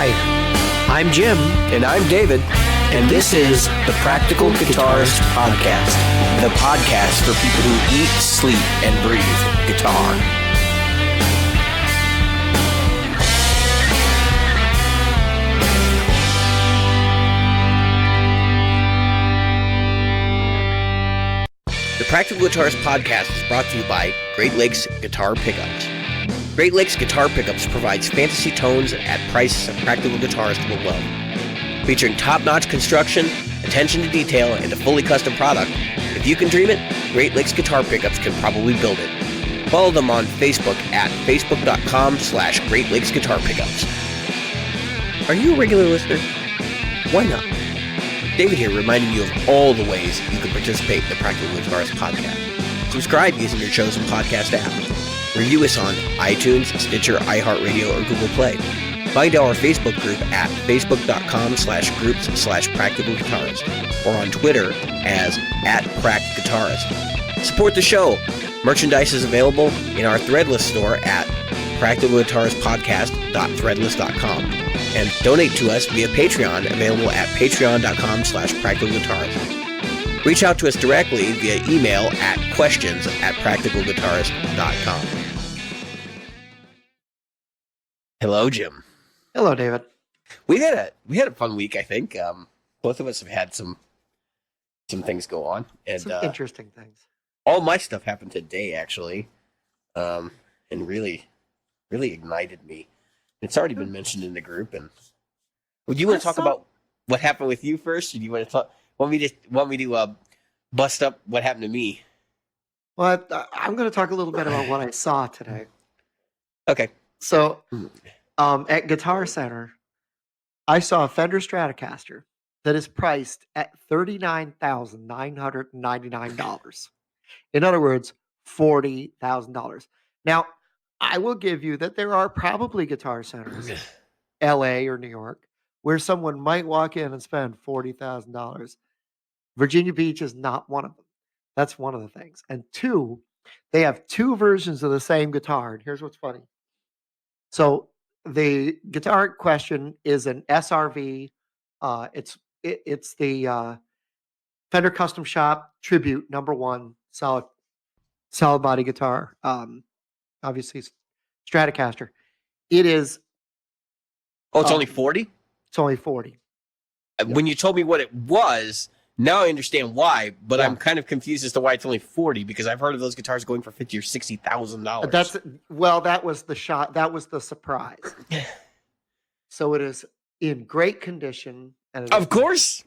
Hi, I'm Jim. And I'm David. And this is the Practical Guitarist Podcast. The podcast for people who eat, sleep, and breathe guitar. The Practical Guitarist Podcast is brought to you by Great Lakes Guitar Pickups. Great Lakes Guitar Pickups provides fantasy tones at prices a practical guitarist will love. Featuring top-notch construction, attention to detail, and a fully custom product, if you can dream it, Great Lakes Guitar Pickups can probably build it. Follow them on Facebook at facebook.com/Great Lakes Guitar Pickups. Are you a regular listener? Why not? David here reminding you of all the ways you can participate in the Practical Guitarist Podcast. Subscribe using your chosen podcast app. Review us on iTunes, Stitcher, iHeartRadio, or Google Play. Find our Facebook group at facebook.com/groups/Practical Guitarist or on Twitter as @PractGuitarist. Support the show. Merchandise is available in our Threadless store at practicalguitaristpodcast.threadless.com. And donate to us via Patreon, available at patreon.com/practicalguitarist. Reach out to us directly via email at questions@practicalguitarist.com. Hello, Jim. Hello, David. We had a fun week, I think. Both of us have had some things go on, and some interesting things. All my stuff happened today, actually, and really ignited me. It's already been mentioned in the group. And would you want to talk about what happened with you first, or do you want to want me to bust up what happened to me? Well, I'm going to talk a little bit about what I saw today. Okay. So, at Guitar Center, I saw a Fender Stratocaster that is priced at $39,999. In other words, $40,000. Now, I will give you that there are probably guitar centers, LA or New York, where someone might walk in and spend $40,000. Virginia Beach is not one of them. That's one of the things. And two, they have two versions of the same guitar. And here's what's funny. So the guitar in question is an SRV. It's the Fender Custom Shop Tribute #1 solid body guitar. Obviously Stratocaster. It is. Oh, it's only 40? It's only 40. When you told me what it was, now I understand why, but I'm kind of confused as to why it's only 40, because I've heard of those guitars going for $50,000 or $60,000. That was the shot. That was the surprise. So it is in great condition. And of course,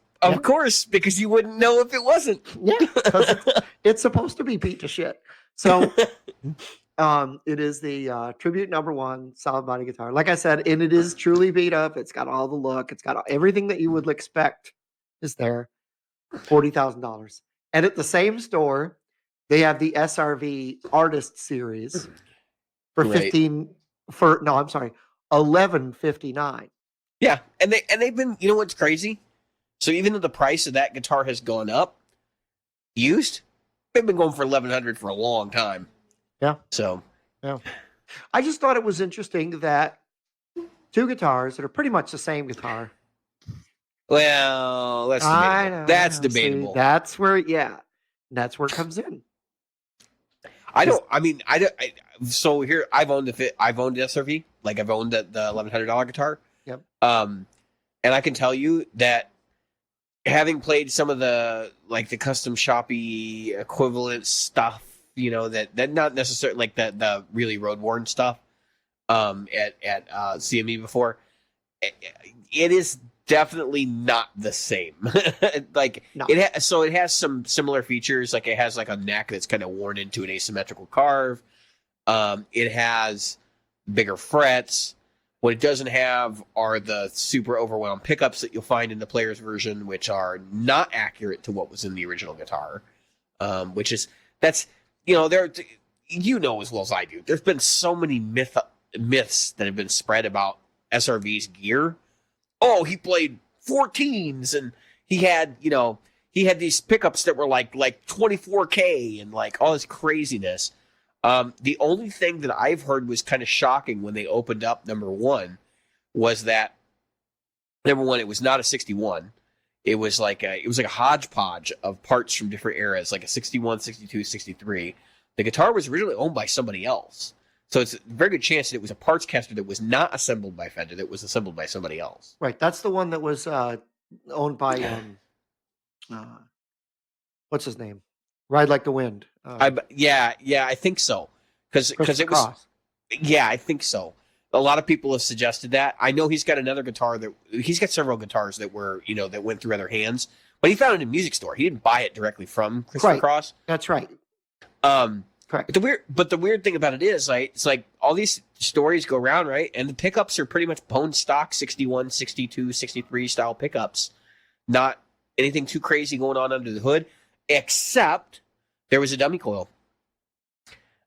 because you wouldn't know if it wasn't. Yeah, because it's supposed to be beat to shit. So it is the Tribute #1 solid body guitar. Like I said, and it is truly beat up. It's got all the look. It's got everything that you would expect is there. $40,000. And at the same store, they have the SRV Artist Series for $11.59. Yeah, and they've been. You know what's crazy? So even though the price of that guitar has gone up, used, they've been going for $1,100 for a long time. Yeah. So yeah, I just thought it was interesting that two guitars that are pretty much the same guitar. Well, that's debatable. That's debatable. See, that's where it comes in. So here, I've owned SRV, like I've owned the $1,100 guitar. Yep. And I can tell you that having played some of the custom shoppy equivalent stuff, that not necessarily like the really road worn stuff, at CME before, it is definitely not the same. No. It has some similar features. Like it has like a neck that's kind of worn into an asymmetrical carve. It has bigger frets. What it doesn't have are the super overwhelmed pickups that you'll find in the player's version, which are not accurate to what was in the original guitar. As well as I do. There's been so many myths that have been spread about SRV's gear. Oh, he played 14s and he had these pickups that were like 24K and like all this craziness. The only thing that I've heard was kind of shocking when they opened up #1 was that Number one, it was not a 61. It was like a hodgepodge of parts from different eras, like a 61, 62, 63. The guitar was originally owned by somebody else. So it's a very good chance that it was a parts caster that was not assembled by Fender, that was assembled by somebody else. Right. That's the one that was owned by what's his name? Ride Like the Wind. Yeah, I think so. Because it was. Cross. Yeah, I think so. A lot of people have suggested that. I know he's got another guitar he's got several guitars that were, that went through other hands, but he found it in a music store. He didn't buy it directly from Christopher Cross. That's right. Correct. But the weird thing about it is, like, it's like all these stories go around, right? And the pickups are pretty much bone stock 61, 62, 63 style pickups. Not anything too crazy going on under the hood, except there was a dummy coil.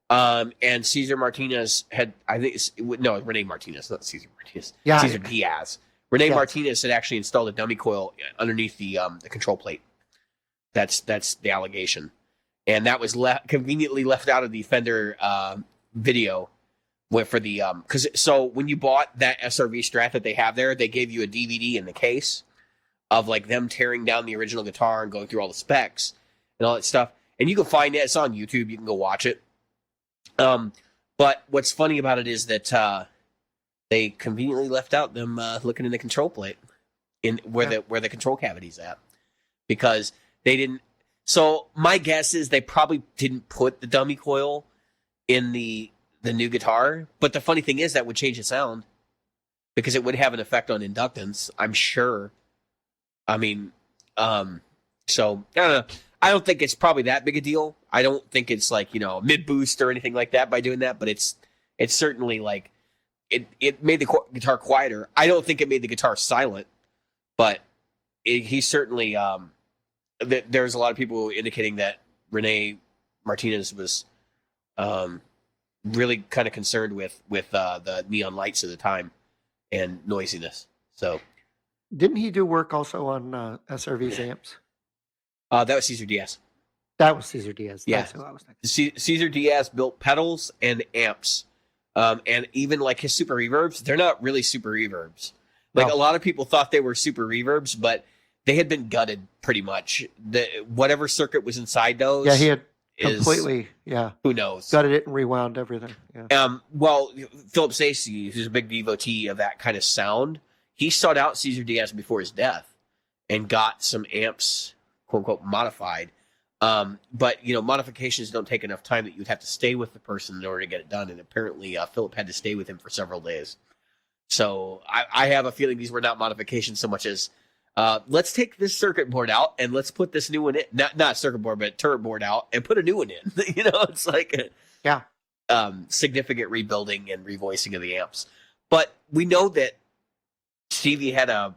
And Cesar Martinez had, Rene Martinez, not Cesar Martinez. Yeah. Cesar Diaz. Rene Martinez had actually installed a dummy coil underneath the control plate. That's the allegation. And that was conveniently left out of the Fender video for the so when you bought that SRV Strat that they have there, they gave you a DVD in the case of like them tearing down the original guitar and going through all the specs and all that stuff. And you can find it. It's on YouTube. You can go watch it. But what's funny about it is that they conveniently left out them looking in the control plate where the control cavity's at, because they didn't. So my guess is they probably didn't put the dummy coil in the new guitar. But the funny thing is that would change the sound, because it would have an effect on inductance, I'm sure. I mean, so I don't know. I don't think it's probably that big a deal. I don't think it's like, mid boost or anything like that by doing that, but it's certainly like it made the guitar quieter. I don't think it made the guitar silent, but he certainly there's a lot of people indicating that Rene Martinez was really kind of concerned with the neon lights of the time and noisiness. So didn't he do work also on SRV's amps? That was Cesar Diaz. That was Cesar Diaz. Yeah. That's who I was thinking. Cesar Diaz built pedals and amps. And even like his super reverbs, they're not really super reverbs. Like a lot of people thought they were super reverbs, but they had been gutted pretty much. Whatever circuit was inside those. Yeah, he had completely, who knows? Gutted it and rewound everything. Yeah. Well, Philip Stacey, who's a big devotee of that kind of sound, he sought out Cesar Diaz before his death and got some amps, quote unquote, modified. But modifications don't take enough time that you'd have to stay with the person in order to get it done. And apparently, Philip had to stay with him for several days. So I have a feeling these were not modifications so much as let's take this circuit board out and let's put this new one in. Not circuit board, but turret board out and put a new one in. It's like significant rebuilding and revoicing of the amps. But we know that Stevie had an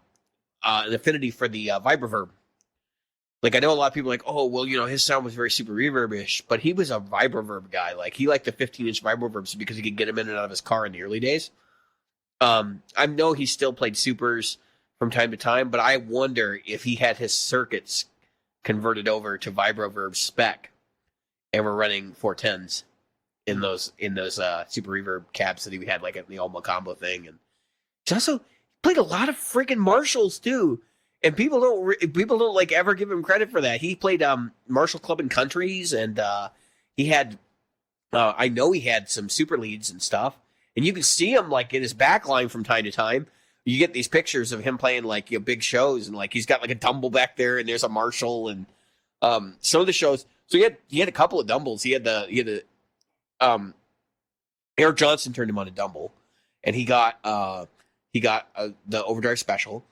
affinity for the vibroverb. Like, I know a lot of people are like, oh, well, his sound was very super reverb-ish, but he was a vibroverb guy. Like, he liked the 15-inch vibroverbs because he could get them in and out of his car in the early days. I know he still played supers from time to time, but I wonder if he had his circuits converted over to vibroverb spec and were running 410s in those super reverb cabs that he had, like at the Alma combo thing. And he also played a lot of freaking Marshalls too. And people don't like ever give him credit for that. He played Marshall Club and Countries, and he had I know he had some super leads and stuff. And you can see him like in his back line from time to time. You get these pictures of him playing like big shows, and like he's got like a Dumble back there, and there's a Marshall, and some of the shows. So he had a couple of Dumbles. He had the Eric Johnson turned him on a Dumble, and he got the Overdrive Special.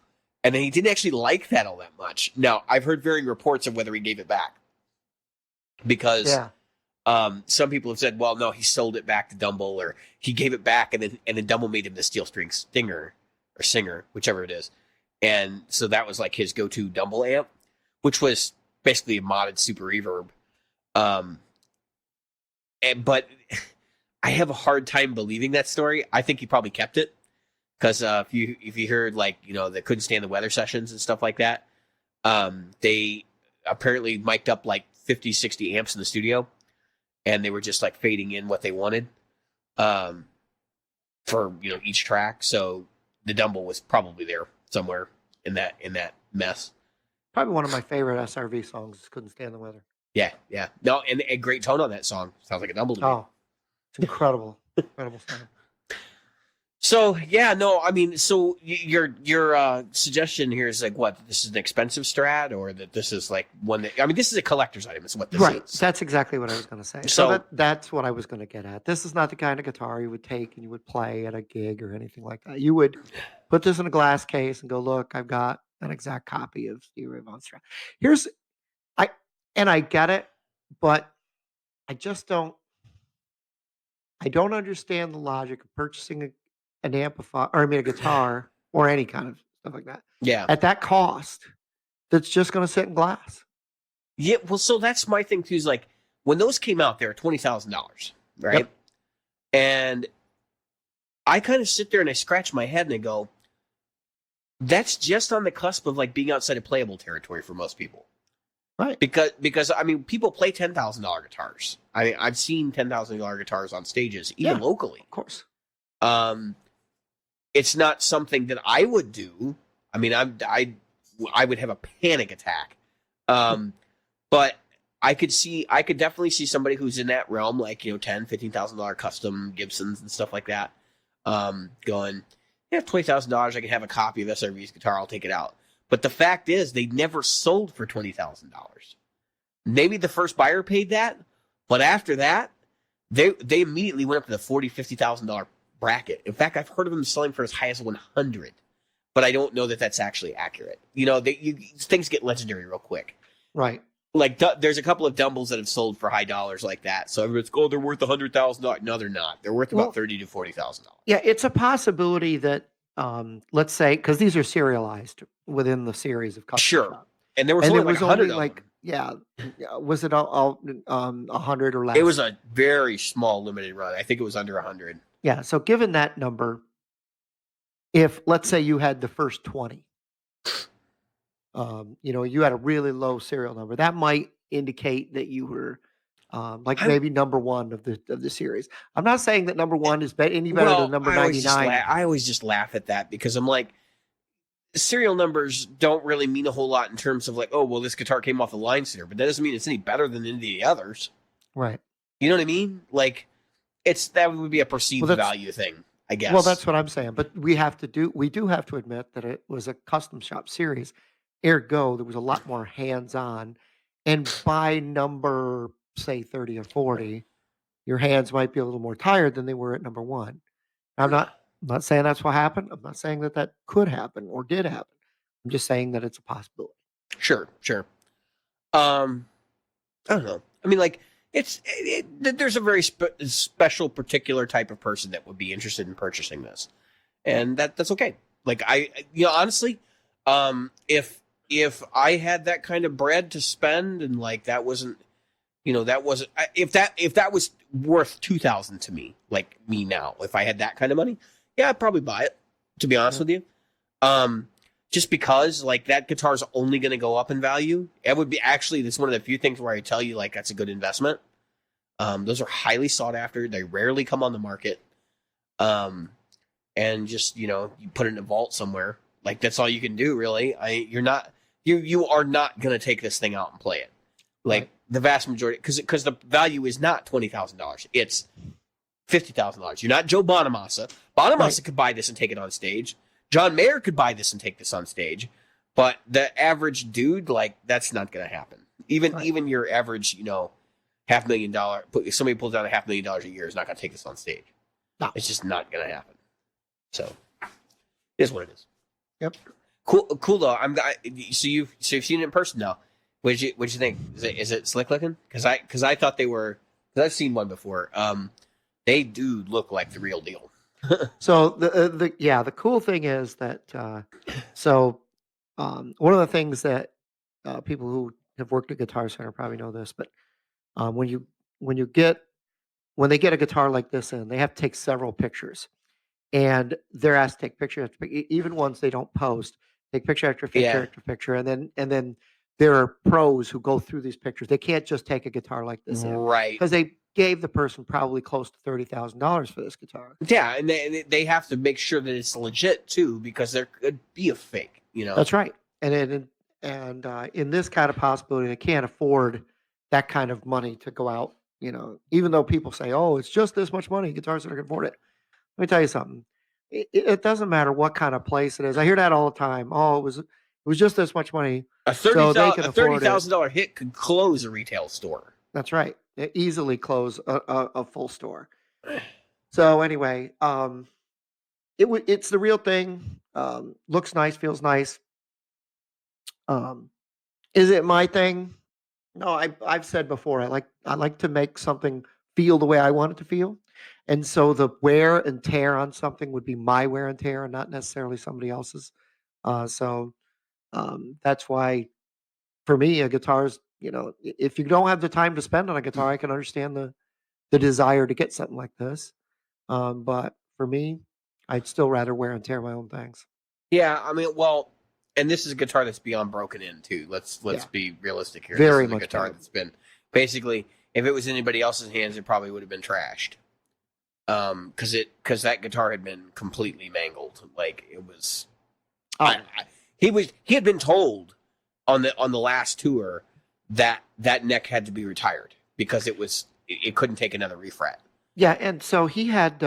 And then he didn't actually like that all that much. Now, I've heard varying reports of whether he gave it back. Because some people have said, well, no, he sold it back to Dumble, or he gave it back, and then Dumble made him the Steel String Stinger, or Singer, whichever it is. And so that was like his go-to Dumble amp, which was basically a modded super reverb. But I have a hard time believing that story. I think he probably kept it. Because if you heard like they couldn't stand the weather sessions and stuff like that, they apparently mic'd up like 50, 60 amps in the studio, and they were just like fading in what they wanted for each track. So the Dumble was probably there somewhere in that mess. Probably one of my favorite SRV songs is Couldn't Stand the Weather. Yeah. No, and a great tone on that song. Sounds like a double to me. Oh, it's incredible. Incredible song. So yeah, no, I mean, so your suggestion here is like what? This is an expensive Strat, or that this is like one that, I mean, this is a collector's item. Is what this is. That's exactly what I was going to say. So that's what I was going to get at. This is not the kind of guitar you would take and you would play at a gig or anything like that. You would put this in a glass case and go, look, I've got an exact copy of Stevie Ray Vaughan Strat. I get it, but I just don't. I don't understand the logic of purchasing an amplifier, or a guitar, or any kind of stuff like that. Yeah. At that cost, that's just going to sit in glass. Yeah. Well, so that's my thing too. Is like when those came out, they were $20,000, right? Yep. And I kind of sit there and I scratch my head and I go, that's just on the cusp of like being outside of playable territory for most people. Right. Because I mean, people play $10,000 guitars. I mean, I've seen $10,000 guitars on stages, even locally. Of course. It's not something that I would do. I mean, I would have a panic attack. But I could definitely see somebody who's in that realm, like, you know, $10,000-$15,000 custom Gibsons and stuff like that, going, yeah, $20,000, I can have a copy of SRV's guitar, I'll take it out. But the fact is, they never sold for $20,000. Maybe the first buyer paid that, but after that, they immediately went up to the $40,000-$50,000 bracket. In fact, I've heard of them selling for as high as $100, but I don't know that that's actually accurate. You know, things get legendary real quick. Right. Like there's a couple of Dumbles that have sold for high dollars like that. So everyone's, oh, they're worth $100,000. No, they're not. They're worth about $30,000 to $40,000. Yeah, it's a possibility that, let's say, because these are serialized within the series of custom sure. shop. And there was only like 100 of them. Yeah, was it all 100 or less? It was a very small limited run. I think it was under 100. Yeah. So given that number, if let's say you had the first 20, you know, you had a really low serial number, that might indicate that you were maybe number one of the series. I'm not saying that number one is any better than number 99. I always just laugh at that because I'm like, serial numbers don't really mean a whole lot in terms of like, oh, well, this guitar came off the line sooner, but that doesn't mean it's any better than any of the others. Right. You know what I mean? Like, that would be a perceived value thing, I guess. Well, that's what I'm saying. But we do have to admit that it was a custom shop series. Ergo, there was a lot more hands-on. And by number, say, 30 or 40, your hands might be a little more tired than they were at number one. I'm not saying that's what happened. I'm not saying that could happen or did happen. I'm just saying that it's a possibility. Sure. I don't know. I mean, like, there's a very special, particular type of person that would be interested in purchasing this, and that's okay. Like, honestly, if I had that kind of bread to spend, and like that wasn't, if that was worth $2,000 to me, like me now, if I had that kind of money, yeah, I'd probably buy it. To be honest with you, just because like that guitar is only going to go up in value. It would be actually, this is one of the few things where I tell you like that's a good investment. Those are highly sought after. They rarely come on the market. And just, you put it in a vault somewhere. Like that's all you can do, really. You are not going to take this thing out and play it. Like the vast majority, because the value is not $20,000. It's $50,000. You're not Joe Bonamassa. Bonamassa could buy this and take it on stage. John Mayer could buy this and take this on stage. But the average dude, like, that's not going to happen. Even your average, $500,000, somebody pulls down $500,000 a year is not going to take this on stage. No. It's just not going to happen. So, it is what it is. Yep. Cool though. So you've seen it in person now. What'd you think? Is it slick looking? Because I thought they were. Because I've seen one before. They do look like the real deal. So the cool thing is that one of the things that people who have worked at Guitar Center probably know this, but when they get a guitar like this in, they have to take several pictures, and they're asked to take pictures even ones they don't post. Take picture after picture after picture, and then there are pros who go through these pictures. They can't just take a guitar like this in, right? Because they gave the person probably close to $30,000 for this guitar. Yeah, and they have to make sure that it's legit too, because there could be a fake. That's right. And in this kind of possibility, they can't afford that kind of money to go out. Even though people say, "Oh, it's just this much money, guitars that can afford it." Let me tell you something. It doesn't matter what kind of place it is. I hear that all the time. Oh, it was just this much money, so they can afford it. $30,000 hit could close a retail store. That's right. They easily close a full store. So anyway, it's the real thing. Looks nice, feels nice. Is it my thing? No, I've said before, I like to make something feel the way I want it to feel. And so the wear and tear on something would be my wear and tear and not necessarily somebody else's. So that's why for me, a guitar's, if you don't have the time to spend on a guitar, I can understand the desire to get something like this. But for me, I'd still rather wear and tear my own things. Yeah, I mean, well, and this is a guitar that's beyond broken in too. Let's Yeah. be realistic here. Very This is a much guitar broken. that's been basically, if it was in anybody else's hands, it probably would have been trashed. Because that guitar had been completely mangled. Like it was. Oh, He had been told on the last tour that neck had to be retired because it couldn't take another refret. yeah. And so he had,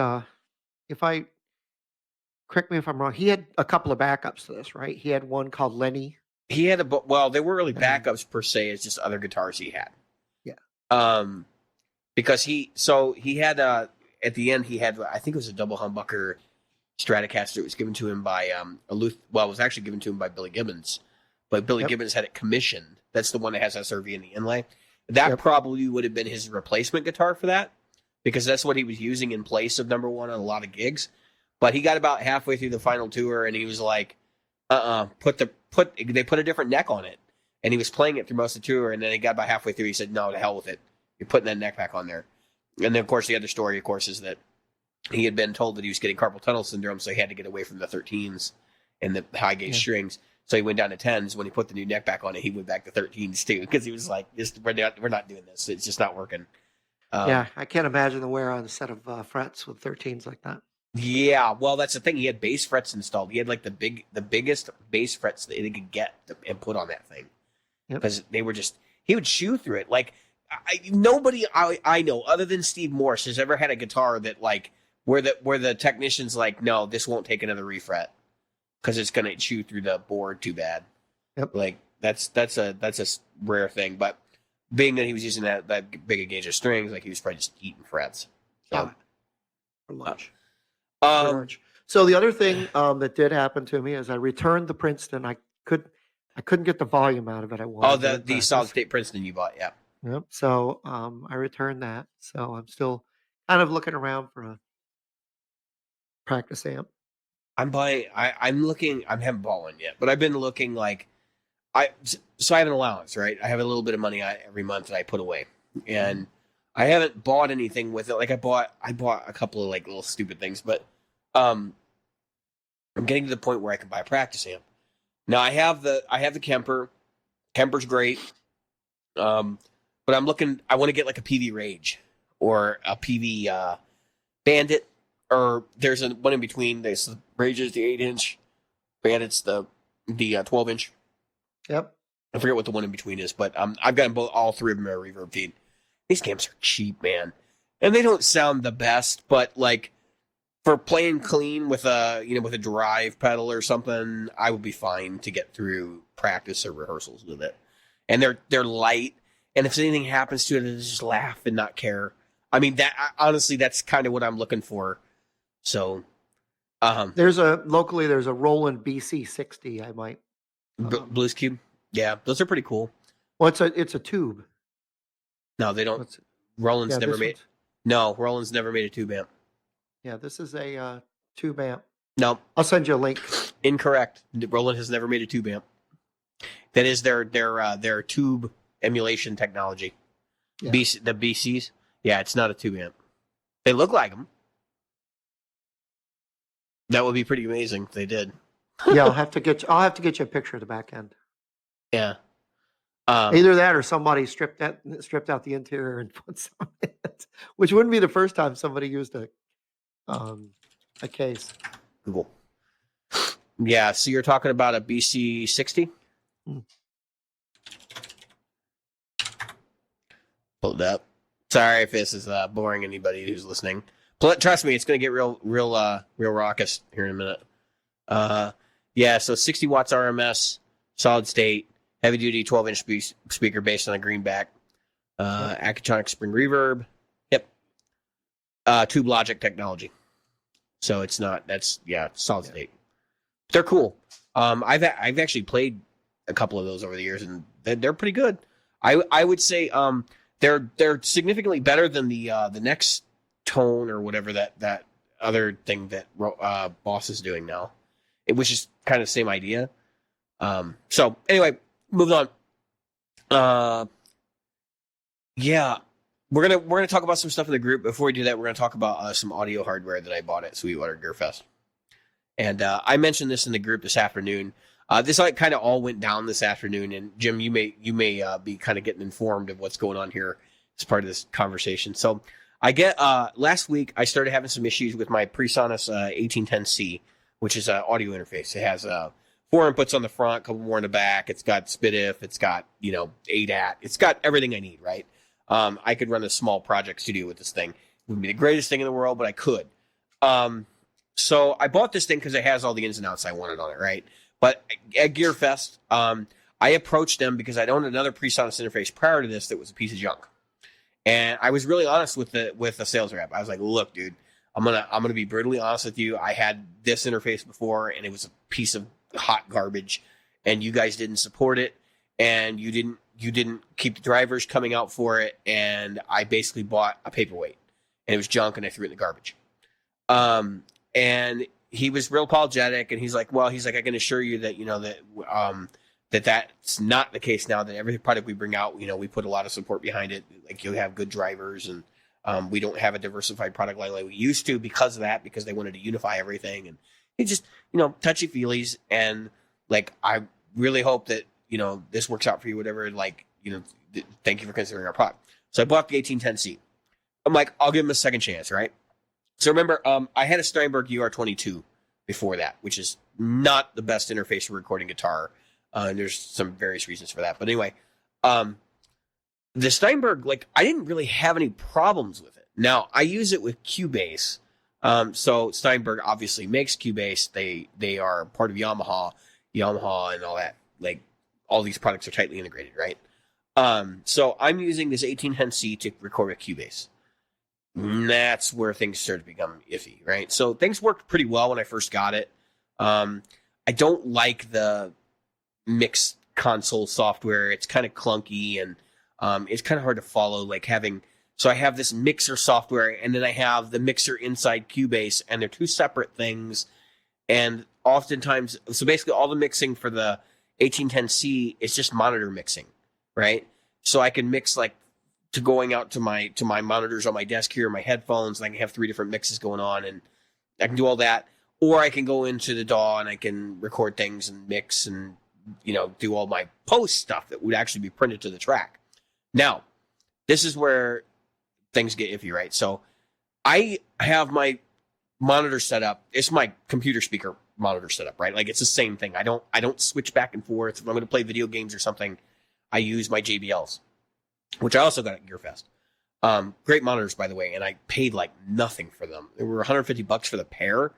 correct me if I'm wrong, he had a couple of backups to this, right? He had one called Lenny. He had they weren't really And- backups per se. It's just other guitars he had. Yeah. Because he had at the end he had, I think it was a double humbucker Stratocaster. It was given to him by it was actually given to him by Billy Gibbons, but Billy Yep. Gibbons had it commissioned. That's the one that has SRV in the inlay. That Yep. probably would have been his replacement guitar for that, because that's what he was using in place of number one on a lot of gigs. But he got about halfway through the final tour and he was like, they put a different neck on it. And he was playing it through most of the tour, and then he got about halfway through, he said, "No, to hell with it. You're putting that neck back on there." And then, of course, the other story, of course, is that he had been told that he was getting carpal tunnel syndrome, so he had to get away from the 13s and the high gauge Yeah. strings. So he went down to 10s. When he put the new neck back on it, he went back to 13s too, because he was like, we're not doing this. It's just not working. Yeah, I can't imagine the wear on a set of frets with 13s like that. Yeah, well, that's the thing. He had bass frets installed. He had like the biggest bass frets that he could get and put on that thing, Yep. because they were just, he would chew through it. Like nobody I know other than Steve Morse has ever had a guitar that like where the technician's like, "No, this won't take another refret because it's gonna chew through the board too bad." Yep. Like that's a rare thing. But being that he was using that big a gauge of strings, like he was probably just eating frets. So, For lunch. um, So the other thing that did happen to me is I returned the Princeton. I couldn't get the volume out of it. I wanted to the practice. solid state Princeton you bought, yeah. Yep. So I returned that. So I'm still kind of looking around for a practice amp. I'm buying. I haven't bought one yet, but I've been looking like so I have an allowance, right? I have a little bit of money every month that I put away, and I haven't bought anything with it. Like I bought a couple of like little stupid things, but I'm getting to the point where I can buy a practice amp. Now I have the Kemper. Kemper's great, but I'm looking. I want to get like a PV Rage or a PV Bandit. Or there's one in between. There's the Rage is the 8-inch, Bandit's the 12-inch. Yep. I forget what the one in between is, but I've got all three of them are reverb feed. These amps are cheap, man, and they don't sound the best. But like for playing clean with a drive pedal or something, I would be fine to get through practice or rehearsals with it. And they're light, and if anything happens to it, I just laugh and not care. I mean, honestly, that's kind of what I'm looking for. So, There's a Roland BC60. I might. Blues Cube, yeah, those are pretty cool. Well, it's a tube. No, they don't. What's- Roland's yeah, never this made. one's- No, Roland's never made a tube amp. Yeah, this is a tube amp. No, I'll send you a link. incorrect. Roland has never made a tube amp. That is their tube emulation technology. Yeah. The BCs. Yeah, it's not a tube amp. They look like them. That would be pretty amazing if they did. Yeah, I'll have to get you a picture of the back end. Yeah. Either that or somebody stripped out the interior and put some in it, which wouldn't be the first time somebody used a case. Google. Yeah, so you're talking about a BC60? Mm. Pulled up. Sorry if this is boring anybody who's listening. Trust me, it's going to get real raucous here in a minute. Yeah, so 60 watts RMS, solid state, heavy duty 12-inch speaker based on a greenback, Acatonic spring reverb. Yep. Tube Logic technology. So it's solid state. They're cool. I've actually played a couple of those over the years, and they're pretty good. I would say they're significantly better than the next tone or whatever that other thing that Boss is doing now. Which is kind of the same idea. So anyway, moving on. Yeah, we're gonna talk about some stuff in the group. Before we do that, we're gonna talk about some audio hardware that I bought at Sweetwater Gear Fest. And I mentioned this in the group this afternoon. This kind of all went down this afternoon. And Jim, you may be kind of getting informed of what's going on here as part of this conversation. So last week I started having some issues with my Presonus 1810C. Which is an audio interface. It has 4 inputs on the front, a couple more in the back. It's got SPDIF. It's got, ADAT. It's got everything I need, right? I could run a small project studio with this thing. It wouldn't be the greatest thing in the world, but I could. So I bought this thing because it has all the ins and outs I wanted on it, right? But at Gear Fest, I approached them because I'd owned another Presonus interface prior to this that was a piece of junk. And I was really honest with the sales rep. I was like, look, dude, I'm gonna be brutally honest with you. I had this interface before, and it was a piece of hot garbage, and you guys didn't support it, and you didn't keep the drivers coming out for it, and I basically bought a paperweight, and it was junk, and I threw it in the garbage. And he was real apologetic, and he's like, I can assure you that that's not the case now. That every product we bring out, we put a lot of support behind it. Like you have good drivers and. We don't have a diversified product line like we used to because of that, because they wanted to unify everything. And it just, touchy feelies. And I really hope that, this works out for you, whatever. Thank you for considering our product. So I bought the 1810C. I'm like, I'll give him a second chance, right? So remember, I had a Steinberg UR22 before that, which is not the best interface for recording guitar. And there's some various reasons for that. But anyway, the Steinberg, I didn't really have any problems with it. Now, I use it with Cubase. So Steinberg obviously makes Cubase. They are part of Yamaha and all that. All these products are tightly integrated, right? So I'm using this 1810C to record with Cubase. And that's where things started to become iffy, right? So things worked pretty well when I first got it. I don't like the mix console software. It's kind of clunky and it's kind of hard to follow, so I have this mixer software and then I have the mixer inside Cubase, and they're two separate things. And oftentimes, so basically all the mixing for the 1810C is just monitor mixing, right? So I can mix to going out to my monitors on my desk here, my headphones, and I can have 3 different mixes going on, and I can do all that. Or I can go into the DAW and I can record things and mix and, do all my post stuff that would actually be printed to the track. Now, this is where things get iffy, right? So I have my monitor set up. It's my computer speaker monitor set up, right? It's the same thing. I don't switch back and forth. If I'm going to play video games or something, I use my JBLs, which I also got at GearFest. Great monitors, by the way, and I paid nothing for them. They were $150 for the pair,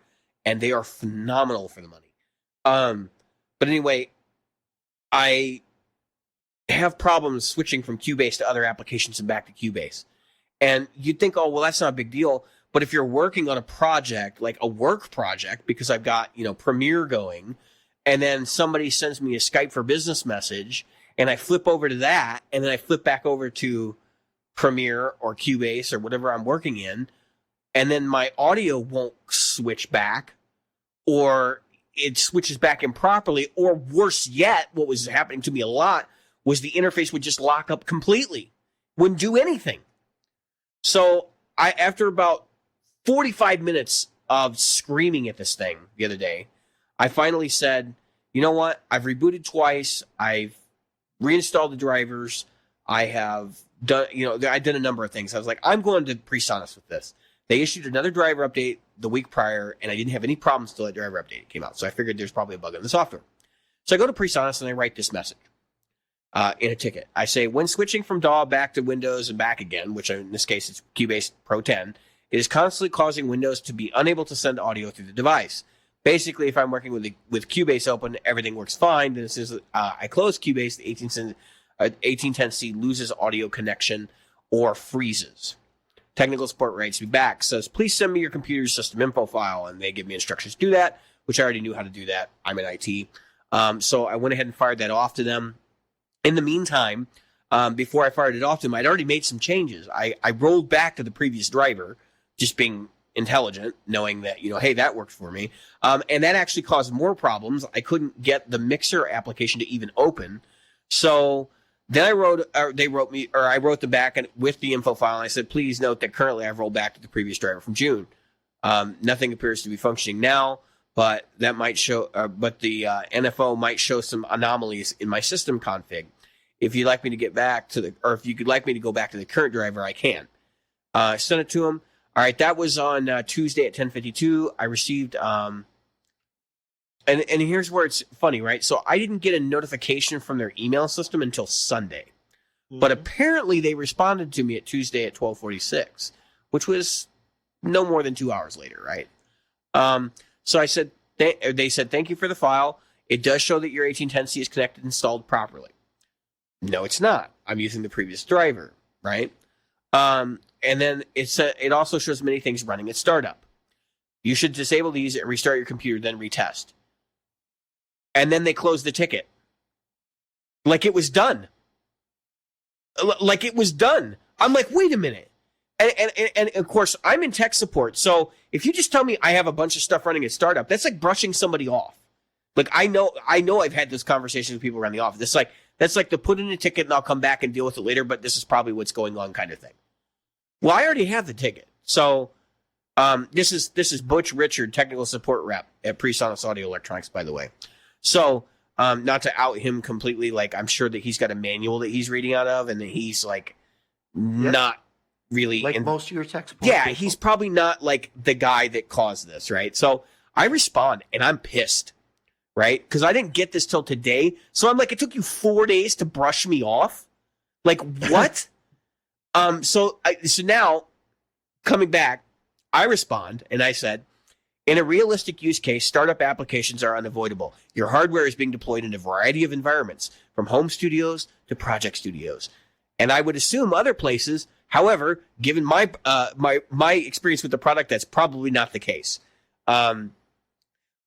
and they are phenomenal for the money. But anyway, I have problems switching from Cubase to other applications and back to Cubase. And you'd think, oh, well, that's not a big deal. But if you're working on a project, like a work project, because I've got, Premiere going, and then somebody sends me a Skype for Business message, and I flip over to that, and then I flip back over to Premiere or Cubase or whatever I'm working in, and then my audio won't switch back, or it switches back improperly, or worse yet, what was happening to me a lot was the interface would just lock up completely. Wouldn't do anything. So after about 45 minutes of screaming at this thing the other day, I finally said, you know what? I've rebooted twice. I've reinstalled the drivers. I have done, I've done a number of things. I was like, I'm going to Presonus with this. They issued another driver update the week prior, and I didn't have any problems until that driver update came out. So I figured there's probably a bug in the software. So I go to Presonus and I write this message in a ticket. I say, when switching from DAW back to Windows and back again, which in this case is Cubase Pro 10, it is constantly causing Windows to be unable to send audio through the device. Basically, if I'm working with Cubase open, everything works fine. Then this is I close Cubase, the 1810C loses audio connection or freezes. Technical support writes me back, says, please send me your computer's system info file, and they give me instructions to do that, which I already knew how to do that. I'm in IT. So I went ahead and fired that off to them. In the meantime, before I fired it off to them, I'd already made some changes. I rolled back to the previous driver, just being intelligent, knowing that, hey, that worked for me. And that actually caused more problems. I couldn't get the mixer application to even open. So then I wrote them back and with the info file, and I said, please note that currently I've rolled back to the previous driver from June. Nothing appears to be functioning now, but that might show, but the NFO might show some anomalies in my system config. If you'd like me to get back to if you could like me to go back to the current driver, I can. I sent it to him. All right, that was on Tuesday at 10:52. I received, and here's where it's funny, right? So I didn't get a notification from their email system until Sunday, but apparently they responded to me at Tuesday at 12:46, which was no more than 2 hours later, right? So I said, they said, thank you for the file. It does show that your 1810C is connected and installed properly. No, it's not. I'm using the previous driver, right? And then it also shows many things running at startup. You should disable these and restart your computer, then retest. And then they closed the ticket. Like it was done. I'm like, wait a minute. And of course, I'm in tech support. So if you just tell me I have a bunch of stuff running at startup, that's like brushing somebody off. Like I know I've had this conversation with people around the office. That's like to put in a ticket and I'll come back and deal with it later, but this is probably what's going on kind of thing. Well, I already have the ticket. So this is Butch Richard, technical support rep at Presonus Audio Electronics, by the way. So not to out him completely, like I'm sure that he's got a manual that he's reading out of and that he's like not really like most of your tech support yeah, people. He's probably not like the guy that caused this, right? So I respond and I'm pissed, right? Because I didn't get this till today. So I'm like, it took you 4 days to brush me off? Like, what? So now, coming back, I respond, and I said, in a realistic use case, startup applications are unavoidable. Your hardware is being deployed in a variety of environments, from home studios to project studios. And I would assume other places, however, given my experience with the product, that's probably not the case.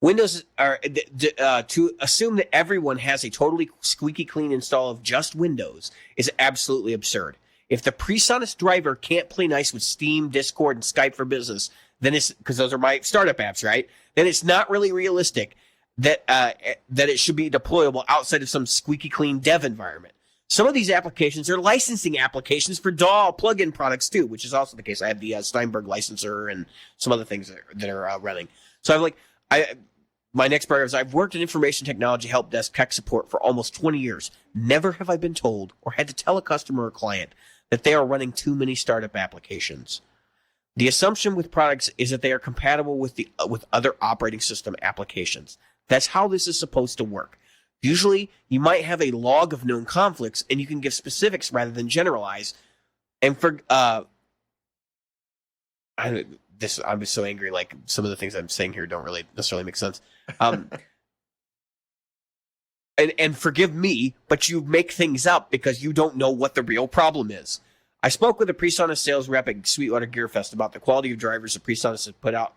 Windows are to assume that everyone has a totally squeaky clean install of just Windows is absolutely absurd. If the Presonus driver can't play nice with Steam, Discord, and Skype for Business, then it's because those are my startup apps, right? Then it's not really realistic that it should be deployable outside of some squeaky clean dev environment. Some of these applications are licensing applications for DAW plugin products too, which is also the case. I have the Steinberg licenser and some other things that are running. So my next part is I've worked in information technology help desk tech support for almost 20 years. Never have I been told or had to tell a customer or client that they are running too many startup applications. The assumption with products is that they are compatible with other operating system applications. That's how this is supposed to work. Usually, you might have a log of known conflicts, and you can give specifics rather than generalize. And I'm so angry. Like some of the things I'm saying here don't really necessarily make sense. And forgive me, but you make things up because you don't know what the real problem is. I spoke with a Presonus sales rep at Sweetwater Gear Fest about the quality of drivers that Presonus had put out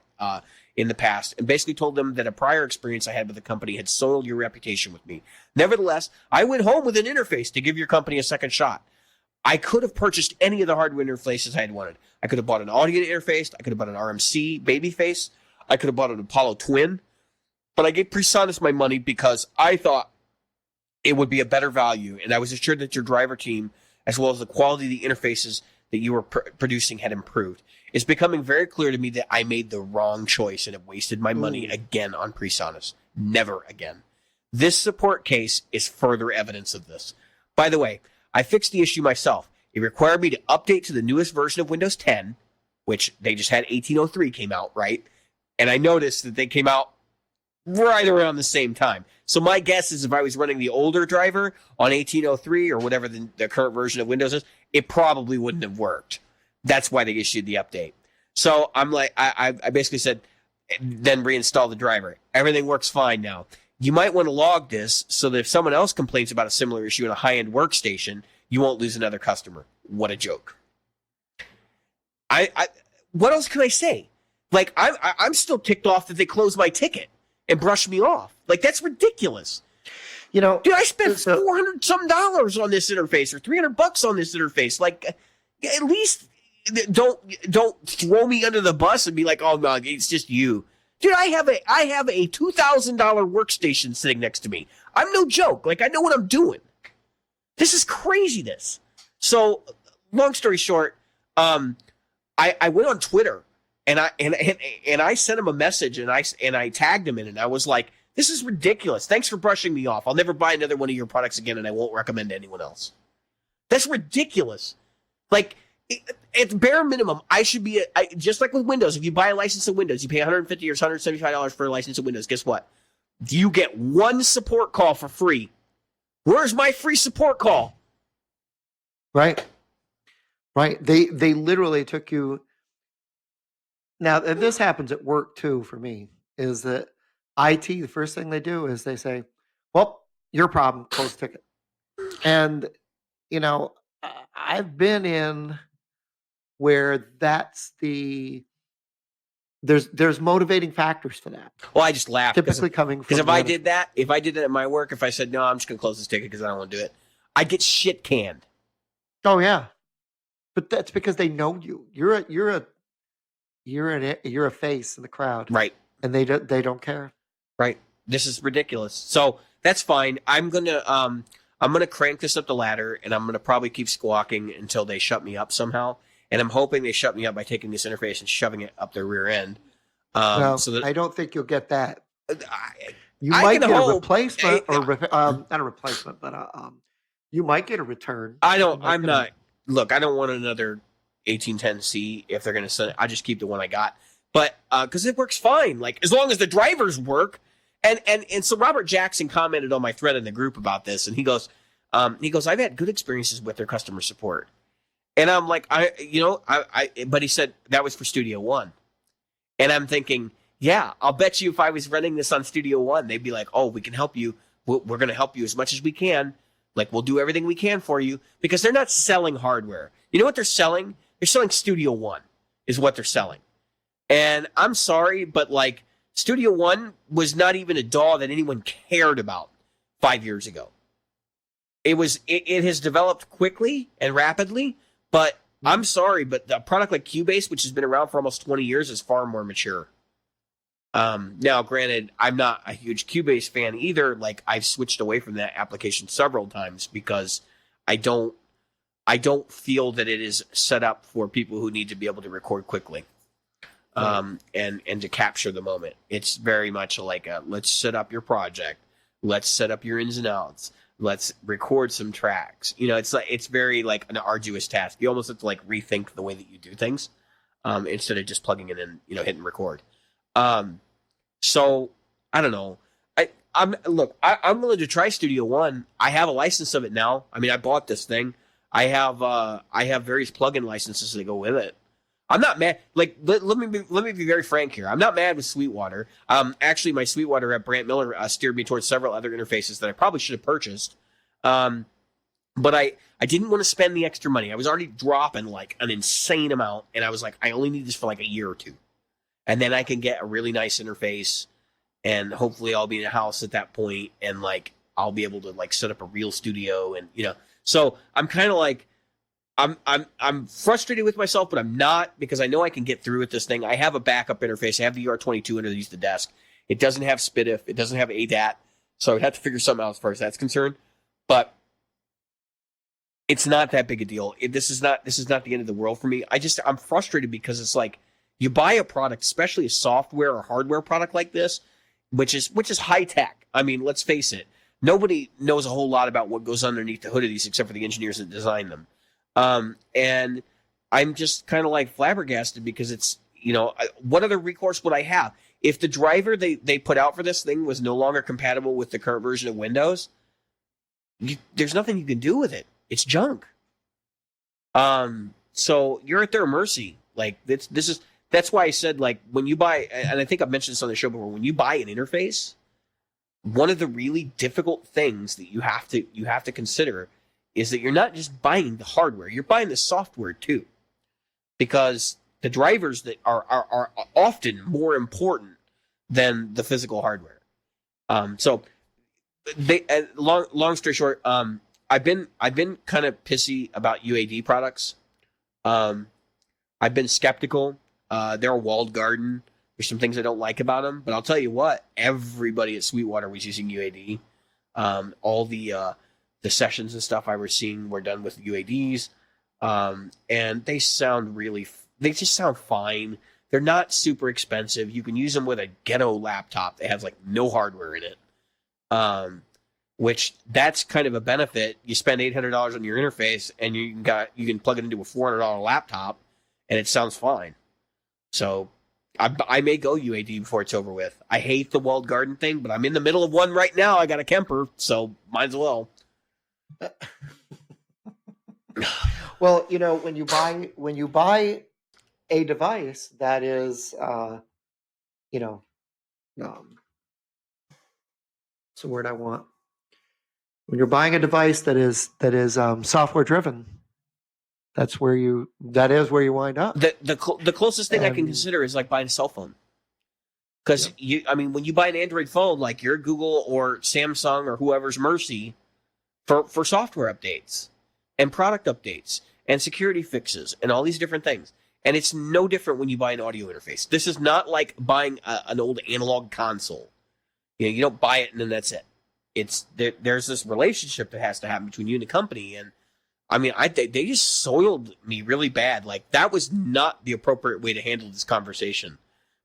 in the past, and basically told them that a prior experience I had with the company had soiled your reputation with me. Nevertheless, I went home with an interface to give your company a second shot. I could have purchased any of the hardware interfaces I had wanted. I could have bought an audio interface. I could have bought an RMC Babyface. I could have bought an Apollo Twin. But I gave Presonus my money because I thought it would be a better value, and I was assured that your driver team, as well as the quality of the interfaces that you were producing, had improved. It's becoming very clear to me that I made the wrong choice and have wasted my money again on Presonus. Never again. This support case is further evidence of this. By the way, I fixed the issue myself. It required me to update to the newest version of Windows 10, which they just had 1803 came out, right? And I noticed that they came out right around the same time. So my guess is if I was running the older driver on 1803 or whatever the current version of Windows is, it probably wouldn't have worked. That's why they issued the update. So I'm like, I basically said, then reinstall the driver. Everything works fine now. You might want to log this so that if someone else complains about a similar issue in a high-end workstation, you won't lose another customer. What a joke. What else can I say? Like, I'm still ticked off that they closed my ticket and brushed me off. Like, that's ridiculous. You know, dude, I spent $400 some on this interface or $300 on this interface. Like, at least don't throw me under the bus and be like, oh no, it's just you. Dude, I have a $2,000 workstation sitting next to me. I'm no joke. Like, I know what I'm doing. This is craziness. So, long story short, I went on Twitter and I sent him a message and I tagged him in it. And I was like, this is ridiculous. Thanks for brushing me off. I'll never buy another one of your products again, and I won't recommend to anyone else. That's ridiculous. Like, at bare minimum, I should be just like with Windows. If you buy a license of Windows, you pay $150 or $175 for a license of Windows. Guess what? You get one support call for free. Where's my free support call? Right. They literally took you. Now, and this happens at work too for me, is that IT, the first thing they do is they say, well, your problem, close ticket. And, you know, I've been in where that's there's motivating factors for that. Well, I just laughed. Typically coming from, because if I did that at my work, if I said, no, I'm just going to close this ticket because I don't want to do it, I'd get shit canned. Oh yeah. But that's because they know you. You're a face in the crowd. Right. And they don't care. Right. This is ridiculous. So that's fine. I'm gonna crank this up the ladder, and I'm gonna probably keep squawking until they shut me up somehow. And I'm hoping they shut me up by taking this interface and shoving it up their rear end. Well, so that I don't think you'll get that. You I might can get a hope. replacement, or not a replacement, but you might get a return. I don't. I'm not. Look, I don't want another 1810C if they're gonna send it. I just keep the one I got. But because it works fine, like as long as the drivers work, and so Robert Jackson commented on my thread in the group about this, and he goes, I've had good experiences with their customer support, and I'm like, but he said that was for Studio One, and I'm thinking, yeah, I'll bet you if I was running this on Studio One, they'd be like, oh, we can help you, we're going to help you as much as we can, like we'll do everything we can for you, because they're not selling hardware. You know what they're selling? They're selling Studio One, is what they're selling. And I'm sorry, but like Studio One was not even a DAW that anyone cared about 5 years ago. It has developed quickly and rapidly, but I'm sorry, but a product like Cubase, which has been around for almost 20 years, is far more mature. Now, granted, I'm not a huge Cubase fan either. Like I've switched away from that application several times because I don't feel that it is set up for people who need to be able to record quickly. And to capture the moment. It's very much like let's set up your project, let's set up your ins and outs, let's record some tracks. You know, it's very like an arduous task. You almost have to like rethink the way that you do things, instead of just plugging it in, hitting record. So I don't know. I'm willing to try Studio One. I have a license of it now. I mean, I bought this thing. I have various plugin licenses that go with it. I'm not mad. Like, let me be very frank here. I'm not mad with Sweetwater. Actually, my Sweetwater rep, Brant Miller, steered me towards several other interfaces that I probably should have purchased. But I didn't want to spend the extra money. I was already dropping like an insane amount, and I was like, I only need this for like a year or two, and then I can get a really nice interface, and hopefully I'll be in a house at that point, and like I'll be able to like set up a real studio, and So I'm kind of like. I'm frustrated with myself, but I'm not, because I know I can get through with this thing. I have a backup interface. I have the UR22 underneath the desk. It doesn't have SPDIF. It doesn't have ADAT. So I'd have to figure something out as far as that's concerned. But it's not that big a deal. This is not the end of the world for me. I'm frustrated because it's like you buy a product, especially a software or hardware product like this, which is high tech. I mean, let's face it. Nobody knows a whole lot about what goes underneath the hood of these except for the engineers that design them. And I'm just kind of like flabbergasted because it's, what other recourse would I have? if the driver they put out for this thing was no longer compatible with the current version of Windows, there's nothing you can do with it. It's junk. So you're at their mercy. Like that's why I said, like, when you buy, and I think I've mentioned this on the show before, when you buy an interface, one of the really difficult things that you have to consider is that you're not just buying the hardware, you're buying the software too. Because the drivers that are often more important than the physical hardware. So long story short, I've been kind of pissy about UAD products. I've been skeptical. They're a walled garden. There's some things I don't like about them, but I'll tell you what, everybody at Sweetwater was using UAD. All the sessions and stuff I was seeing were done with UADs. And they just sound fine. They're not super expensive. You can use them with a ghetto laptop that has like no hardware in it. Which that's kind of a benefit. You spend $800 on your interface and you can plug it into a $400 laptop and it sounds fine. So I may go UAD before it's over with. I hate the walled garden thing, but I'm in the middle of one right now. I got a Kemper, so might as well. Well, when you buy a device that is, it's the word I want. When you're buying a device that is software driven, that is where you wind up. The closest thing I can consider is like buying a cell phone. Because when you buy an Android phone, like your Google or Samsung or whoever's mercy for software updates and product updates and security fixes and all these different things. And it's no different when you buy an audio interface. This is not like buying an old analog console. You don't buy it and then that's it. It's there's this relationship that has to happen between you and the company. And they just soiled me really bad. Like, that was not the appropriate way to handle this conversation.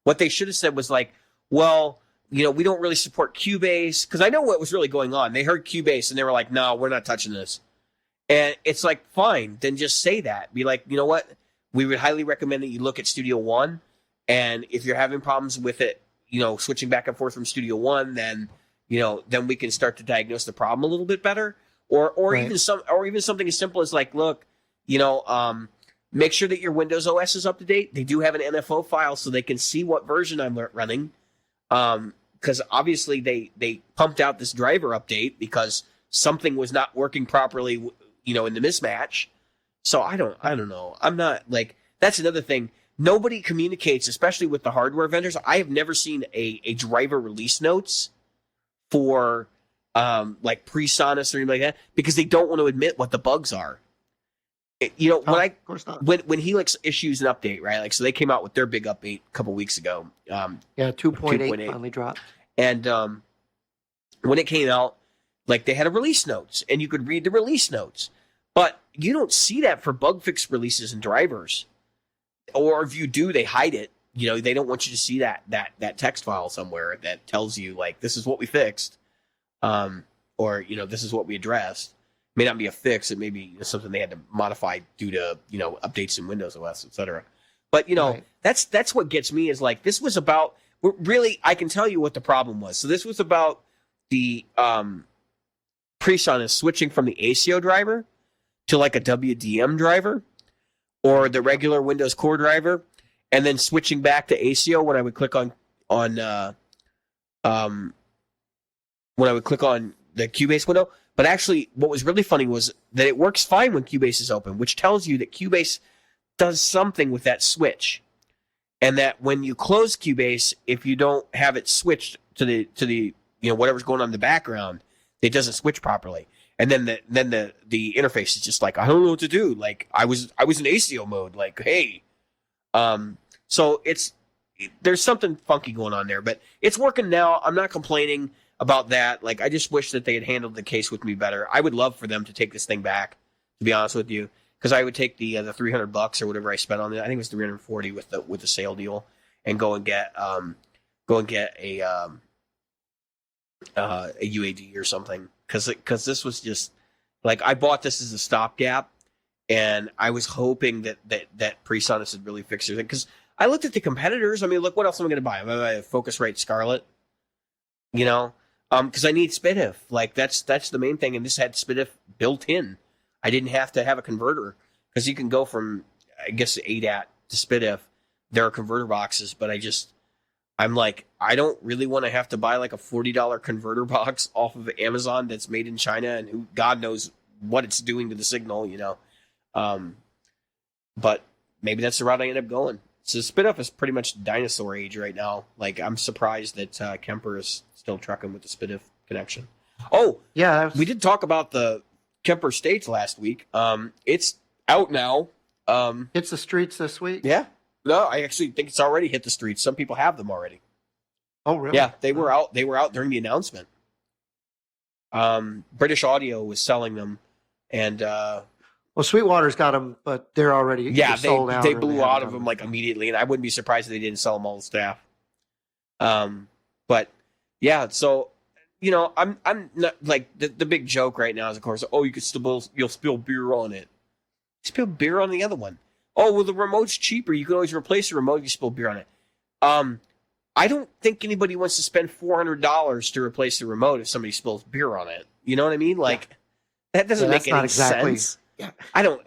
What they should have said was like, well, we don't really support Cubase. Because I know what was really going on. They heard Cubase and they were like, no, we're not touching this. And it's like, fine, then just say that. Be like, you know what? We would highly recommend that you look at Studio One. And if you're having problems with it, switching back and forth from Studio One, then we can start to diagnose the problem a little bit better. Or right. even something as simple as like, look, make sure that your Windows OS is up to date. They do have an NFO file so they can see what version I'm running. Because obviously they pumped out this driver update because something was not working properly, in the mismatch. So I don't know. I'm not like, that's another thing. Nobody communicates, especially with the hardware vendors. I have never seen a driver release notes for like Presonus or anything like that, because they don't want to admit what the bugs are. Of course not. When Helix issues an update, right? Like, so they came out with their big update a couple weeks ago. 2.8 finally dropped. And when it came out, like, they had a release notes, and you could read the release notes. But you don't see that for bug fix releases and drivers. Or if you do, they hide it. They don't want you to see that text file somewhere that tells you, like, this is what we fixed. Or, this is what we addressed. May not be a fix. It may be something they had to modify due to, updates in Windows OS, et But, right. that's what gets me is like, this was about, really, I can tell you what the problem was. So this was about the Presonus switching from the ACO driver to like a WDM driver or the regular Windows core driver, and then switching back to ACO when I would click on the Cubase window. But actually, what was really funny was that it works fine when Cubase is open, which tells you that Cubase does something with that switch. And that when you close Cubase, if you don't have it switched to the whatever's going on in the background, it doesn't switch properly. And then the interface is just like, I don't know what to do. Like, I was in ACO mode. Like, hey. So there's something funky going on there, but it's working now. I'm not complaining about that. Like, I just wish that they had handled the case with me better. I would love for them to take this thing back, to be honest with you, because I would take the $300 or whatever I spent on it. I think it was $340 with the sale deal, and go and get a UAD or something, because this was just like, I bought this as a stopgap, and I was hoping that Presonus would really fix it, because I looked at the competitors. I mean, look, what else am I going to buy? I'm going to buy a Focusrite Scarlett, you know, because I need SPDIF. Like that's the main thing. And this had SPDIF built in. I didn't have to have a converter because you can go from, I guess, ADAT to SPDIF. There are converter boxes, but I'm like, I don't really want to have to buy like a $40 converter box off of Amazon that's made in China and who God knows what it's doing to the signal, you know. But maybe that's the route I end up going. So SPDIF is pretty much dinosaur age right now. Like, I'm surprised that Kemper is still trucking with the SPDIF connection. Oh, Yeah, we did talk about the Kemper stage last week. It's out now. It's the streets this week. Yeah. No, I actually think it's already hit the streets. Some people have them already. Oh, really? Yeah, they were out. They were out during the announcement. British Audio was selling them, and Well, Sweetwater's got them, but they're already sold out. They blew out of them like immediately, and I wouldn't be surprised if they didn't sell them all to staff. But yeah, so you know, I'm not like the big joke right now is of course, oh, you'll spill beer on it. Spill beer on the other one. Oh, well, the remote's cheaper. You can always replace the remote if you spill beer on it. I don't think anybody wants to spend $400 to replace the remote if somebody spills beer on it. You know what I mean? Like, that doesn't make any sense. Yeah.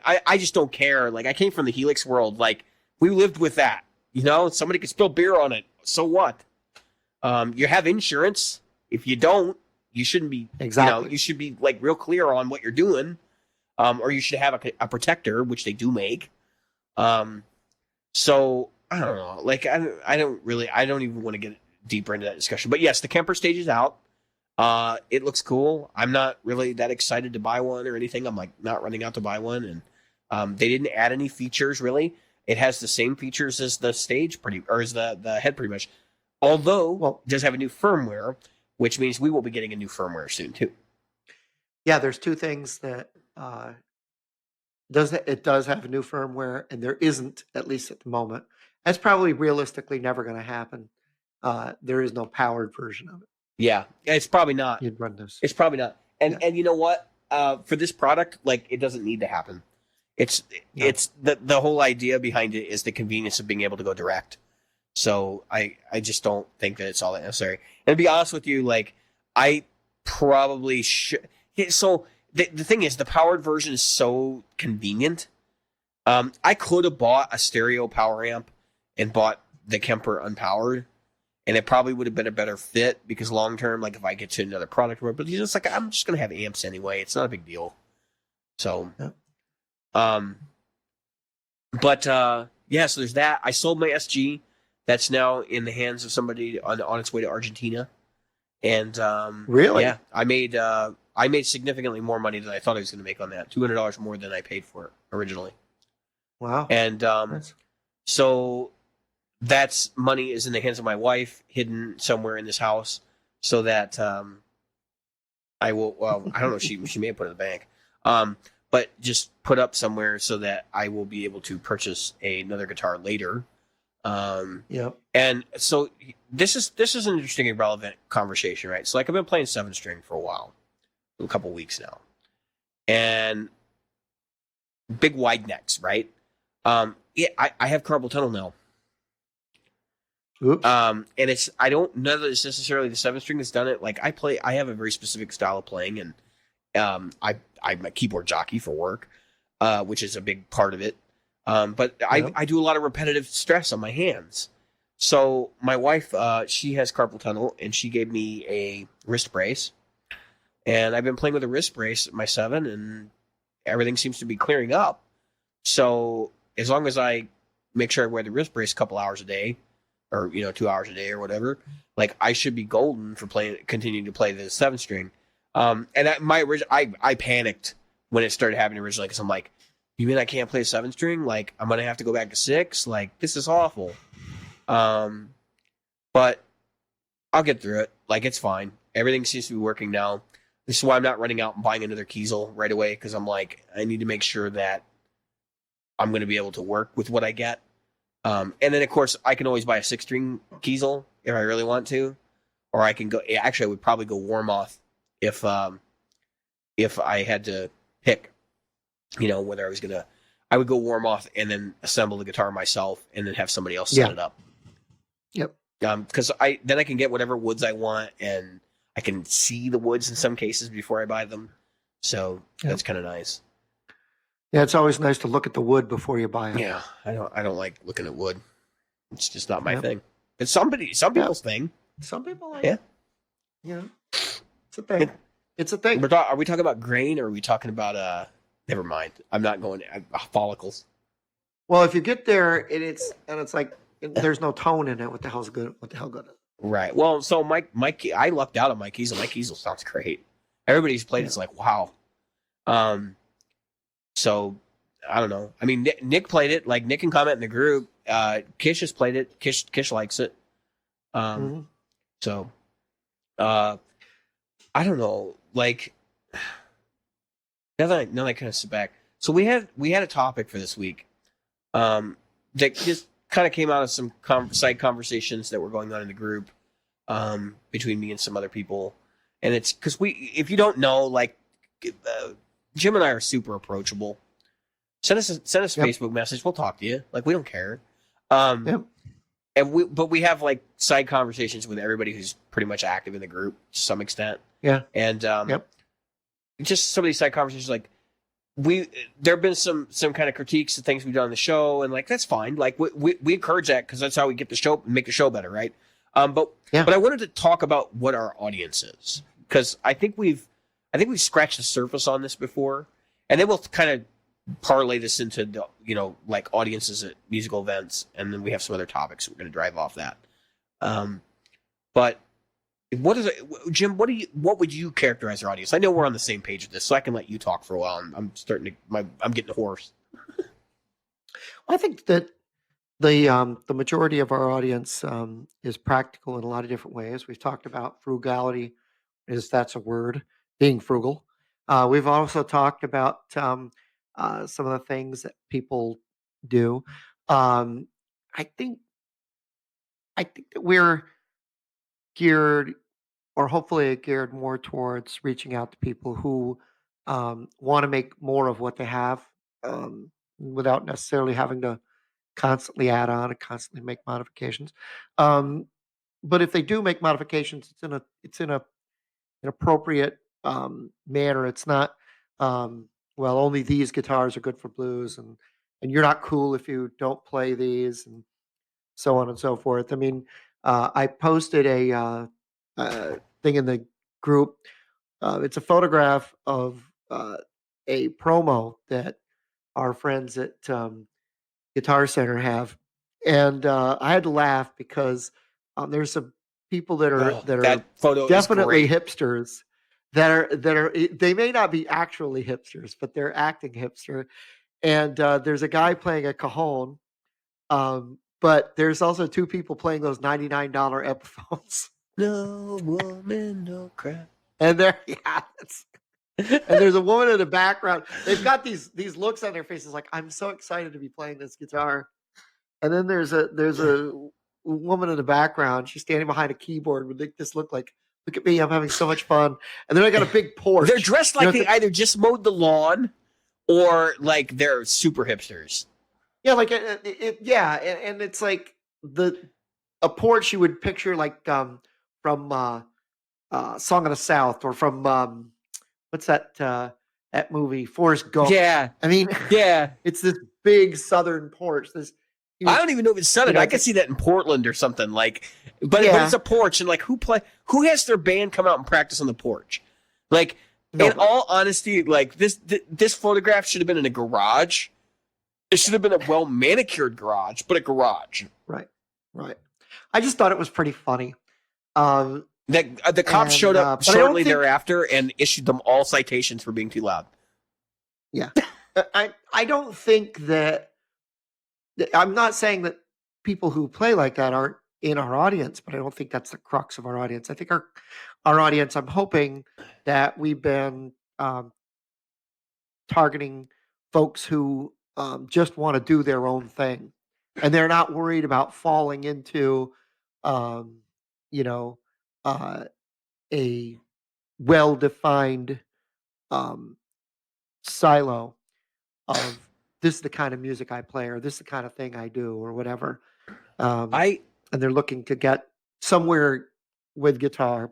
I just don't care. Like, I came from the Helix world. Like, we lived with that. You know, somebody could spill beer on it. So what? You have insurance. If you don't, you shouldn't be. Exactly. You know, you should be like real clear on what you're doing. Or you should have a protector, which they do make. So I don't know. Like, I don't even want to get deeper into that discussion. But yes, the Kemper stage is out. It looks cool. I'm not really that excited to buy one or anything. I'm like not running out to buy one. And they didn't add any features really. It has the same features as the stage as the head pretty much. Although it does have a new firmware, which means we will be getting a new firmware soon too. Yeah, there's two things that it does have a new firmware, and there isn't, at least at the moment. That's probably realistically never going to happen. There is no powered version of it. Yeah, it's probably not. You'd run this. It's probably not. And you know what? For this product, like, it doesn't need to happen. It's the whole idea behind it is the convenience of being able to go direct. So I just don't think that it's all that necessary. And to be honest with you, like, I probably should. So the thing is, the powered version is so convenient. I could have bought a stereo power amp and bought the Kemper unpowered, and it probably would have been a better fit because long term, like if I get to another product, but it's like I'm just gonna have amps anyway. It's not a big deal. So, yeah. So there's that. I sold my SG. That's now in the hands of somebody on its way to Argentina. And really, yeah, I made significantly more money than I thought I was going to make on that. $200 more than I paid for it originally. Wow. And so that's money is in the hands of my wife, hidden somewhere in this house, so that I will. Well, I don't know. She may have put it in the bank, but just put up somewhere so that I will be able to purchase another guitar later. Yep. And so this is an interesting and relevant conversation, right? So like I've been playing 7-string for a while, a couple weeks now, and big wide necks, right? Yeah, I have carpal tunnel now. Oops. And I don't know that it's necessarily the 7-string that's done it. Like I have a very specific style of playing, and I'm a keyboard jockey for work, which is a big part of it. But I do a lot of repetitive stress on my hands. So my wife, she has carpal tunnel, and she gave me a wrist brace, and I've been playing with a wrist brace at my 7, and everything seems to be clearing up. So as long as I make sure I wear the wrist brace a couple hours a day, or 2 hours a day or whatever, like I should be golden for continuing to play the 7-string. And I panicked when it started happening originally, because I'm like, you mean I can't play 7-string? Like I'm gonna have to go back to 6? Like this is awful. But I'll get through it. Like it's fine. Everything seems to be working now. This is why I'm not running out and buying another Kiesel right away, because I'm like, I need to make sure that I'm going to be able to work with what I get. And then, of course, I can always buy a 6-string Kiesel if I really want to. Or I can go... Actually, I would probably go Warmoth if I had to pick, whether I was going to... I would go warm off and then assemble the guitar myself and then have somebody else set it up. Yep. Because I can get whatever woods I want, and I can see the woods in some cases before I buy them. So that's kind of nice. Yeah, it's always nice to look at the wood before you buy it. Yeah, I don't like looking at wood. It's just not my thing. It's some people's thing. Some people like it. Yeah, it's a thing. It's a thing. Are we talking about grain, or are we talking about Never mind. I'm not going follicles. Well, if you get there and it's like there's no tone in it, what the hell good? Right. Well, so Mike, I lucked out on Mike Easel. Mike Easel sounds great. Everybody's played it's like wow. So I don't know. I mean, Nick played it. Like Nick can comment in the group. Kish has played it. Kish likes it. So, I don't know. Like now that I kind of sit back. So we had a topic for this week. That just kind of came out of some side conversations that were going on in the group, between me and some other people. And it's because if you don't know, like, Jim and I are super approachable. Send us a Facebook message. We'll talk to you. Like, we don't care. And we have like side conversations with everybody who's pretty much active in the group to some extent. Yeah. And just some of these side conversations, like there have been some kind of critiques of things we've done on the show, and like that's fine. Like we encourage that because that's how we get the show, make the show better, right? But I wanted to talk about what our audience is, because I think we've scratched the surface on this before, and then we'll kind of parlay this into like audiences at musical events, and then we have some other topics we're going to drive off that. But what is it, Jim? What would you characterize our audience? I know we're on the same page with this, so I can let you talk for a while. I'm getting hoarse. I think that the majority of our audience is practical in a lot of different ways. We've talked about frugality, that's a word, being frugal. We've also talked about some of the things that people do. I think that we're geared, or hopefully geared more towards reaching out to people who want to make more of what they have, without necessarily having to constantly add on and constantly make modifications. But if they do make modifications, it's in an appropriate manner. It's not well, only these guitars are good for blues, and you're not cool if you don't play these, and so on and so forth. I mean, I posted a thing in the group. It's a photograph of a promo that our friends at Guitar Center have, and I had to laugh because there's some people that are that photo definitely hipsters that are they may not be actually hipsters, but they're acting hipster. And there's a guy playing a cajon, but there's also two people playing those $99 Epiphones. No woman, no crap. And there, and there's a woman in the background. They've got these looks on their faces like, I'm so excited to be playing this guitar. And then there's a woman in the background. She's standing behind a keyboard with this look like, look at me, I'm having so much fun. And then I got a big porch. They're dressed like they either just mowed the lawn or like they're super hipsters. Yeah, like and it's like a porch you would picture like from Song of the South, or from what's that movie, Forrest Gump. Yeah, I mean, yeah, it's this big southern porch. I don't even know if it's southern. I could see that in Portland or something like, but it's a porch, and like who has their band come out and practice on the porch? Like, in all honesty, like this photograph should have been in a garage. It should have been a well manicured garage, but a garage. Right. I just thought it was pretty funny. The cops showed up shortly thereafter and issued them all citations for being too loud. Yeah. I don't think that, I'm not saying that people who play like that aren't in our audience, but I don't think that's the crux of our audience. I think our audience, I'm hoping that we've been targeting folks who just want to do their own thing, and they're not worried about falling into a well-defined silo of this is the kind of music I play, or this is the kind of thing I do, or whatever. And I they're looking to get somewhere with guitar.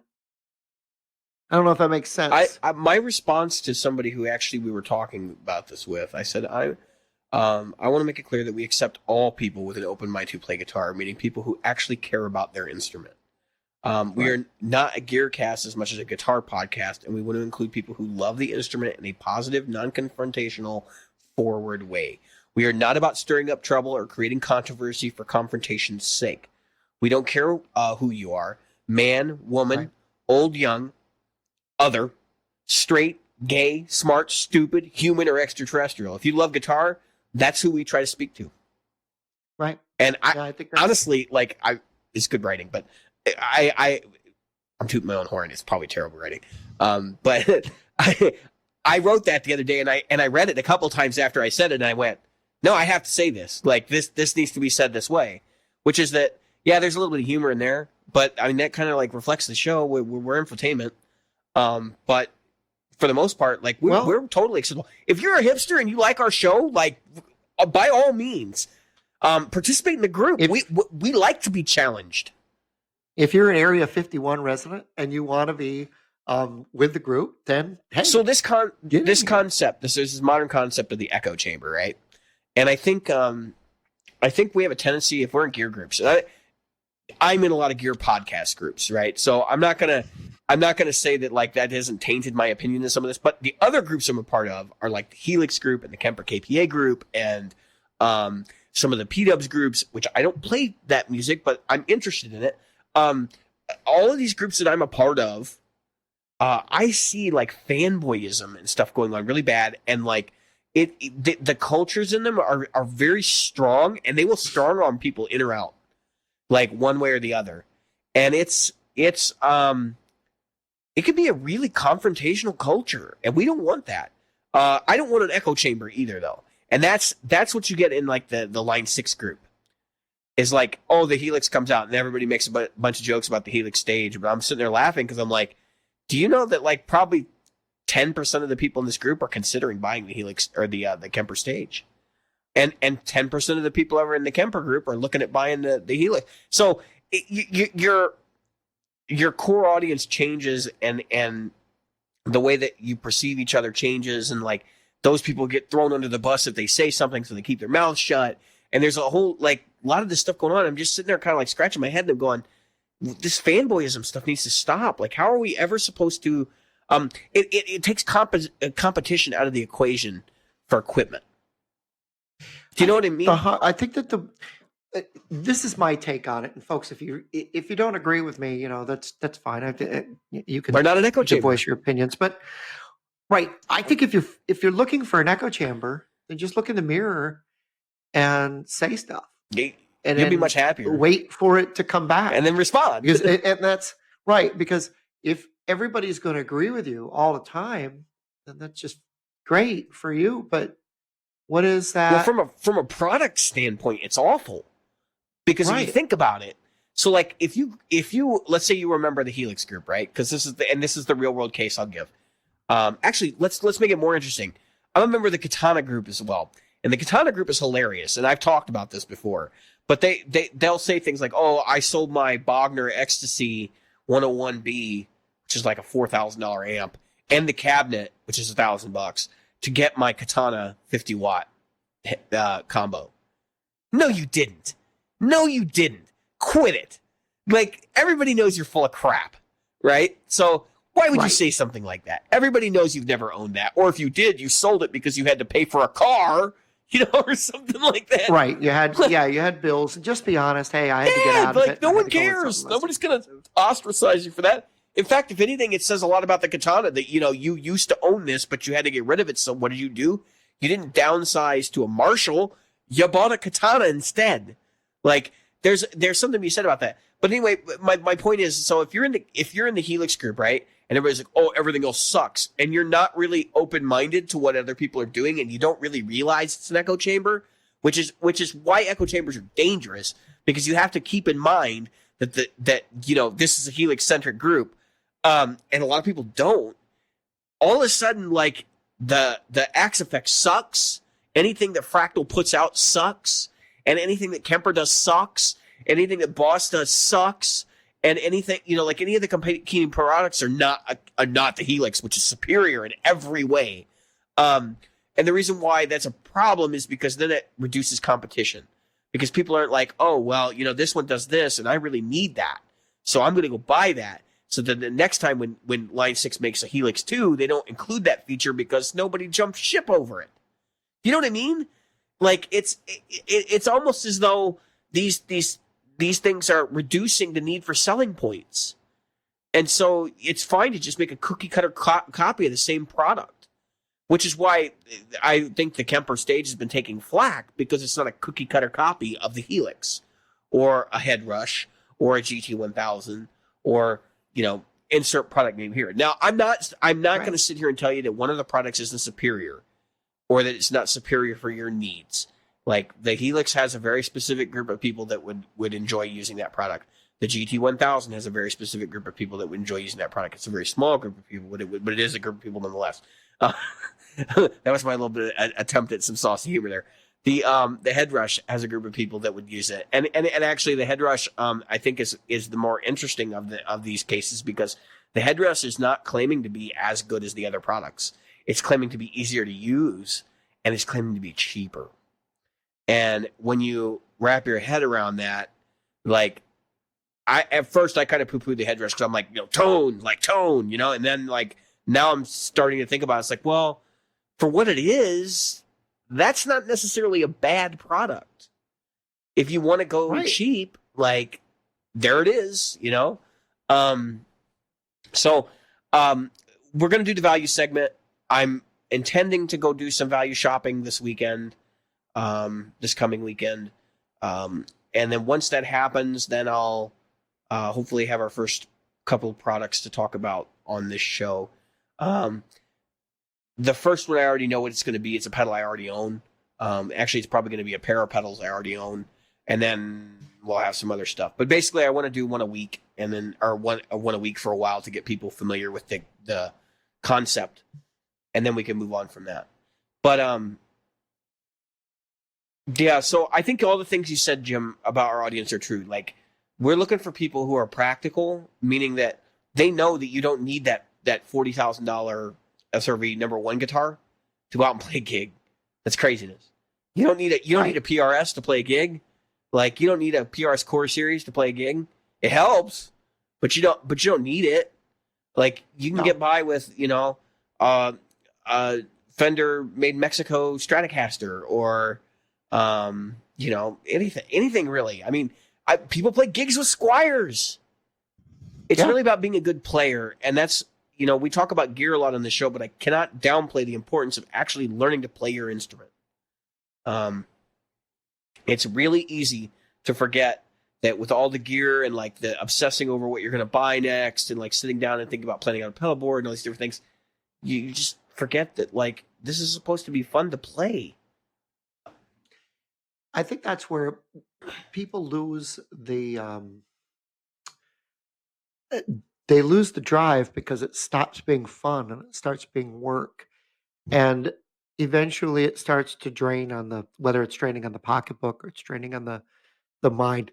I don't know if that makes sense. my response to somebody who actually we were talking about this with, I said I want to make it clear that we accept all people with an open mind who play guitar, meaning people who actually care about their instrument. We are not a gear cast as much as a guitar podcast, and we want to include people who love the instrument in a positive, non-confrontational, forward way. We are not about stirring up trouble or creating controversy for confrontation's sake. We don't care who you are, man, woman, old, young, other, straight, gay, smart, stupid, human, or extraterrestrial. If you love guitar, that's who we try to speak to. Right. And I think that's... honestly, it's good writing, but I'm tooting my own horn. It's probably terrible writing. But I wrote that the other day, and I read it a couple times after I said it, and I went, no, I have to say this. Like, this needs to be said this way, which is that, yeah, there's a little bit of humor in there, but I mean, that kind of like reflects the show. We're infotainment. But for the most part, like, we're totally acceptable. If you're a hipster and you like our show, like, by all means, participate in the group. We like to be challenged. If you're an Area 51 resident and you want to be with the group, then hey. So this concept, this modern concept of the echo chamber, right? And I think we have a tendency, if we're in gear groups, and I'm in a lot of gear podcast groups, right? So I'm not gonna say that like that hasn't tainted my opinion in some of this, but the other groups I'm a part of are like the Helix group and the Kemper KPA group and some of the P-Dubs groups, which I don't play that music, but I'm interested in it. All of these groups that I'm a part of, I see like fanboyism and stuff going on really bad, and like the cultures in them are very strong, and they will strong arm people in or out, like one way or the other, and it can be a really confrontational culture, and we don't want that. I don't want an echo chamber either, though, and that's what you get in like the Line 6 group. Is like, oh, the Helix comes out and everybody makes a bunch of jokes about the Helix stage, but I'm sitting there laughing because I'm like, do you know that like probably 10% of the people in this group are considering buying the Helix or the Kemper stage, and 10% of the people over in the Kemper group are looking at buying the Helix. So your core audience changes, and the way that you perceive each other changes, and like those people get thrown under the bus if they say something, so they keep their mouths shut. And there's a lot of this stuff going on. I'm just sitting there kind of like scratching my head and I'm going, this fanboyism stuff needs to stop. Like, how are we ever supposed to, it takes competition out of the equation for equipment. Do you know what I mean? I think that this is my take on it. And folks, if you don't agree with me, that's fine. You can, we're not an echo chamber. Voice your opinions, but right. I think if you're looking for an echo chamber, then just look in the mirror and say stuff. And you'll be much happier. Wait for it to come back. And then respond. And that's right. Because if everybody's going to agree with you all the time, then that's just great for you. But what is that? Well, from a product standpoint, it's awful. Because if you think about it, so like if you let's say you remember the Helix group, right? Because this is the real world case I'll give. Actually, let's make it more interesting. I'm a member of the Katana group as well. And the Katana group is hilarious, and I've talked about this before. But they'll say things like, "Oh, I sold my Bogner Ecstasy 101B, which is like a $4,000 amp, and the cabinet, which is $1,000, to get my Katana 50-watt combo." No, you didn't. No, you didn't. Quit it. Like, everybody knows you're full of crap, right? So why would you say something like that? Everybody knows you've never owned that, or if you did, you sold it because you had to pay for a car. Or something like that. Right. You had bills. Just be honest. Hey, I had to get out of it. No one cares. Nobody's going to ostracize you for that. In fact, if anything, it says a lot about the Katana that, you used to own this, but you had to get rid of it. So what did? You didn't downsize to a Marshall. You bought a Katana instead. Like, there's something to be said about that. But anyway, my point is, so if you're in the Helix group, right? And everybody's like, oh, everything else sucks. And you're not really open-minded to what other people are doing, and you don't really realize it's an echo chamber, which is why echo chambers are dangerous, because you have to keep in mind that this is a Helix-centric group, and a lot of people don't. All of a sudden, like, the Axe effect sucks, anything that Fractal puts out sucks, and anything that Kemper does sucks, anything that Boss does sucks, and anything, like any of the competing products are not the Helix, which is superior in every way. And the reason why that's a problem is because then it reduces competition. Because people aren't like, oh, well, this one does this, and I really need that, so I'm going to go buy that. So then the next time when Line 6 makes a Helix 2, they don't include that feature because nobody jumped ship over it. You know what I mean? Like, it's almost as though these things are reducing the need for selling points. And so it's fine to just make a cookie-cutter copy of the same product. Which is why I think the Kemper stage has been taking flack, because it's not a cookie-cutter copy of the Helix, or a Head Rush, or a GT1000, or, insert product name here. Now, I'm not going to sit here and tell you that one of the products isn't superior, or that it's not superior for your needs. Like, the Helix has a very specific group of people that would enjoy using that product. The GT1000 has a very specific group of people that would enjoy using that product. It's a very small group of people, but it is a group of people nonetheless. That was my little bit of attempt at some saucy humor there. The Head Rush has a group of people that would use it, and actually the Head Rush I think is the more interesting of these cases, because the Head Rush is not claiming to be as good as the other products. It's claiming to be easier to use, and it's claiming to be cheaper. And when you wrap your head around that, like, at first I kind of poo-pooed the Head Rush because I'm like, tone, and then like now I'm starting to think about it. It's like, well, for what it is, that's not necessarily a bad product. If you want to go cheap, like, there it is, So we're going to do the value segment. I'm intending to go do some value shopping this weekend, this coming weekend. And then once that happens, then I'll hopefully have our first couple of products to talk about on this show. The first one I already know what it's going to be. It's a pedal I already own. Actually, it's probably going to be a pair of pedals I already own, and then we'll have some other stuff. But basically, I want to do one a week, and then one a week for a while to get people familiar with the concept, and then we can move on from that. But yeah. So I think all the things you said, Jim, about our audience are true. Like, we're looking for people who are practical, meaning that they know that you don't need that $40,000 SRV number one guitar to go out and play a gig. That's craziness. You don't need need a PRS to play a gig. Like, you don't need a PRS Core Series to play a gig. It helps, but you don't need it. Like, you can get by with, Fender made in Mexico Stratocaster, or anything really. I mean, people play gigs with Squiers. It's really about being a good player, and that's, we talk about gear a lot on the show, but I cannot downplay the importance of actually learning to play your instrument. It's really easy to forget that with all the gear and like the obsessing over what you're going to buy next, and like sitting down and thinking about planning on a pedal board and all these different things, you just forget that, like, this is supposed to be fun to play. I think that's where people lose the they lose the drive, because it stops being fun and it starts being work, and eventually it starts to drain on whether it's draining on the pocketbook or it's draining on the mind.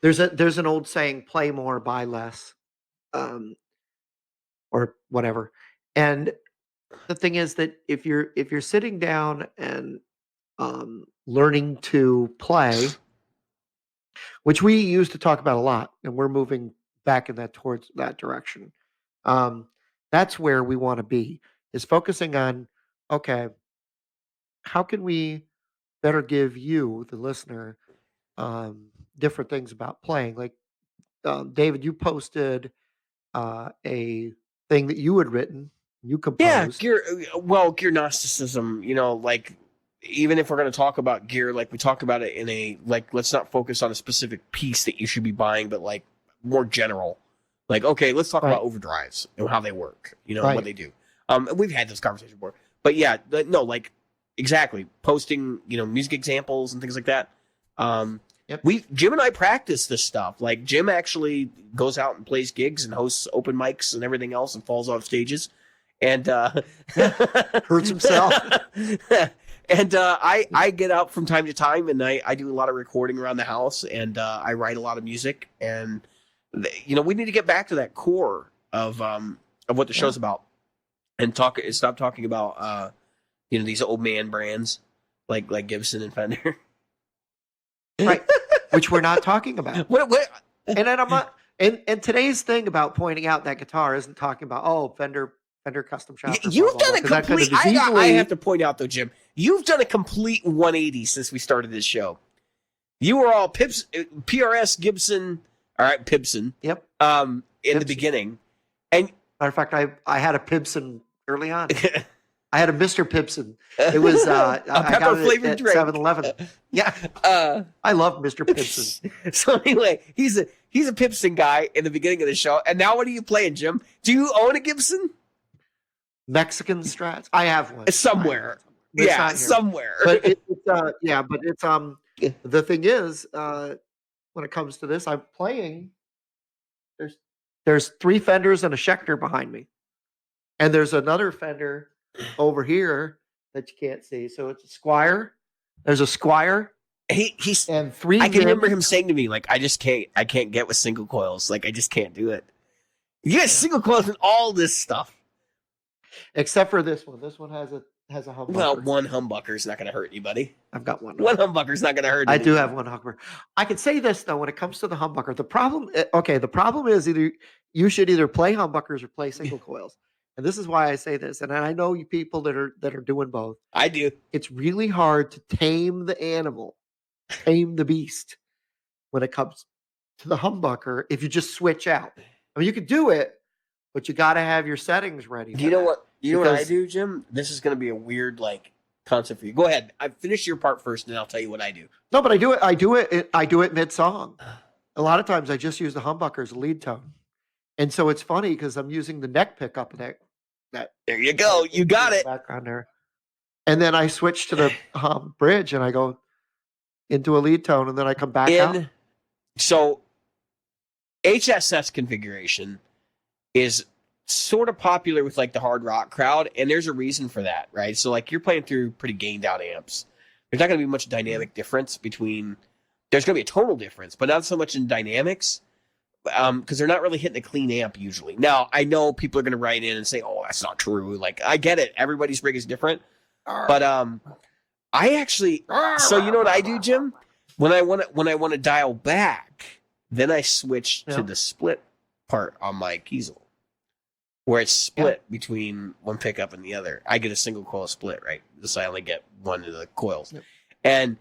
There's an old saying, play more, buy less, or whatever. And the thing is that if you're sitting down and learning to play, which we used to talk about a lot, and we're moving back towards that direction. That's where we want to be, is focusing on, okay, how can we better give you, the listener, different things about playing? Like, David, you posted a thing that you had written, you composed. Gear Gnosticism, like, even if we're going to talk about gear, like, we talk about it in a, like, let's not focus on a specific piece that you should be buying, but like more general. Like, okay, let's talk about overdrives and how they work, and what they do. We've had this conversation before, but yeah, no, like, exactly, posting, music examples and things like that. Jim and I practice this stuff. Like, Jim actually goes out and plays gigs and hosts open mics and everything else and falls off stages. And Hurts himself. And I get out from time to time, and I do a lot of recording around the house, and I write a lot of music. And we need to get back to that core of what the show's about, and stop talking about these old man brands like Gibson and Fender, right? Which we're not talking about. What? And then I'm not. And today's thing about pointing out that guitar isn't talking about Fender custom shop. You've done a complete. I have to point out though, Jim, you've done a complete 180 since we started this show. You were all PRS Gibson, all right, Pibson. Yep. In the beginning, and matter of fact, I had a Pibson early on. I had a Mr. Pibson. It was a pepper flavored drink. 7-Eleven. Yeah. I love Mr. Pibson. So anyway, he's a Pibson guy in the beginning of the show, and now what are you playing, Jim? Do you own a Gibson? Mexican Strats. I have one somewhere. Yeah, somewhere. But it's the thing is, when it comes to this, I'm playing. There's 3 Fenders and a Schecter behind me, and there's another Fender over here that you can't see. So it's a Squire. There's a Squire. He's and 3. I can remember him saying to me, like, I can't get with single coils. Like, I just can't do it. You got single coils and all this stuff. Except for this one. This one has a humbucker. Well, one humbucker's not going to hurt anybody. I've got one. One humbucker's not going to hurt. I do have one humbucker. I can say this though, when it comes to the humbucker, the problem is either you should either play humbuckers or play single coils. And this is why I say this. And I know you people that are doing both. I do. It's really hard to tame the animal, tame the beast when it comes to the humbucker if you just switch out. I mean, you could do it, but you got to have your settings ready. Do you know what? You know what I do, Jim? This is going to be a weird concept for you. Go ahead. I finish your part first, and then I'll tell you what I do. No, but I do it mid song. A lot of times, I just use the humbucker as a lead tone, and so it's funny because I'm using the neck pickup and that. There you go. You got it. Background there, and then I switch to the bridge, and I go into a lead tone, and then I come back out. So, HSS configuration is sort of popular with the hard rock crowd, and there's a reason for that, right? So you're playing through pretty gained out amps. There's not going to be much dynamic difference between. There's going to be a tonal difference, but not so much in dynamics, because they're not really hitting a clean amp usually. Now I know people are going to write in and say, "Oh, that's not true." I get it. Everybody's rig is different, but I actually. So you know what I do, Jim? When I want to dial back, then I switch to the split part on my Kiesel, where it's split between one pickup and the other. I get a single coil split, right? So I only get one of the coils. Yep. And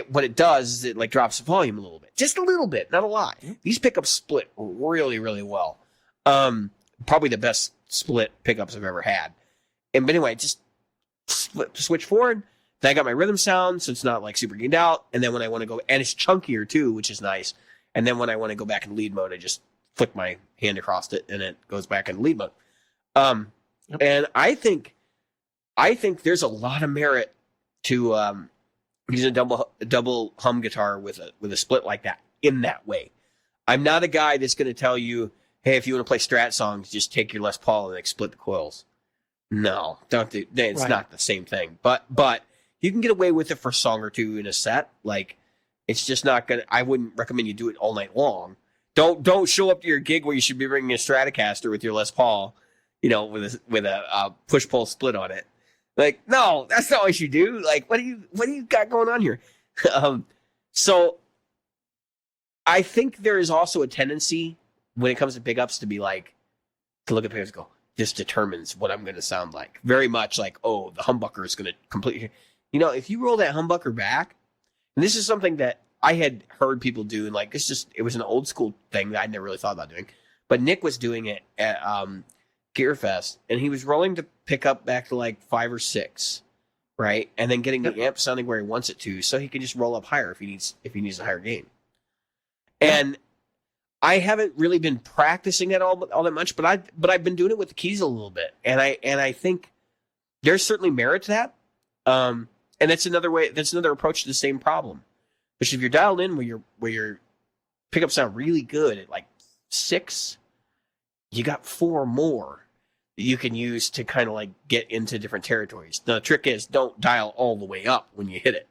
what it does is it drops the volume a little bit. Just a little bit, not a lot. Yep. These pickups split really, really well. Probably the best split pickups I've ever had. But anyway, just switch forward. Then I got my rhythm sound, so it's not super gained out. And then when I want to go, and it's chunkier too, which is nice. And then when I want to go back in lead mode, I just flick my hand across it and it goes back in lead mode. And I think there's a lot of merit to using a double hum guitar with a split like that in that way. I'm not a guy that's going to tell you, hey, if you want to play Strat songs, just take your Les Paul and split the coils. No, don't do. It's not the same thing. But you can get away with it for a song or two in a set. It's just not gonna. I wouldn't recommend you do it all night long. Don't show up to your gig where you should be bringing a Stratocaster with your Les Paul, with a push pull split on it. No, that's not what you do. What do you got going on here? So I think there is also a tendency when it comes to pickups to be to look at pickups and go, this determines what I'm going to sound like. Very much oh, the humbucker is going to completely. If you roll that humbucker back, and this is something that I had heard people do, and it was an old school thing that I never really thought about doing. But Nick was doing it at Gearfest, and he was rolling the pickup back to 5 or 6, right? And then getting the amp sounding where he wants it to, so he can just roll up higher if he needs a higher gain. And I haven't really been practicing it all that much, but I've been doing it with the keys a little bit, and I think there's certainly merit to that. And that's another way. That's another approach to the same problem. But if you're dialed in where your pickups sound really good at 6, you got 4 more. you can use to kind of like get into different territories. The trick is don't dial all the way up when you hit it.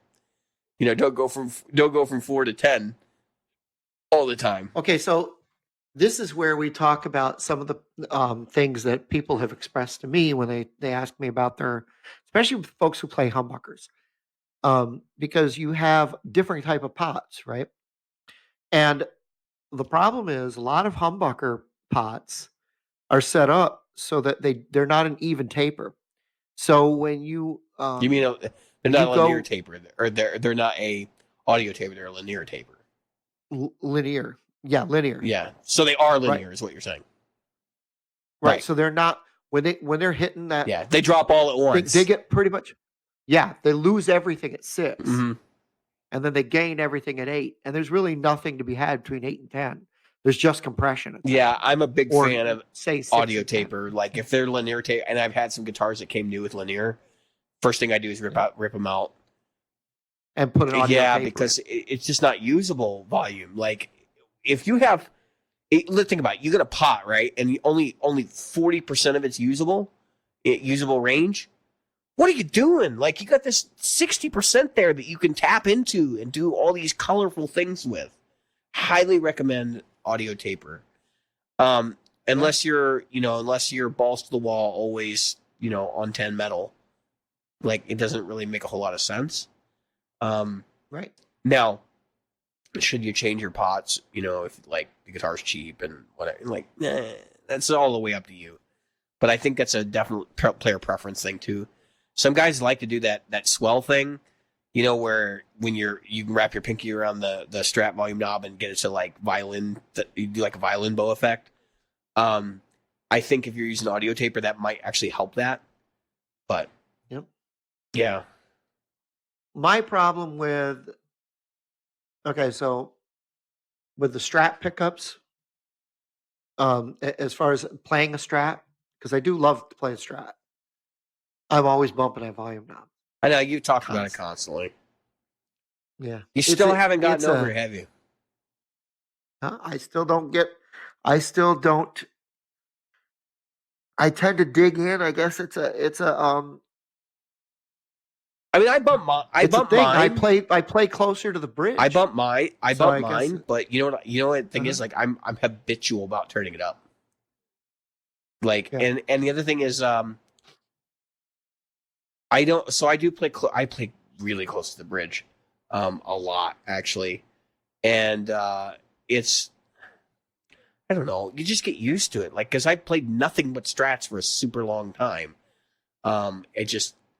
Don't go from 4 to 10 all the time. Okay, so this is where we talk about some of the things that people have expressed to me when they ask me about especially with folks who play humbuckers, because you have different type of pots, right? And the problem is a lot of humbucker pots are set up so that they're not an even taper. So when you you mean they're not a linear taper, or they're not a audio taper, they're a linear taper. Linear. Yeah, linear. Yeah. So they are linear, right. Is what you're saying. Right. So they're not when they're hitting that. Yeah, they drop all at once. They get pretty much. Yeah, they lose everything at 6, mm-hmm. and then they gain everything at 8. And there's really nothing to be had between 8 and 10. There's just compression. Yeah, I'm a big fan of audio taper. 10. Like if they're linear taper, and I've had some guitars that came new with linear. First thing I do is rip them out and put an audio taper. Because it's just not usable volume. Like if you have, let's think about it. You got a pot, right? And only 40% of it's usable range. What are you doing? Like you got this 60% there that you can tap into and do all these colorful things with. Highly recommend audio taper. Unless you're balls to the wall, always, on 10 metal. Like it doesn't really make a whole lot of sense. Right. Now, should you change your pots, if like the guitar's cheap and whatever, that's all the way up to you. But I think that's a definite player preference thing too. Some guys like to do that swell thing, where when you can wrap your pinky around the Strat volume knob and get it to like violin, you do like a violin bow effect. I think if you're using audio taper, that might actually help that. But yeah. My problem with so with the Strat pickups, as far as playing a Strat, because I do love to play a Strat, I'm always bumping that volume knob. I know you've talked about it constantly. Yeah, you still haven't gotten over it, have you? I still don't. I tend to dig in. I guess it's a. I mean, I bump mine. I play closer to the bridge. I bump mine. But you know what? The thing is, like, I'm habitual about turning it up. Like, and the other thing is, I don't. So I do play. I play really close to the bridge, a lot actually, and it's. I don't know. You just get used to it, like, because I played nothing but Strats for a super long time.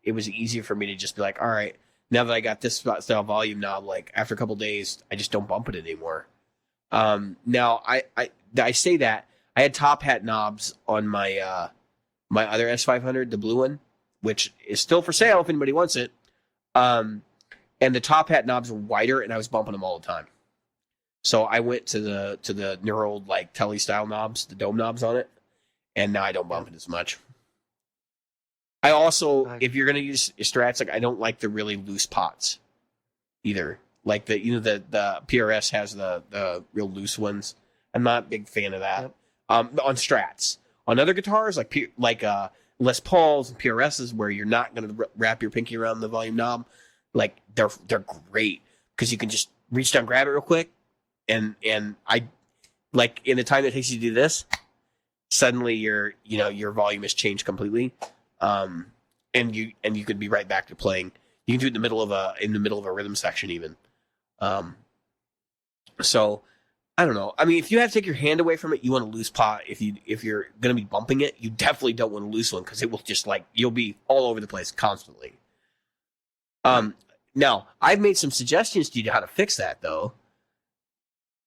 It was easier for me to just be like, all right, now that I got this style volume knob, like after a couple days, I just don't bump it anymore. Now I say that I had top hat knobs on my my other S500, the blue one, which is still for sale if anybody wants it. And the top hat knobs were wider, and I was bumping them all the time. So I went to the Neural like Telly style knobs, the dome knobs on it, and now I don't bump it as much. I also, if you're gonna use Strats, like I don't like the really loose pots either. Like the PRS has the real loose ones. I'm not a big fan of that. Yep. On Strats, on other guitars like Les Pauls and PRSs, where you're not gonna wrap your pinky around the volume knob, like they're great because you can just reach down, grab it real quick, and I like in the time it takes you to do this, suddenly your volume has changed completely. And you could be right back to playing. You can do it in the middle of a rhythm section even. So I don't know. I mean, if you have to take your hand away from it, you want a loose pot. If you're gonna be bumping it, you definitely don't want a loose one because it will just you'll be all over the place constantly. Now I've made some suggestions to you how to fix that though.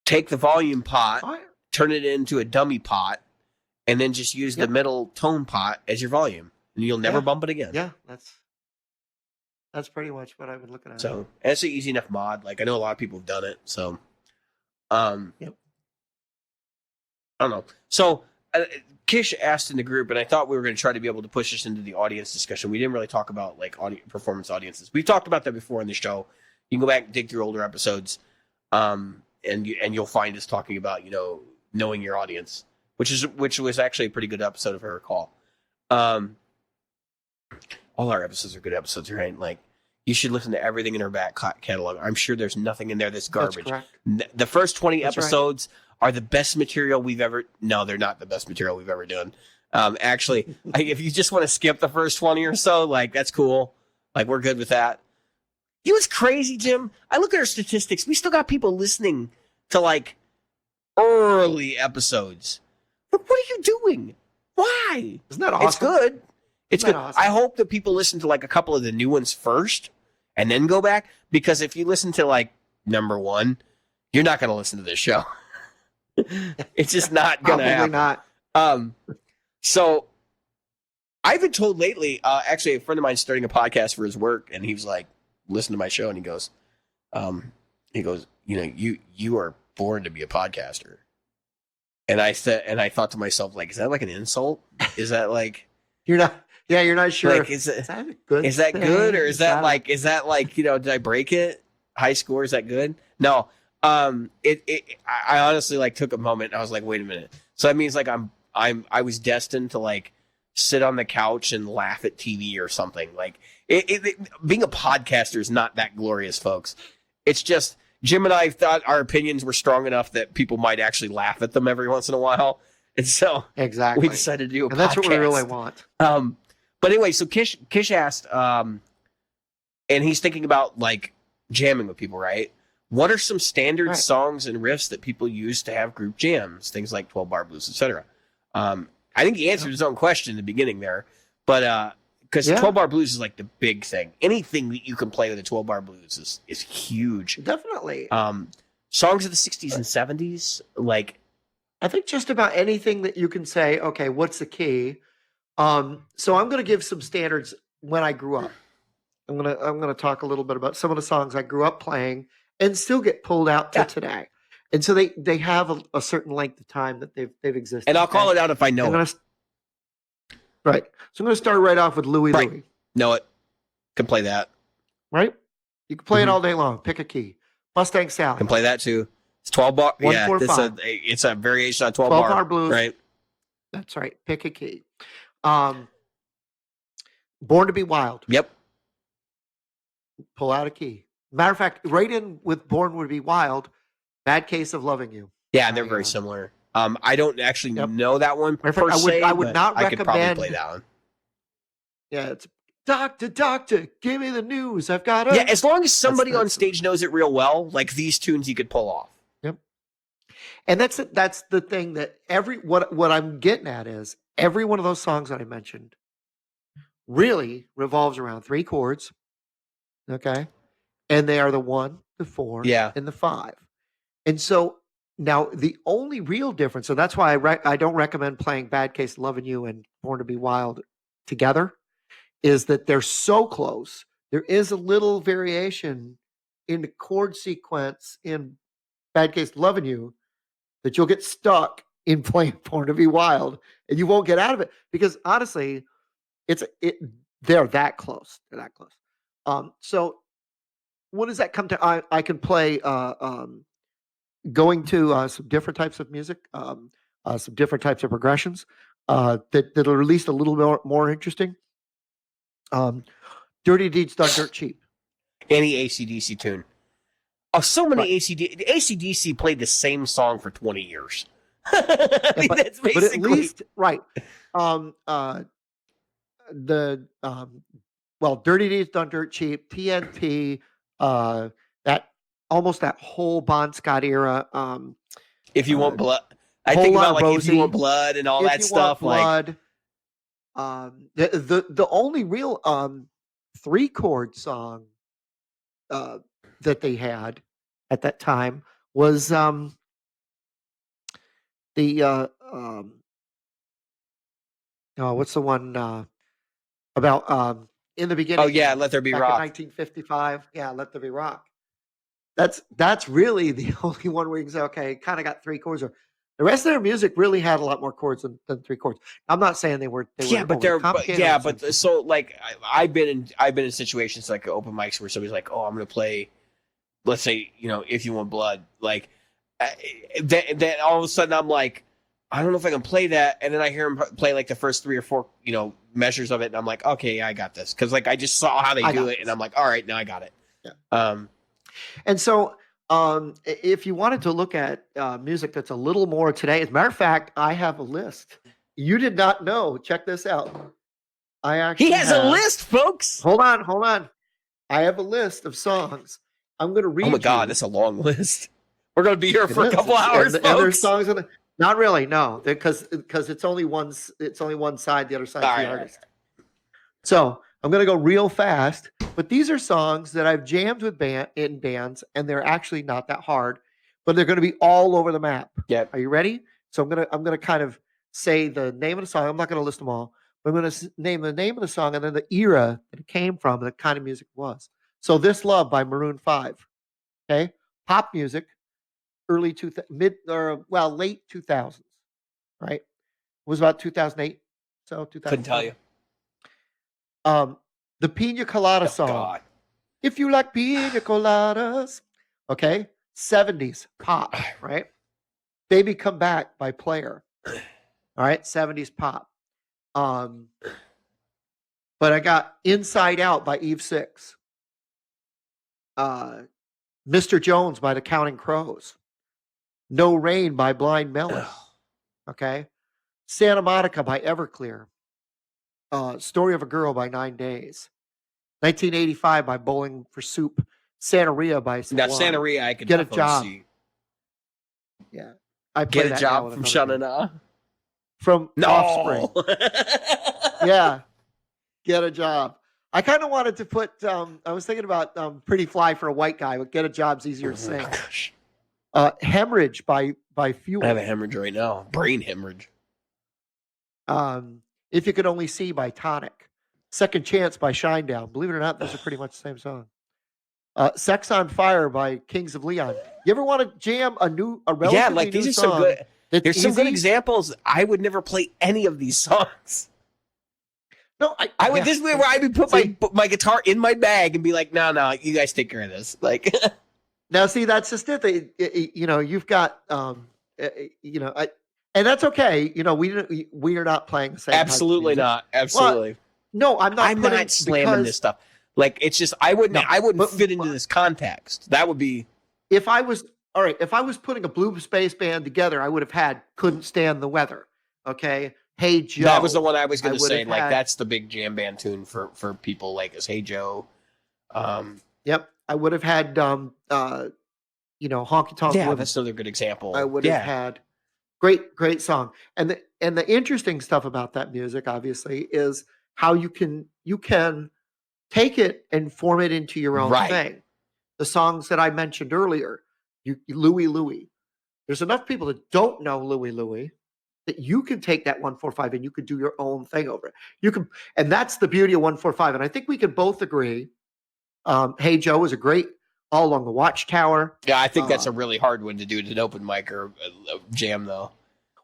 Take the volume pot, turn it into a dummy pot, and then just use the middle tone pot as your volume. And you'll never bump it again. Yeah, that's pretty much what I've been looking at. So it's an easy enough mod. Like I know a lot of people have done it. So, I don't know. So Kish asked in the group, and I thought we were going to try to be able to push this into the audience discussion. We didn't really talk about like performance audiences. We've talked about that before on the show. You can go back and dig through older episodes, and you'll find us talking about knowing your audience, which was actually a pretty good episode if I recall. All our episodes are good episodes, right? Like, you should listen to everything in our back catalog. I'm sure there's nothing in there that's garbage. That's correct. The first 20 That's episodes are the best material we've ever... No, they're not the best material we've ever done. Actually, if you just want to skip the first 20 or so, like, that's cool. Like, we're good with that. You know what's crazy, Jim? I look at our statistics. We still got people listening to, like, early episodes. But what are you doing? Why? Isn't that awesome? It's good. It's Isn't good. that awesome? I hope that people listen to, like, a couple of the new ones first and then go back. Because if you listen to, like, number 1, you're not going to listen to this show. It's just not going to happen. Probably not. So I've been told lately, actually a friend of mine's starting a podcast for his work, and he was like, listen to my show, and he goes, you know, you are born to be a podcaster. And I thought to myself, like, is that like an insult? Is that like you're not sure. Like, is that good? Is that good, or is that like, you know, did I break it? High score, is that good? No. I honestly like took a moment. And I was like, wait a minute. So that means like I was destined to like sit on the couch and laugh at TV or something. Like being a podcaster is not that glorious, folks. It's just Jim and I thought our opinions were strong enough that people might actually laugh at them every once in a while. And so exactly, we decided to do a podcast. And that's what we really want. But anyway, so Kish asked, and he's thinking about like jamming with people, right? What are some standard songs and riffs that people use to have group jams? Things like 12-bar blues, etc. I think he answered his own question in the beginning there, but because 12-bar blues is like the big thing. Anything that you can play with a 12-bar blues is huge. Definitely. Songs of the 60s and 70s, like I think just about anything that you can say, okay, what's the key? So I'm going to give some standards when I grew up. I'm going to talk a little bit about some of the songs I grew up playing and still get pulled out to today. And so they have a certain length of time that they've existed. And I'll call it out if I know it. Right. So I'm going to start right off with Louie right. Louie. Know it. Can play that. Right? You can play it all day long. Pick a key. Mustang Sally. Can play that too. It's 12 bar. 1, yeah, 4, 5. It's a variation on 12 bar blues. Right. That's right. Pick a key. Born to be Wild. Yep. Pull out a key. Matter of fact, right in with Born to be Wild, Bad Case of Loving You. Yeah, they're very similar. I don't actually know that one per se. I would not recommend. I could probably play that one. Yeah, it's Doctor, give me the news. I've got Yeah, as long as somebody on stage knows it real well, like these tunes you could pull off. Yep. And that's the thing that what I'm getting at is every one of those songs that I mentioned really revolves around 3 chords. Okay. And they are the 1, the 4, and the 5. And so now the only real difference, so that's why I don't recommend playing Bad Case Loving You and Born to be Wild together, is that they're so close. There is a little variation in the chord sequence in Bad Case Loving You that you'll get stuck in playing Born to be Wild and you won't get out of it because honestly, they're that close. They're that close. So what does that come to? I can play going to some different types of music, some different types of progressions that are at least a little more interesting. Dirty Deeds Done Dirt Cheap. Any AC/DC tune. Oh, so many AC/DC played the same song for 20 years. That's basically... But at least, right. Dirty Deeds Done Dirt Cheap, TNT, that whole Bon Scott era. If You Want Blood. I think about like Rosie, If You Want Blood and all that stuff. Blood, the only real 3-chord song that they had at that time was what's the one about in the beginning? Oh yeah, Let There Be Rock. In 1955. Yeah, Let There Be Rock. That's really the only one where you can say, okay, it kind of got 3 chords. Or the rest of their music really had a lot more chords than 3 chords. I'm not saying they were but they're complicated. But so like I've been in situations like open mics where somebody's like, oh, I'm gonna play, let's say, If You Want Blood, like then all of a sudden I'm like, I don't know if I can play that. And then I hear him play like the first 3 or 4, measures of it. And I'm like, okay, yeah, I got this. Cause like, I just saw how they do it. And I'm like, all right, now I got it. Yeah. And so, if you wanted to look at music that's a little more today, as a matter of fact, I have a list. You did not know. Check this out. He has a list, folks. Hold on. I have a list of songs. I'm going to read. Oh my God, that's a long list. We're going to be here for a couple hours, folks. And there's songs on not really, no, because it's only one side. The other side's the artist. So I'm going to go real fast. But these are songs that I've jammed with in bands, and they're actually not that hard, but they're going to be all over the map. Yep. Are you ready? So I'm gonna kind of say the name of the song. I'm not going to list them all, but I'm going to name the name of the song and then the era that it came from, and the kind of music it was. So "This Love" by Maroon 5. Okay, pop music, late 2000s, right? It was about 2008. So 2000. Couldn't tell you. The Pina Colada song. God. If you like pina coladas. Okay. 70s pop, right? Baby Come Back by Player. All right. 70s pop. But I got Inside Out by Eve 6. Mr. Jones by the Counting Crows. No Rain by Blind Melon. Okay. Santa Monica by Everclear. Story of a Girl by 9 Days. 1985 by Bowling for Soup. Santeria by Now Santeria, I could Get a Job. See. Yeah, I Get a Job from Shanana. From Offspring. Yeah, Get a Job. I kind of wanted to put. I was thinking about Pretty Fly for a White Guy, but Get a Job's easier to sing. Gosh. Hemorrhage by Fuel. I have a hemorrhage right now. Brain hemorrhage. If You Could Only See by Tonic. Second Chance by Shinedown. Believe it or not, those are pretty much the same song. Sex on Fire by Kings of Leon. You ever want to jam a relatively these new are some song good. There's some good easy? examples. I would never play any of these songs. No, I would. This is where I would put my guitar in my bag and be like, no, you guys take care of this. Like, now, see, that's just it. You've got, and that's okay. We are not playing the same. Absolutely not. Absolutely. Well, no, I'm not. I'm not slamming this stuff. Like, it's just I wouldn't fit into this context. That would be if I was putting a blue space band together, I would have had Couldn't Stand the Weather. Okay. Hey Joe. That was the one I was going to say. Like, that's the big jam band tune for people like us. Hey Joe. Yep. I would have had Honky Tonk. Yeah, that's another good example. I would have had great song. And the interesting stuff about that music, obviously, is how you can take it and form it into your own thing. The songs that I mentioned earlier, Louie. There's enough people that don't know Louie that you can take that 145 and you could do your own thing over it. You can, and that's the beauty of 145. And I think we can both agree. Hey Joe is a great All Along the Watchtower. Yeah, I think that's a really hard one to do at an open mic or a jam, though.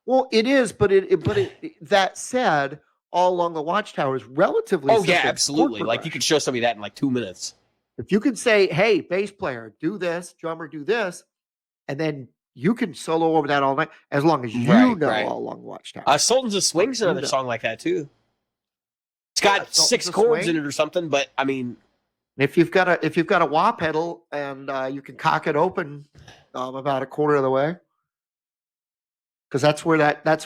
Well, it is, but that said, All Along the Watchtower is relatively. Oh yeah, absolutely. Like you could show somebody that in like 2 minutes. If you can say, "Hey, bass player, do this," drummer, do this, and then you can solo over that all night, as long as you know All Along the Watchtower. Sultans of Swing's another song like that too. It's got 6 chords in it or something, but I mean, if you've got a wah pedal and you can cock it open about a quarter of the way, because that's where that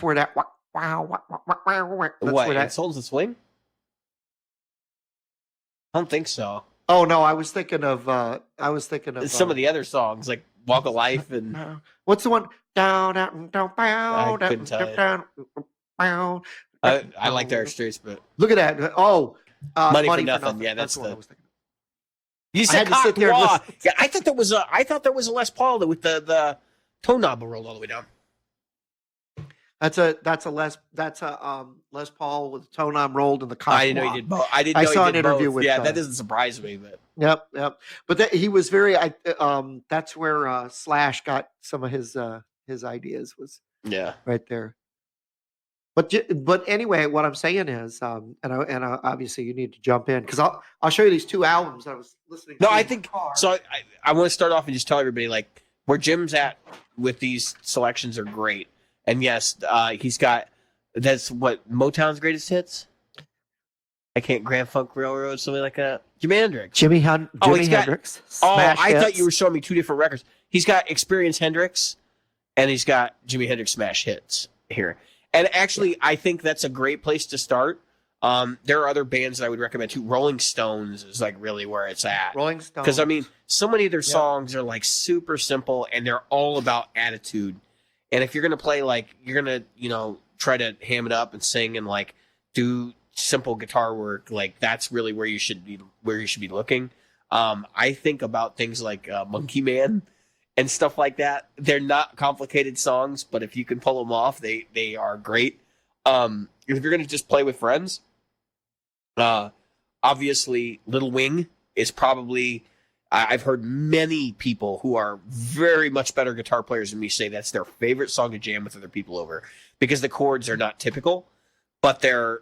Sultans of Swing? I don't think so. Oh no, I was thinking of some of the other songs like Walk of Life and what's the one down I couldn't tell you. I like Dire Straits, but look at that. Oh, Money for nothing. Yeah, that's the one I was thinking. You said cock wah. Yeah, I thought there was a Les Paul with the toe knob rolled all the way down. That's a Les Paul with the toe knob rolled in the cock. I didn't know he did both. I saw an interview with. Yeah, that doesn't surprise me, but. Yep. But he was very. That's where Slash got some of his ideas was. Yeah. Right there. But anyway, what I'm saying is, and obviously you need to jump in because I'll show you these 2 albums I was listening to. No, I think so. I want to start off and just tell everybody like where Jim's at with these selections are great. And yes, he's got, that's what, Motown's greatest hits? I can't, Grand Funk Railroad, something like that. Jimi Hendrix. Jimi Hendrix. I thought you were showing me two different records. He's got Experience Hendrix, and he's got Jimi Hendrix Smash Hits here. And actually, I think that's a great place to start. There are other bands that I would recommend too. Rolling Stones is like really where it's at. Rolling Stones. Because I mean, so many of their songs are like super simple, and they're all about attitude. And if you're gonna play, like, you're gonna, try to ham it up and sing and like do simple guitar work, like that's really where you should be looking. I think about things like Monkey Man and stuff like that. They're not complicated songs, but if you can pull them off, they are great. If you're gonna just play with friends, obviously Little Wing is probably, I've heard many people who are very much better guitar players than me say that's their favorite song to jam with other people over, because the chords are not typical, but they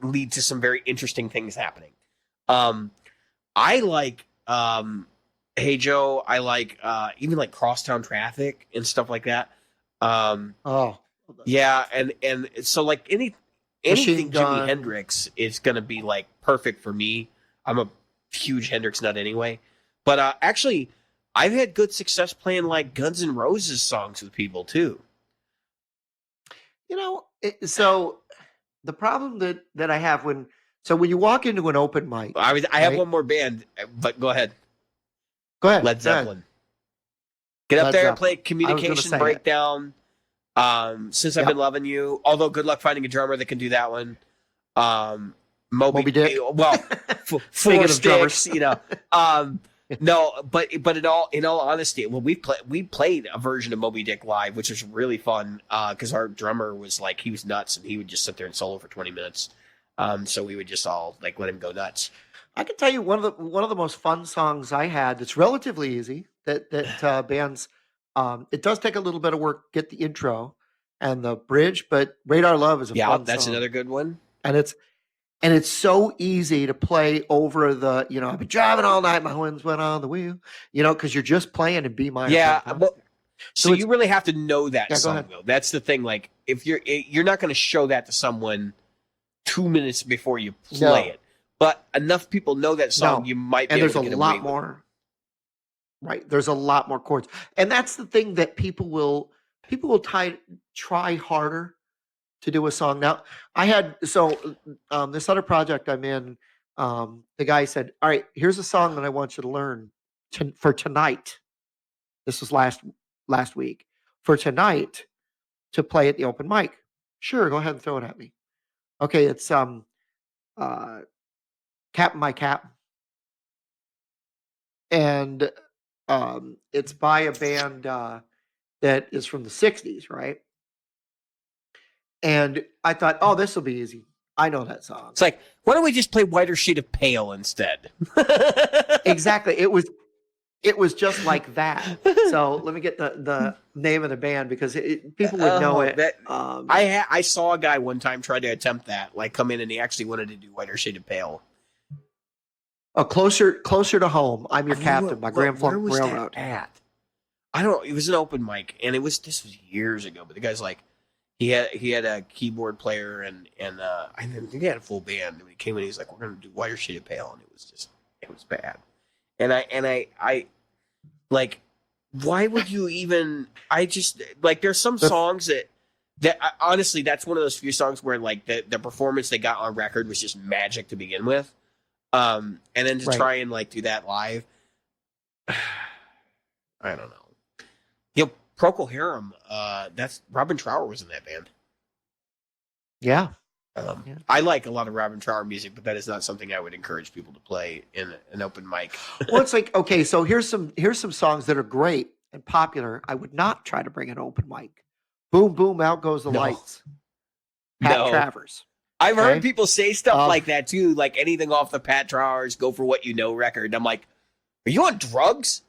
lead to some very interesting things happening. I like Hey Joe. I like even like Crosstown Traffic and stuff like that. Yeah, and so like anything Jimi Hendrix is gonna be like perfect for me. I'm a huge Hendrix nut anyway. But actually, I've had good success playing like Guns N' Roses songs with people too. So the problem that I have when you walk into an open mic, I have one more band, but go ahead. Go ahead. Led Zeppelin. Get up there and play Communication Breakdown. Since I've Been Loving You. Although good luck finding a drummer that can do that one. Moby Dick. Well, four sticks, no, but in all honesty, well, we played a version of Moby Dick live, which was really fun because our drummer was like, he was nuts and he would just sit there and solo for 20 minutes. So we would just all like let him go nuts. I can tell you one of the most fun songs I had that's relatively easy that bands. It does take a little bit of work to get the intro and the bridge, but Radar Love is a fun that's song. Another good one. And it's so easy to play over the, I've been driving all night, my winds went on the wheel, because you're just playing in B minor. Yeah, so you really have to know that song though. That's the thing. Like if you're not going to show that to someone 2 minutes before you play it, but enough people know that song, you might be able to get away with it. And there's a lot more. Right. There's a lot more chords. And that's the thing that people will try harder to do a song. Now, I had, this other project I'm in, the guy said, all right, here's a song that I want you to learn for tonight. This was last week. For tonight to play at the open mic. Sure, go ahead and throw it at me. Okay, it's Captain My Captain. And it's by a band that is from the 60s, right? And I thought, oh, this will be easy. I know that song. It's like, why don't we just play Whiter Shade of Pale instead? Exactly. It was just like that. So let me get the name of the band because people would know it. I saw a guy one time try to attempt that, like come in and he actually wanted to do Whiter Shade of Pale. Oh, closer to home. I'm your captain by Grand Funk Railroad. At? I don't know. It was an open mic, and this was years ago. But the guy's like, he had a keyboard player, and I think he had a full band. And he came in, he's like, "We're going to do Whiter Shade of Pale," and it was bad. And I like, why would you even? I just like, there's some songs that honestly, that's one of those few songs where like the performance they got on record was just magic to begin with. And then to try and like do that live, I don't know. Procol Harum, that's Robin Trower was in that band. Yeah. I like a lot of Robin Trower music, but that is not something I would encourage people to play in an open mic. Well, it's like, okay, so here's some songs that are great and popular. I would not try to bring an open mic. Boom, boom, out goes the lights. Pat Travers. I've heard people say stuff like that too, like anything off the Pat Travers Go For What You Know record. And I'm like, are you on drugs?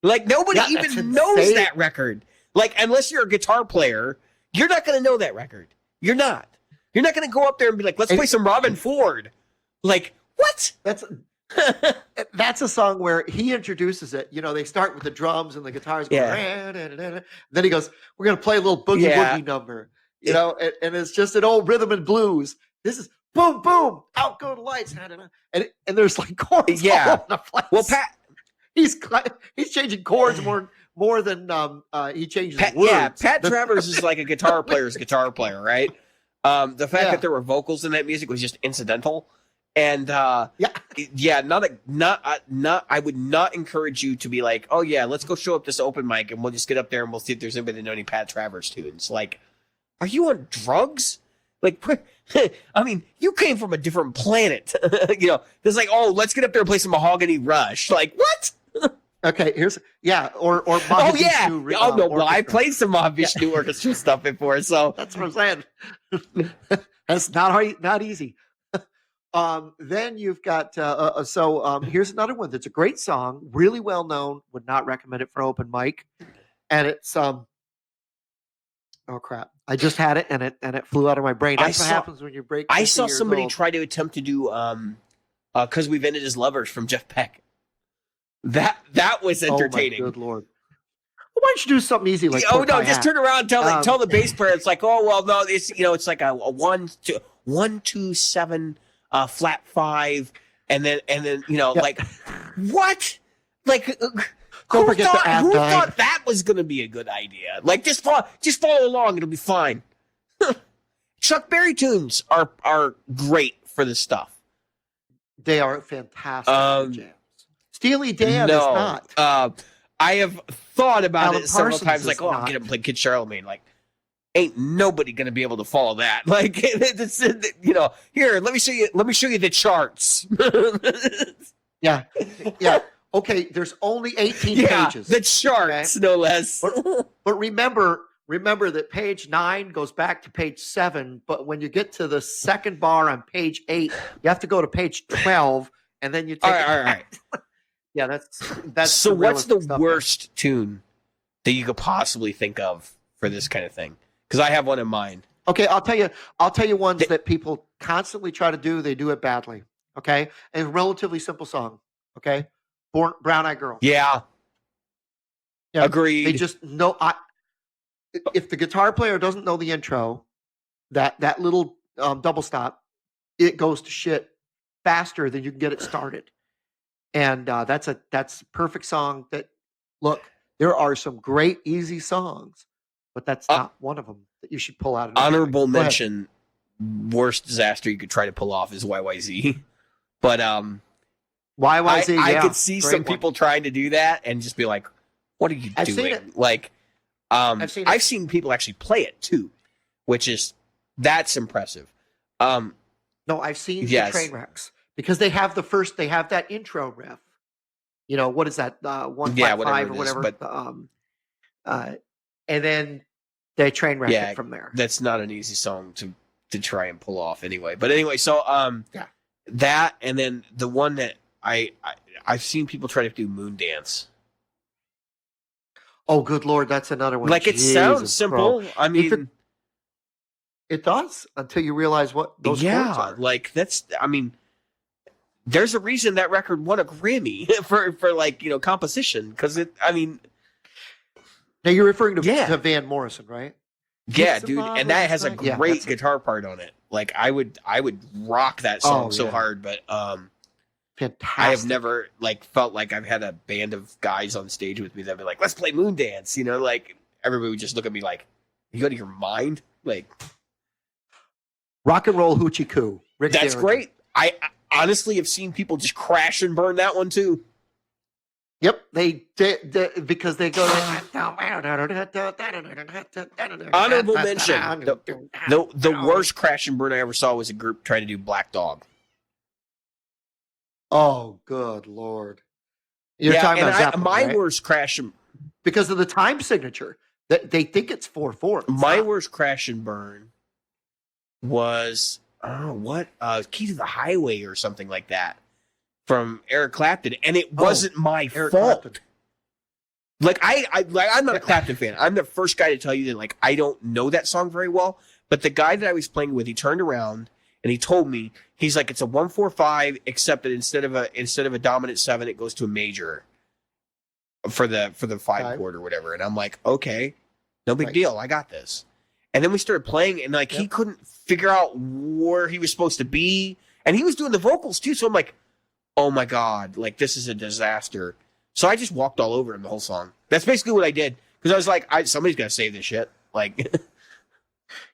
Like nobody even knows that record. Like unless you're a guitar player, you're not going to know that record. You're not. You're not going to go up there and be like, let's play some Robin Ford. Like what? That's a song where he introduces it. You know, they start with the drums and the guitars going. Yeah. Then he goes, "We're gonna play a little boogie woogie number." You know, and it's just an old rhythm and blues. This is boom boom, out go the lights, and there's like chords all over the place. Well, Pat, he's changing chords more than he changes words. Yeah, Pat Travers is like a guitar player's guitar player, right? The fact that there were vocals in that music was just incidental. And I would not encourage you to be like, oh yeah, let's go show up this open mic and we'll just get up there and we'll see if there's anybody that know any Pat Travers tunes. Like, are you on drugs? Like, I mean, you came from a different planet. You know, it's like, oh, let's get up there and play some Mahogany Rush. Like, what? Okay, here's or Mahavishnu, well, I played some Mahavishnu orchestra stuff before, so that's what I'm saying. That's not easy. Then you've got here's another one that's a great song, really well known. Would not recommend it for open mic, and it's oh crap! I just had it and it flew out of my brain. That's what happens when you break. I saw somebody try to attempt to do "Cause We've Ended as Lovers" from Jeff Beck. That was entertaining. Oh my good Lord! Well, why don't you do something easy like? Oh no! Just turn around and tell the bass player. It's like, oh well, no, it's like a 1 2 7 flat 5, and then like what? Like don't forget the who thought that was going to be a good idea? Like just follow along; it'll be fine. Chuck Berry tunes are great for this stuff. They are fantastic jams. Steely Dan is not. I have thought about Alan it several Parsons times. Like, I'll get him play Kid Charlemagne. Like, ain't nobody gonna be able to follow that. Like, here, let me show you the charts. Yeah. Okay, there's only 18 pages. The charts, no less. But remember that page 9 goes back to page 7. But when you get to the second bar on page 8, you have to go to page 12, and then you take. All right. Yeah, that's. So, what's the worst tune that you could possibly think of for this kind of thing? Because I have one in mind. Okay, I'll tell you ones that people constantly try to do. They do it badly. Okay, and a relatively simple song. Okay, Brown Eyed Girl. Yeah. Agreed. They just know. If the guitar player doesn't know the intro, that little double stop, it goes to shit faster than you can get it started. And that's a perfect song. Look, there are some great easy songs, but that's not one of them that you should pull out. Honorable mention: worst disaster you could try to pull off is YYZ. But YYZ, I could see some people trying to do that and just be like, "What are you doing?" Like, I've seen people actually play it too, that's impressive. No, I've seen the train wrecks. Because they have that intro riff. You know, what is that? 155 or whatever. But, and then they train wreck it from there. That's not an easy song to try and pull off anyway. But anyway, so that, and then the one that I've seen people try to do Moon Dance. Oh, good Lord, that's another one. Like, it sounds simple. I mean, it does until you realize what those chords are. Like there's a reason that record won a Grammy for composition, because now you're referring to Van Morrison, right? Yeah, dude, and that has a great guitar part on it. Like, I would rock that song so hard, but fantastic. I have never felt like I've had a band of guys on stage with me that'd be like, let's play Moon Dance, like everybody would just look at me like, you out of your mind? Like, Rock and Roll Hoochie Coo. That's great. I honestly have seen people just crash and burn that one too. Yep, they because they go. Honorable mention: the worst crash and burn I ever saw was a group trying to do Black Dog. Oh, good Lord! You're talking about Zeppelin, right? Worst crash because of the time signature. They think it's 4/4. My worst crash and burn was Key to the Highway or something like that from Eric Clapton, and it wasn't my fault. Clapton. Like, I'm not a Clapton fan. I'm the first guy to tell you that I don't know that song very well. But the guy that I was playing with, he turned around and he told me, he's like, it's a 1-4-5, except that instead of a dominant 7, it goes to a major for the 5 chord or whatever. And I'm like, okay, no big deal, I got this. And then we started playing, and like he couldn't figure out where he was supposed to be, and he was doing the vocals too. So I'm like, oh my god, like this is a disaster. So I just walked all over him the whole song. That's basically what I did, because I was like, somebody's got to save this shit. Like,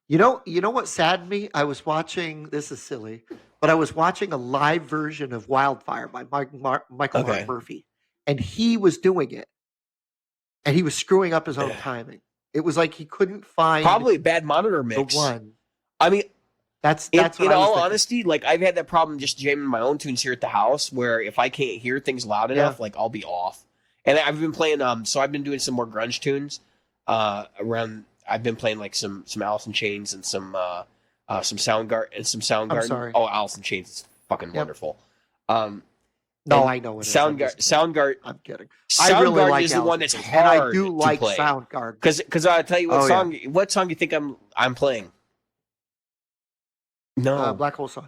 you know what saddened me? I was watching. This is silly, but I was watching a live version of "Wildfire" by Michael Mark Murphy, and he was doing it, and he was screwing up his own timing. It was like he couldn't find probably a bad monitor mix. The one. I mean, that's in what all honesty, like I've had that problem just jamming my own tunes here at the house, where if I can't hear things loud enough, like I'll be off. And I've been playing so I've been doing some more grunge tunes around. I've been playing like some Alice in Chains and some Soundgarden and some Soundgarden. I'm sorry. Oh, Alice in Chains is fucking wonderful. No, I know it is. Soundgarden. I'm kidding. Soundgarden really like is the one that's hard and I do like to play. Soundgarden. Because I'll tell you what song you think I'm playing? No, Black Hole Sun.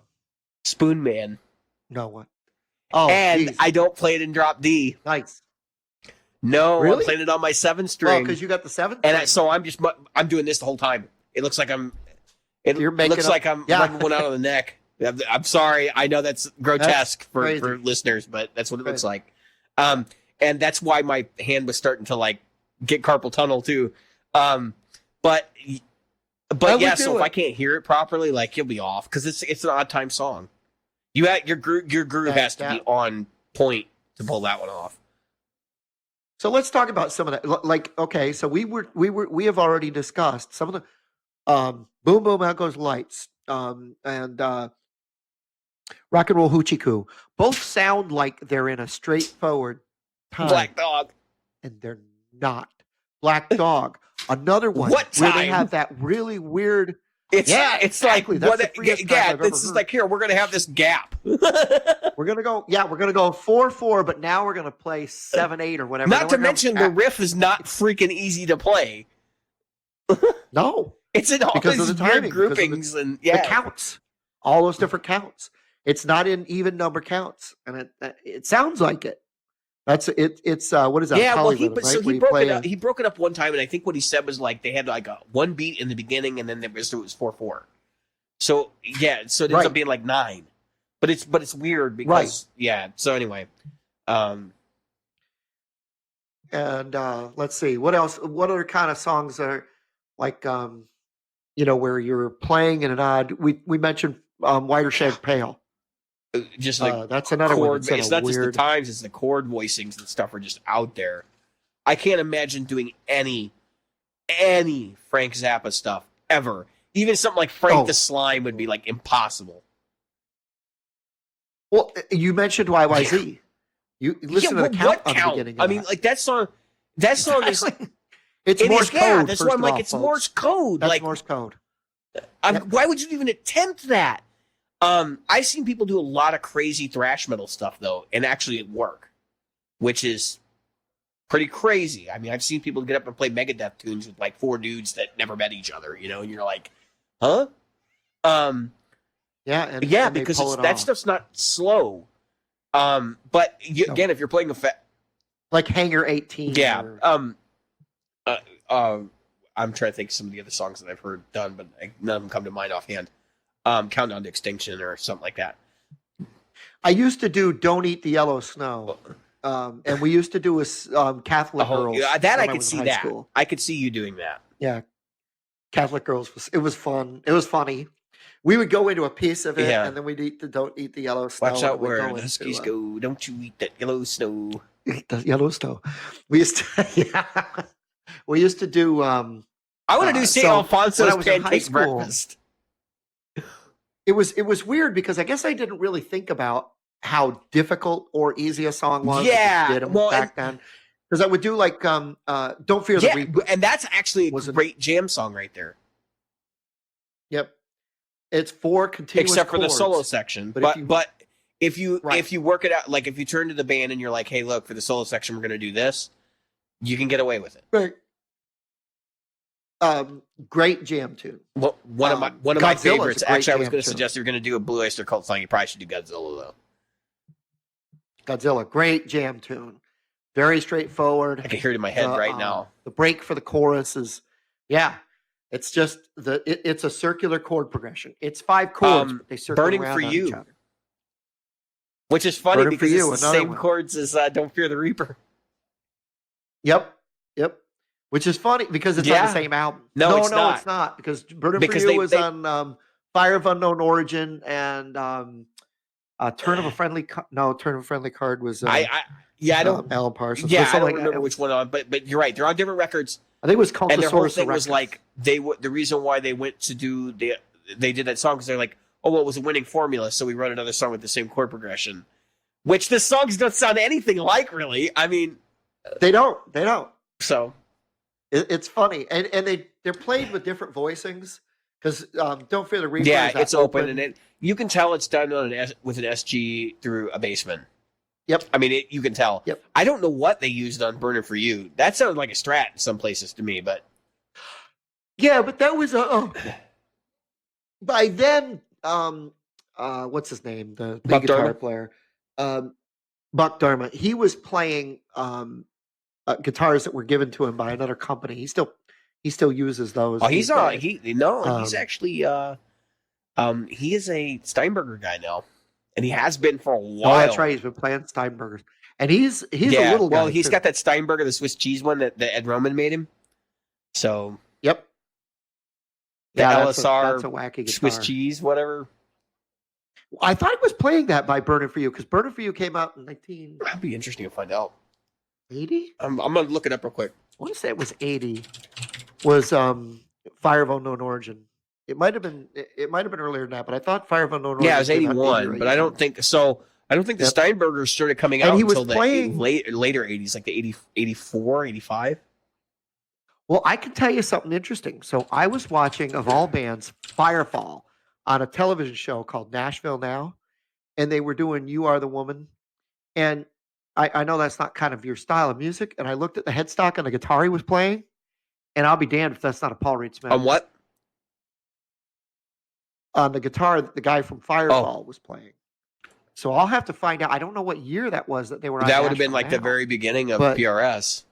Spoon Man. No, what? Oh, and geez. I don't play it in drop D. Nice. No, really? I'm playing it on my 7 string. Because you got the 7th. And so I'm doing this the whole time. It looks like I'm. You're making looks like I'm rubbing one out of the neck. I'm sorry. I know that's grotesque for listeners, but that's what it looks like. And that's why my hand was starting to like get carpal tunnel too. But yeah, so if I can't hear it properly, like you'll be off, because it's an odd time song. Your groove has to be on point to pull that one off. So let's talk about some of that. Like, okay, so we have already discussed some of the Boom Boom Out Goes Lights and Rock and Roll Hoochie Coo. Both sound like they're in a straightforward time. Black Dog. And they're not. Black Dog. Another one what time? Where they have that really weird. It's exactly. like what? This is like, here we're gonna have this gap. We're gonna go 4/4, but now we're gonna play 7/8 or whatever. Not to mention the riff is not freaking easy to play. No, it's in all because these of the timing, groupings and the counts, all those different counts. It's not in even number counts, and it sounds like it. That's it. It's what is that? Yeah, well, right? So he broke it up. He broke it up one time, and I think what he said was like they had like a 1 beat in the beginning, and then it was 4/4. So yeah, so it ends up being like 9, but it's weird because So anyway, and let's see what else. What other kind of songs are like where you're playing in an odd? We mentioned Whiter Shade Pale. Just like that's another chord, one. it's not just the times; it's the chord voicings and stuff are just out there. I can't imagine doing any Frank Zappa stuff ever. Even something like Frank the Slime would be like impossible. Well, you mentioned YYZ. You listen to the count on the beginning. I mean, like that song is it's Morse code. Yeah, that's why I'm like, it's Morse code. That's like Morse code. Why would you even attempt that? I've seen people do a lot of crazy thrash metal stuff though, and actually it work, which is pretty crazy. I mean, I've seen people get up and play Megadeth tunes with like 4 dudes that never met each other, and you're like, huh? And because that stuff's not slow. But again, if you're playing like Hangar 18, I'm trying to think of some of the other songs that I've heard done, but none of them come to mind offhand. Countdown to Extinction or something like that. I used to do Don't Eat the Yellow Snow. And we used to do a Catholic Girls. Yeah, that I could see that. School. I could see you doing that. Yeah. Catholic Girls. It was fun. It was funny. We would go into a piece of it, and then we'd eat Don't Eat the Yellow Snow. Watch out where the Huskies go. Don't you eat that yellow snow. Eat the yellow snow. We used to, we used to do. I want to do St. Alfonso's pancake breakfast. It was weird because I guess I didn't really think about how difficult or easy a song was. Back then, because I would do like "Don't Fear the Reaper," and that's actually a great jam song right there. Yep, it's 4 continuous except chords, for the solo section. But if you work it out, like if you turn to the band and you're like, "Hey, look, for the solo section, we're going to do this," you can get away with it. Right. Great jam tune. Well, one of my Godzilla's favorites. a great Actually, I was jam going to tune. suggest if you're going to do a Blue Oyster Cult song, you probably should do Godzilla though. Godzilla, great jam tune. Very straightforward. I can hear it in my head right now. The break for the chorus is, it's just it's a circular chord progression. It's 5 chords, but they circle Burning around for on You. each other. Which is funny Burning for because You, it's the another same one. chords as Don't Fear the Reaper. Yep. Which is funny because it's on the same album. No, it's not. not because Burning for You was on Fire of Unknown Origin and Turn of a Friendly Card was I don't Alan Parsons. Yeah, I don't remember which one on, but you're right. They're on different records. I think it was called and their whole thing Records. was like the reason why they went to do they did that song because they're like, oh well, it was a winning formula, so we wrote another song with the same chord progression. Which the songs don't sound anything like, really. I mean, they don't. So it's funny, and they're played with different voicings because Don't Fear the Reaper. Yeah, it's open and you can tell it's done on with an SG through a Bassman. Yep. I mean, you can tell. Yep. I don't know what they used on Burning for You. That sounded like a Strat in some places to me, but yeah, but that was by then. What's his name? The Buck guitar Dharma? player, Buck Dharma. He was playing guitars that were given to him by another company. He still uses those. oh, he's these days. he's actually he is a Steinberger guy now, and he has been for a while. Oh, that's right. He's been playing Steinbergers, and he's a little guy. Well, he's too. got that Steinberger, the Swiss cheese one that Ed Roman made him. So Yep. the LSR that's a wacky guitar. Swiss cheese, whatever. I thought he was playing that by Burning for You because Burning for You came out in 1980. That'd be interesting to find out. I I'm gonna look it up real quick. want to say it was 80. Was Fire of Unknown Origin? It might have been earlier than that, but I thought Fire of Unknown Origin. Yeah, it was 81, 80 or but I don't think so. I don't think the Yep. Steinbergers started coming And out he was until the playing- later 80s, like the 80, 84, 85. Well, I can tell you something interesting. So I was watching, of all bands, Firefall on a television show called Nashville Now, and they were doing "You Are the Woman," and I know that's not kind of your style of music. And I looked at the headstock and the guitar he was playing, and I'll be damned if that's not a Paul Reed Smith. On what? On the guitar that the guy from Firefall was playing. So I'll have to find out. I don't know what year that was that they were on. That would have been Nashville like the Now. very beginning of But- PRS.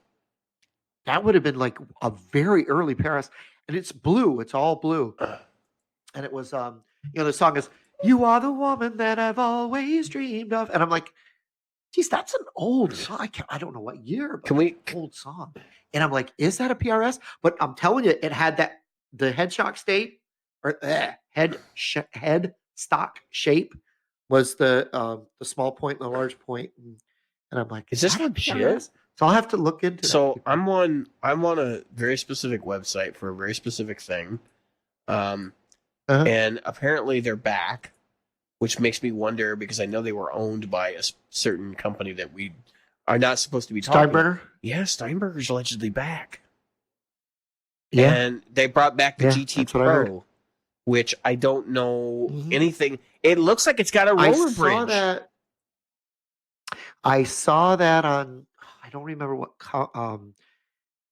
That would have been like a very early Paris, and it's blue. It's all blue, and it was the song is "You Are the Woman That I've Always Dreamed Of," and I'm like, geez, that's an old song. I don't know what year, but Can we? old song. And I'm like, is that a PRS? But I'm telling you, it had the head shock state or head stock shape was the small point and the large point, and I'm like, Is this that a legit? PRS? So I'll have to look into that. So I'm on a very specific website for a very specific thing, and apparently they're back, which makes me wonder because I know they were owned by a certain company that we are not supposed to be talking about. Steinbrenner. Yeah, Steinberger's allegedly back. Yeah. And they brought back the Yeah, GT that's what I heard. Pro, which I don't know Mhm. anything. It looks like it's got a roller bridge. I saw that on. I don't remember what.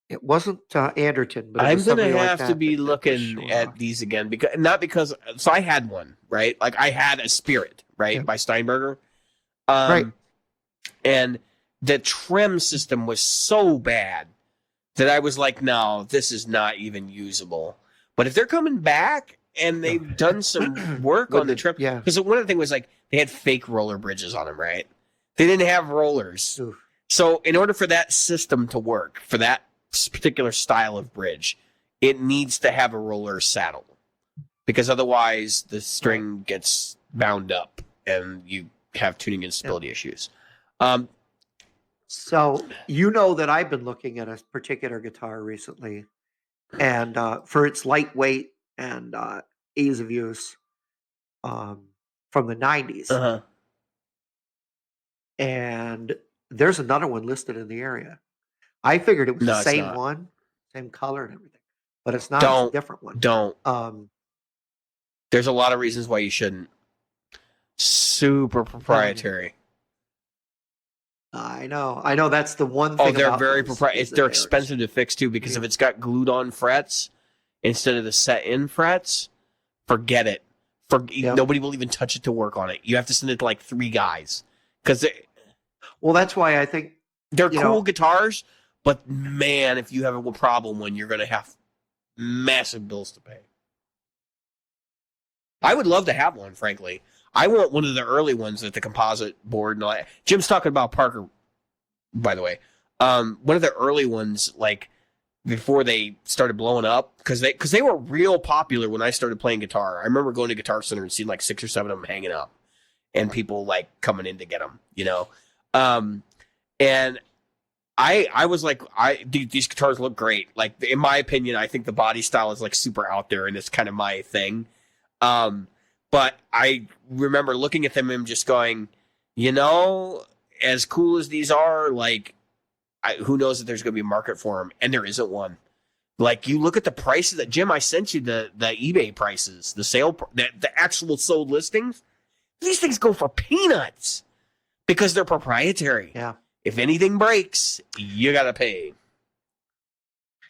It wasn't Anderton, but it I'm was gonna somebody like have that to be that was looking showing at off. these again because so I had one, right? Like I had a Spirit, right, Yeah. by Steinberger, Right. And the trim system was so bad that I was like, no, this is not even usable. But if they're coming back and they've done some work on the trim, Yeah. because one of the things was like they had fake roller bridges on them, right? They didn't have rollers. Oof. So in order for that system to work, for that particular style of bridge, it needs to have a roller saddle. Because otherwise the string gets bound up and you have tuning instability issues. So you know that I've been looking at a particular guitar recently, and for its lightweight and ease of use, from the '90s, Uh-huh. and there's another one listed in the area. I figured it was No, the it's same not. one, same color and everything, but it's not. It's Don't. a different one. Don't. Um, There's a lot of reasons why you shouldn't. Super proprietary. I know. That's the one Oh, thing. they're about very those proprietary. is that They're expensive to fix too because if it's got glued on frets, instead of the set-in frets, forget it. Nobody will even touch it to work on it. You have to send it to like 3 guys. Because that's why I think they're cool guitars, but man, if you have a problem one, you're going to have massive bills to pay. I would love to have one, frankly. I want one of the early ones at the composite board and all that. Jim's talking about Parker, by the way. One of the early ones, like before they started blowing up, because they were real popular when I started playing guitar. I remember going to Guitar Center and seeing like 6 or 7 of them hanging up, and people like coming in to get them, you know. And I was like, these guitars look great. Like in my opinion, I think the body style is like super out there, and it's kind of my thing. But I remember looking at them and just going, you know, as cool as these are, like, who knows if there's going to be a market for them? And there isn't one. Like, you look at the prices that Jim, I sent you the eBay prices, the actual sold listings. These things go for peanuts because they're proprietary. Yeah. If anything breaks, you got to pay.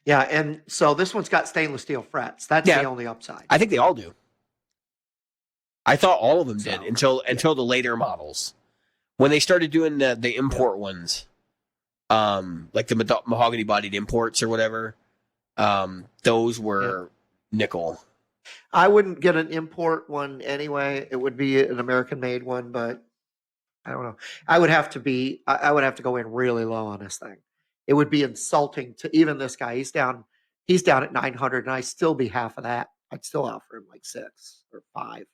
Yeah, and so this one's got stainless steel frets. That's the only upside. I think they all do. I thought all of them did until the later models. When they started doing the import ones, like the mahogany-bodied imports or whatever, those were nickel. I wouldn't get an import one anyway. It would be an American-made one, but I don't know. I would have to go in really low on this thing. It would be insulting to even this guy. He's down at 900, and I'd still be half of that. I'd still offer him like 6 or 5.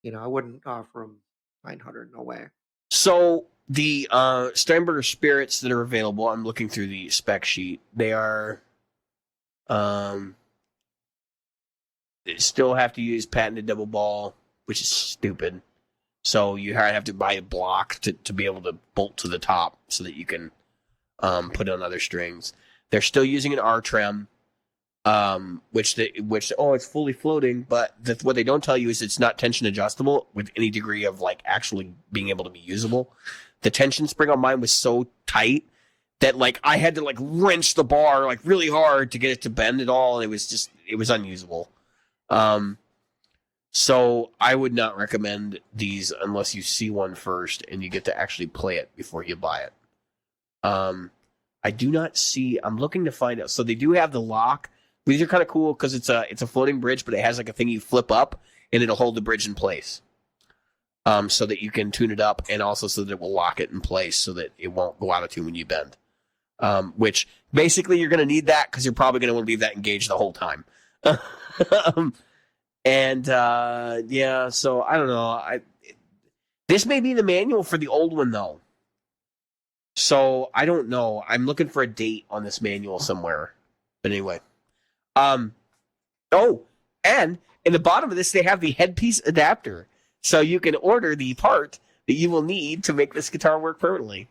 You know, I wouldn't offer him 900. No way. So the Steinberger Spirits that are available, I'm looking through the spec sheet. They are, they still have to use patented double ball, which is stupid. So you have to buy a block to be able to bolt to the top so that you can put on other strings. They're still using an R trem. Which it's fully floating, but what they don't tell you is it's not tension adjustable with any degree of like actually being able to be usable. The tension spring on mine was so tight that like I had to like wrench the bar like really hard to get it to bend at all, and it was unusable. So I would not recommend these unless you see one first and you get to actually play it before you buy it. I do not see. I'm looking to find out. So they do have the lock. These are kind of cool because it's a floating bridge, but it has like a thing you flip up and it'll hold the bridge in place, so that you can tune it up, and also so that it will lock it in place so that it won't go out of tune when you bend. Which basically you're going to need that because you're probably going to want to leave that engaged the whole time. So I don't know. This may be the manual for the old one though. So I don't know. I'm looking for a date on this manual somewhere. But anyway. And in the bottom of this, they have the headpiece adapter. So you can order the part that you will need to make this guitar work permanently.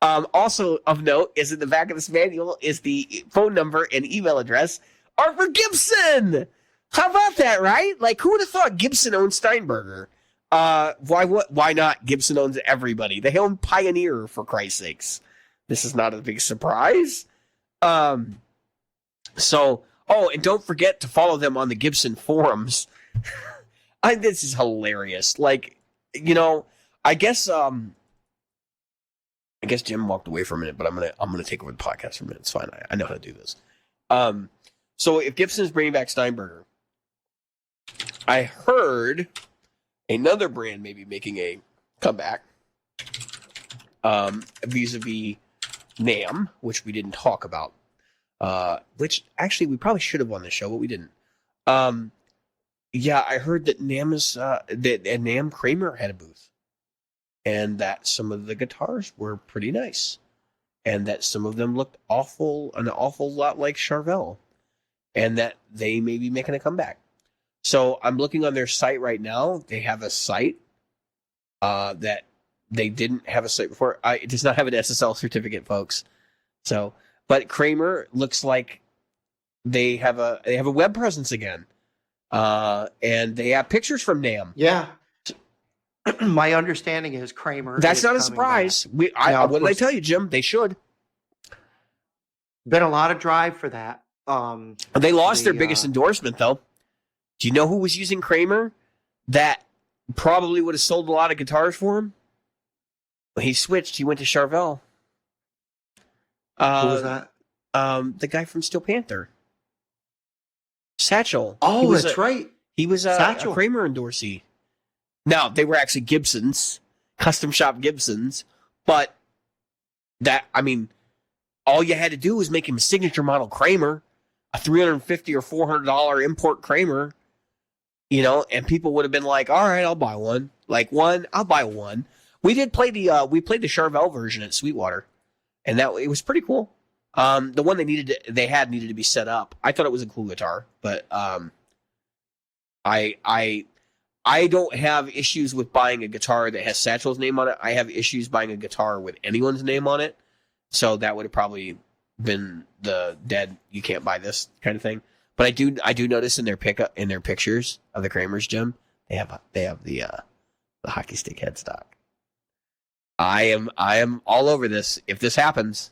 Also of note is in the back of this manual is the phone number and email address are for Gibson. How about that, right? Like, who would have thought Gibson owned Steinberger? Why not? Gibson owns everybody. They own Pioneer, for Christ's sakes. This is not a big surprise. And don't forget to follow them on the Gibson forums. This is hilarious. Like, you know, I guess Jim walked away for a minute, but I'm gonna take over the podcast for a minute. It's fine. I know how to do this. So if Gibson's bringing back Steinberger, I heard another brand may be making a comeback. Vis-a-vis NAMM, which we didn't talk about. Which actually we probably should have on the show, but we didn't. I heard that NAMM Kramer had a booth, and that some of the guitars were pretty nice, and that some of them looked an awful lot like Charvel, and that they may be making a comeback. So I'm looking on their site right now. They have a site that they didn't have a site before. It does not have an SSL certificate, folks. So. But Kramer looks like they have a web presence again, and they have pictures from NAMM. Yeah, my understanding is Kramer. That's not a surprise. What did I tell you, Jim? They should. Been a lot of drive for that. They lost their the, biggest endorsement, though. Do you know who was using Kramer that probably would have sold a lot of guitars for him? When he switched, he went to Charvel. Who was that? The guy from Steel Panther. Satchel. Oh, that's right. He was a Kramer endorsee. Now, they were actually Gibsons, custom shop Gibsons, but all you had to do was make him a signature model Kramer, a $350 or $400 import Kramer, and people would have been like, all right, I'll buy one. I'll buy one. We did play we played the Charvel version at Sweetwater, and it was pretty cool. The one needed to be set up. I thought it was a cool guitar, but I don't have issues with buying a guitar that has Satchel's name on it. I have issues buying a guitar with anyone's name on it. So that would have probably been the dead, you can't buy this kind of thing. But I do notice in their pictures of the Kramer's, Jim, they have the hockey stick headstock. I am all over this. If this happens,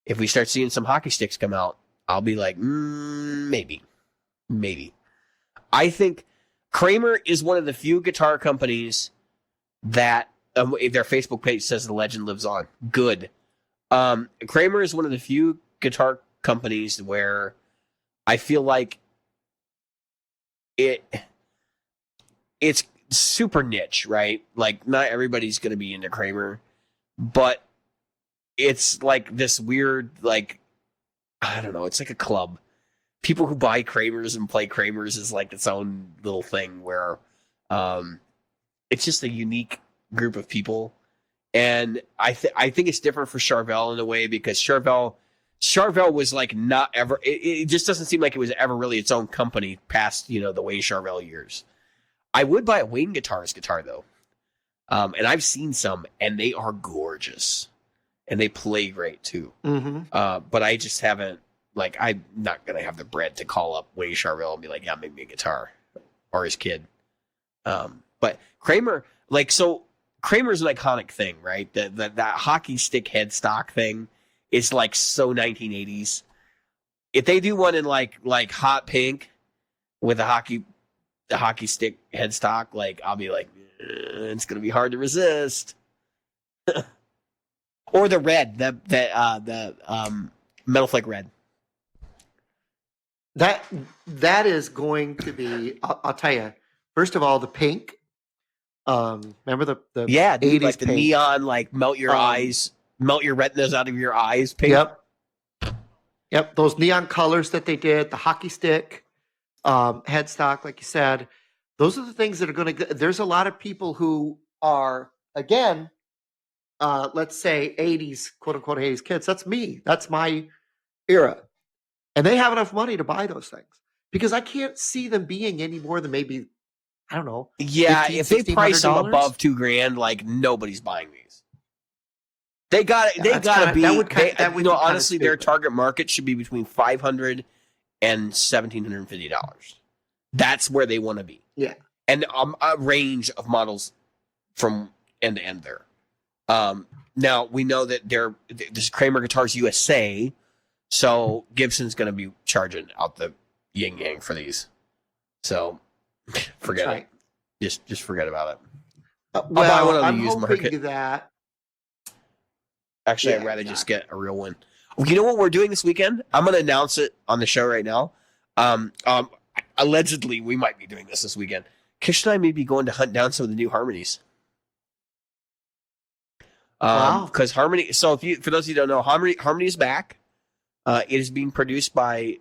if we start seeing some hockey sticks come out, I'll be like, maybe. I think Kramer is one of the few guitar companies that their Facebook page says the legend lives on. Good. Kramer is one of the few guitar companies where I feel like it's super niche, right? Like, not everybody's going to be into Kramer, but it's like this weird, like, I don't know, it's like a club. People who buy Kramers and play Kramers is like its own little thing where it's just a unique group of people. And I think it's different for Charvel in a way, because Charvel was like not ever, it just doesn't seem like it was ever really its own company past, the Wayne Charvel years. I would buy a Wayne guitarist guitar though. And I've seen some and they are gorgeous and they play great too. Mm-hmm. But I just haven't, I'm not going to have the bread to call up Wayne Charvel and be like, yeah, make me a guitar, or his kid. But Kramer, Kramer's an iconic thing, right? That hockey stick headstock thing is like so 1980s. If they do one in like hot pink with the hockey stick headstock, I'll be like, it's gonna be hard to resist. Or the red, the Metal Flake red. That is going to be. I'll tell you. First of all, the pink. Remember the 80s like the pink. neon, melt your eyes, melt your retinas out of your eyes pink. Yep. Those neon colors that they did, the hockey stick, headstock, like you said, those are the things that are going to. There's a lot of people who are, again, let's say 80s, quote unquote 80s kids. That's me. That's my era, and they have enough money to buy those things, because I can't see them being any more than maybe, I don't know. Yeah, $1,500, if they price them above $2,000, nobody's buying these. They got to be. Honestly, their target market should be between $500 and $1,750. That's where they want to be. Yeah, and a range of models from end to end there. Now we know that this Kramer Guitars USA, so Gibson's going to be charging out the yin yang for these. So. Forget it. Just forget about it. I'll buy one on the used market. That. Actually, I'd rather just get a real one. You know what we're doing this weekend? I'm going to announce it on the show right now. Allegedly, we might be doing this weekend. Kish and I may be going to hunt down some of the new Harmonies. Wow. Because Harmony. So, for those of you who don't know, Harmony is back. It is being produced by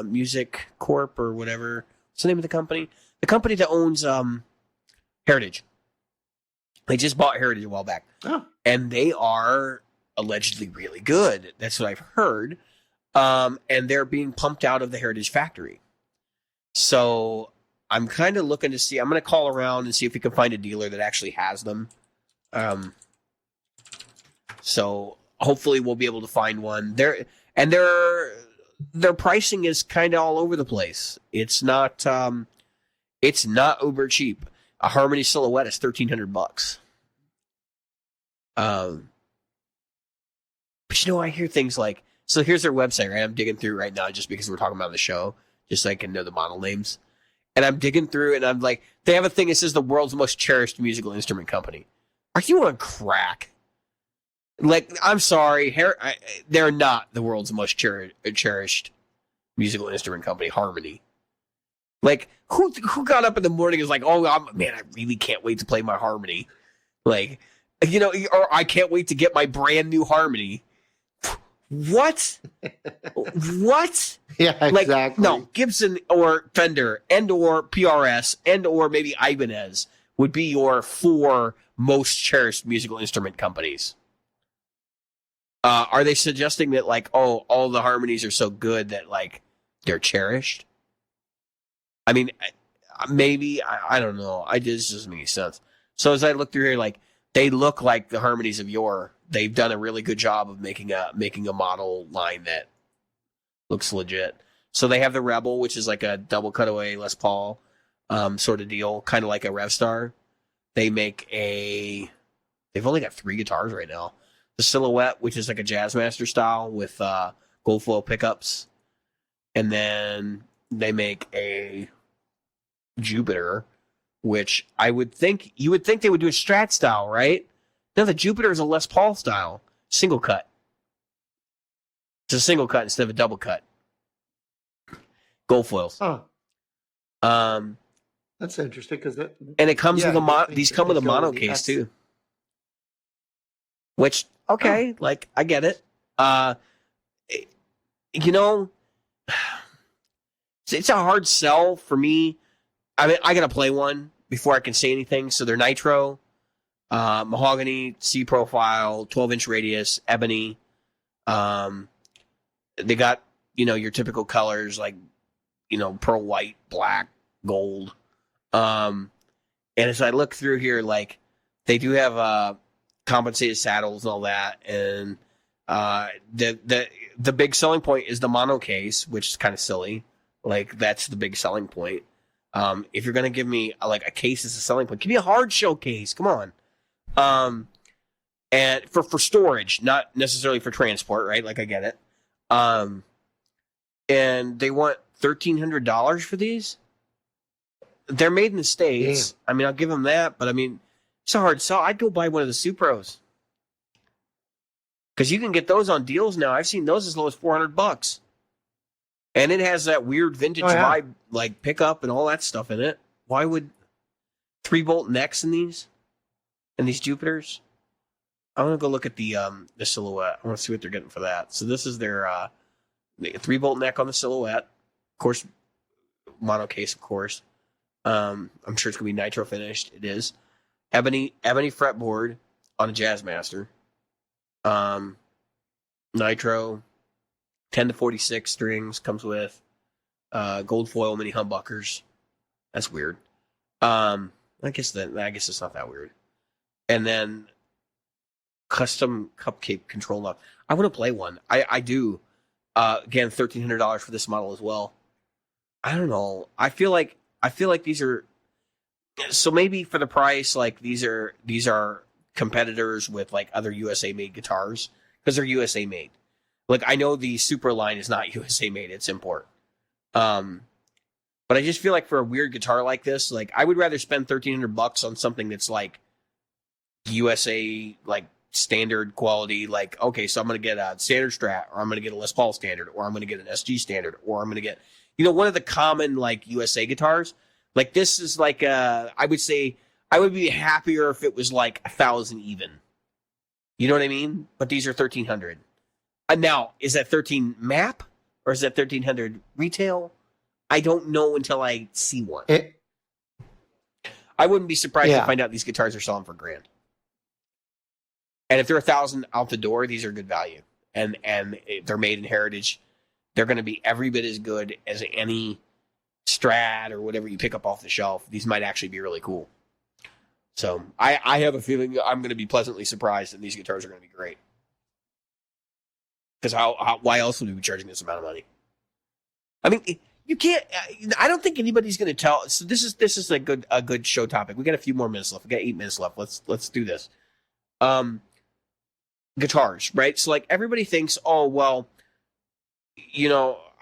Music Corp or whatever. What's the name of the company? The company that owns Heritage. They just bought Heritage a while back. Oh. And they are allegedly really good. That's what I've heard. And they're being pumped out of the Heritage factory. So I'm kind of looking to see. I'm going to call around and see if we can find a dealer that actually has them. So hopefully we'll be able to find one. Their pricing is kind of all over the place. It's not uber cheap. A Harmony Silhouette is $1,300. But I hear things like So here's their website, right? I'm digging through right now just because we're talking about the show, just so I can know the model names. And I'm digging through, and I'm like, they have a thing that says the world's most cherished musical instrument company. Are you on crack? Like, I'm sorry, they're not the world's most cherished musical instrument company, Harmony. Like, who got up in the morning and was like, oh, man, I really can't wait to play my Harmony. Like, or I can't wait to get my brand new Harmony. What? What? Yeah, exactly. No, Gibson or Fender and or PRS and or maybe Ibanez would be your 4 most cherished musical instrument companies. Are they suggesting that, like, oh, all the harmonies are so good that, like, they're cherished? I mean, maybe, I don't know. This doesn't make any sense. So as I look through here, like, they look like the harmonies of yore. They've done a really good job of making a model line that looks legit. So they have the Rebel, which is like a double cutaway Les Paul sort of deal, kind of like a Revstar. They've only got 3 guitars right now. The Silhouette, which is like a Jazzmaster style with gold foil pickups. And then they make a Jupiter, which you would think they would do a Strat style, right? No, the Jupiter is a Les Paul style. Single cut. It's a single cut instead of a double cut. Gold foils. Oh. That's interesting because and it comes with these come with a mono case too. Which, okay, like, I get it. It's a hard sell for me. I mean, I gotta play one before I can say anything. So they're nitro, mahogany, C profile, 12-inch radius, ebony. They got, your typical colors like, pearl white, black, gold. And as I look through here, like, they do have compensated saddles and all that. And the big selling point is the mono case, which is kind of silly. Like, that's the big selling point. If you're going to give me a case as a selling point, give me a hard shell case. Come on. And for storage, not necessarily for transport, right? Like, I get it. And they want $1,300 for these. They're made in the States. Yeah. I mean, I'll give them that, but I mean, it's a hard sell. I'd go buy one of the Supros. Because you can get those on deals now. I've seen those as low as $400. And it has that weird vintage vibe, like pickup and all that stuff in it. Why would 3-bolt necks in these? And these Jupiters? I want to go look at the Silhouette. I want to see what they're getting for that. So this is their 3-bolt neck on the Silhouette. Of course, mono case, of course. I'm sure it's going to be nitro finished. It is. Ebony fretboard on a Jazzmaster. Nitro. 10 to 46 strings comes with gold foil mini humbuckers. That's weird. I guess it's not that weird. And then custom cupcake control knob. I want to play one. I do. Again, $1,300 for this model as well. I don't know. I feel like these are, so maybe for the price, like these are competitors with like other USA made guitars because they're USA made. Like, I know the Super line is not USA made, it's import. But I just feel like for a weird guitar like this, like, I would rather spend $1,300 on something that's like USA, like, standard quality. Like, okay, so I'm going to get a standard Strat, or I'm going to get a Les Paul standard, or I'm going to get an SG standard, or I'm going to get, one of the common, like, USA guitars. Like, this is like, I would say, I would be happier if it was like 1,000 even. You know what I mean? But these are 1,300. Now, is that 13 map or is that 1,300 retail? I don't know until I see one. I wouldn't be surprised to find out these guitars are selling for $1,000. And if they're 1,000 out the door, these are good value. And they're made in heritage. They're going to be every bit as good as any Strat or whatever you pick up off the shelf. These might actually be really cool. So I have a feeling I'm going to be pleasantly surprised and these guitars are going to be great. Because why else would we be charging this amount of money? I mean, you can't. I don't think anybody's going to tell. So this is a good show topic. We got a few more minutes left. We got 8 minutes left. Let's do this. Guitars, right? So like everybody thinks, oh well,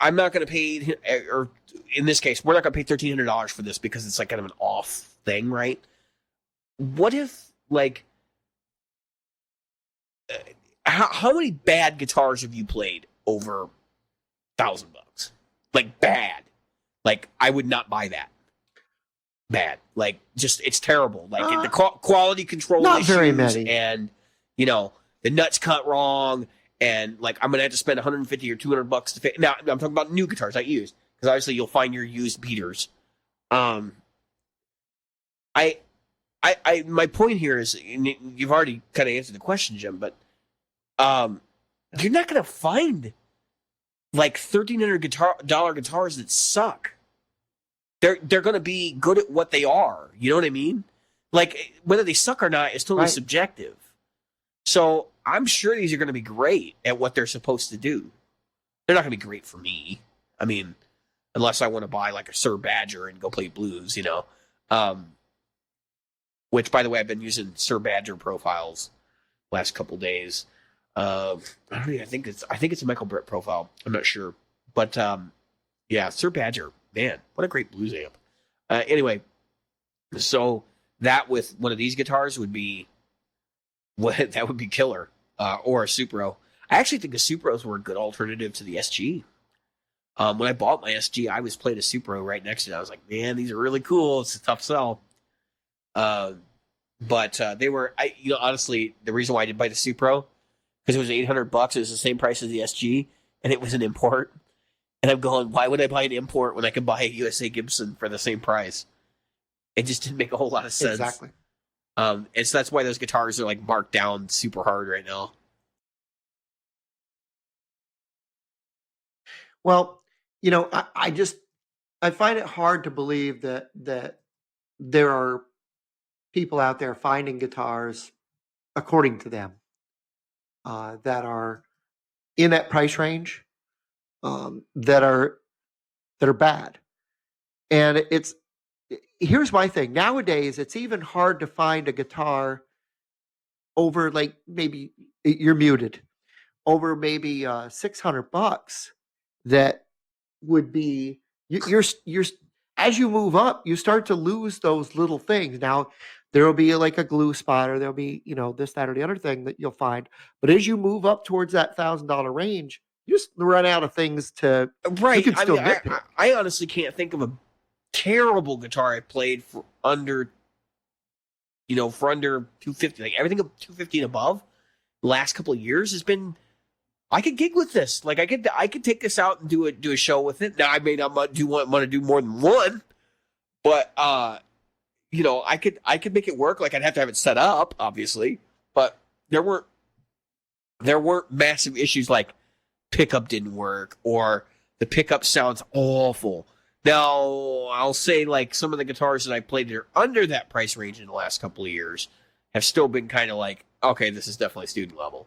I'm not going to pay, or in this case, we're not going to pay $1,300 for this because it's like kind of an off thing, right? What if, like, how many bad guitars have you played over $1,000? Like, bad. Like, I would not buy that. Bad. Like, just, it's terrible. Like, the quality control not issues, very many. and, the nuts cut wrong, and, like, I'm going to have to spend $150 or $200 to fix. Now, I'm talking about new guitars, not used, because obviously you'll find your used beaters. My point here is, you've already kind of answered the question, Jim, but you're not going to find like $1,300 guitars that suck. They're going to be good at what they are. You know what I mean? Like, whether they suck or not is totally subjective. So I'm sure these are going to be great at what they're supposed to do. They're not going to be great for me. I mean, unless I want to buy like a Sir Badger and go play blues, which, by the way, I've been using Sir Badger profiles last couple days. I think it's a Michael Britt profile. I'm not sure, but yeah, Sir Badger, man, what a great blues amp. Anyway, so that with one of these guitars would be killer, or a Supro. I actually think the Supros were a good alternative to the SG. When I bought my SG, I was playing a Supro right next to it. I was like, man, these are really cool. It's a tough sell. But they were, honestly, the reason why I didn't buy the Supro, because it was $800. It was the same price as the SG, and it was an import. And I'm going, why would I buy an import when I could buy a USA Gibson for the same price? It just didn't make a whole lot of sense. Exactly. And so that's why those guitars are like marked down super hard right now. Well, I find it hard to believe that there are people out there finding guitars according to them that are in that price range, that are bad. And here's my thing. Nowadays, it's even hard to find a guitar over, like, maybe you're muted, over maybe $600 that would be you're as you move up, you start to lose those little things. Now, there will be like a glue spot, or there'll be, this, that, or the other thing that you'll find. But as you move up towards that $1,000 range, you just run out of things to. Right. You can still nitpick. I honestly can't think of a terrible guitar I played for under $250. Like, everything up $250 and above, the last couple of years has been. I could gig with this. Like, I could take this out and do a show with it. Now, I may not want to do more than one, but I could make it work. Like, I'd have to have it set up, obviously, but there weren't massive issues like pickup didn't work or the pickup sounds awful. Now, I'll say, like, some of the guitars that I played that are under that price range in the last couple of years have still been kind of like, okay, this is definitely student level.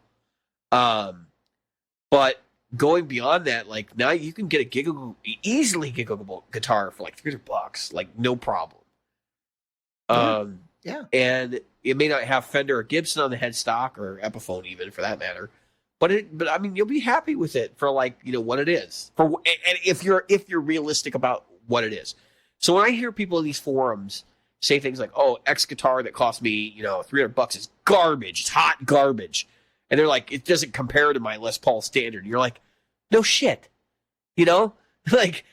But going beyond that, like, now you can get a easily giggable guitar for like $300, like, no problem. Yeah. And it may not have Fender or Gibson on the headstock, or Epiphone even, for that matter. But I mean, you'll be happy with it for, like, what it is. And if you're realistic about what it is. So when I hear people in these forums say things like, "Oh, X guitar that cost me, $300 is garbage. It's hot garbage," and they're like, "It doesn't compare to my Les Paul Standard." You're like, "No shit," like,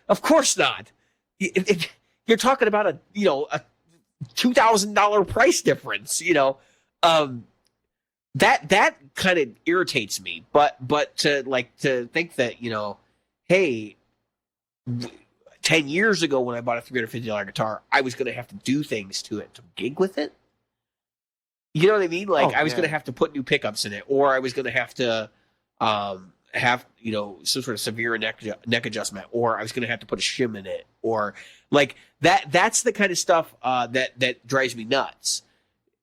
of course not. You're talking about a $2,000 price difference. That kind of irritates me. But to think that, hey, 10 years ago when I bought a $350 guitar, I was going to have to do things to it to gig with it. You know what I mean? Like, I was going to have to put new pickups in it, or I was going to have to have, some sort of severe neck adjustment, or I was going to have to put a shim in it, or like that. That's the kind of stuff that drives me nuts.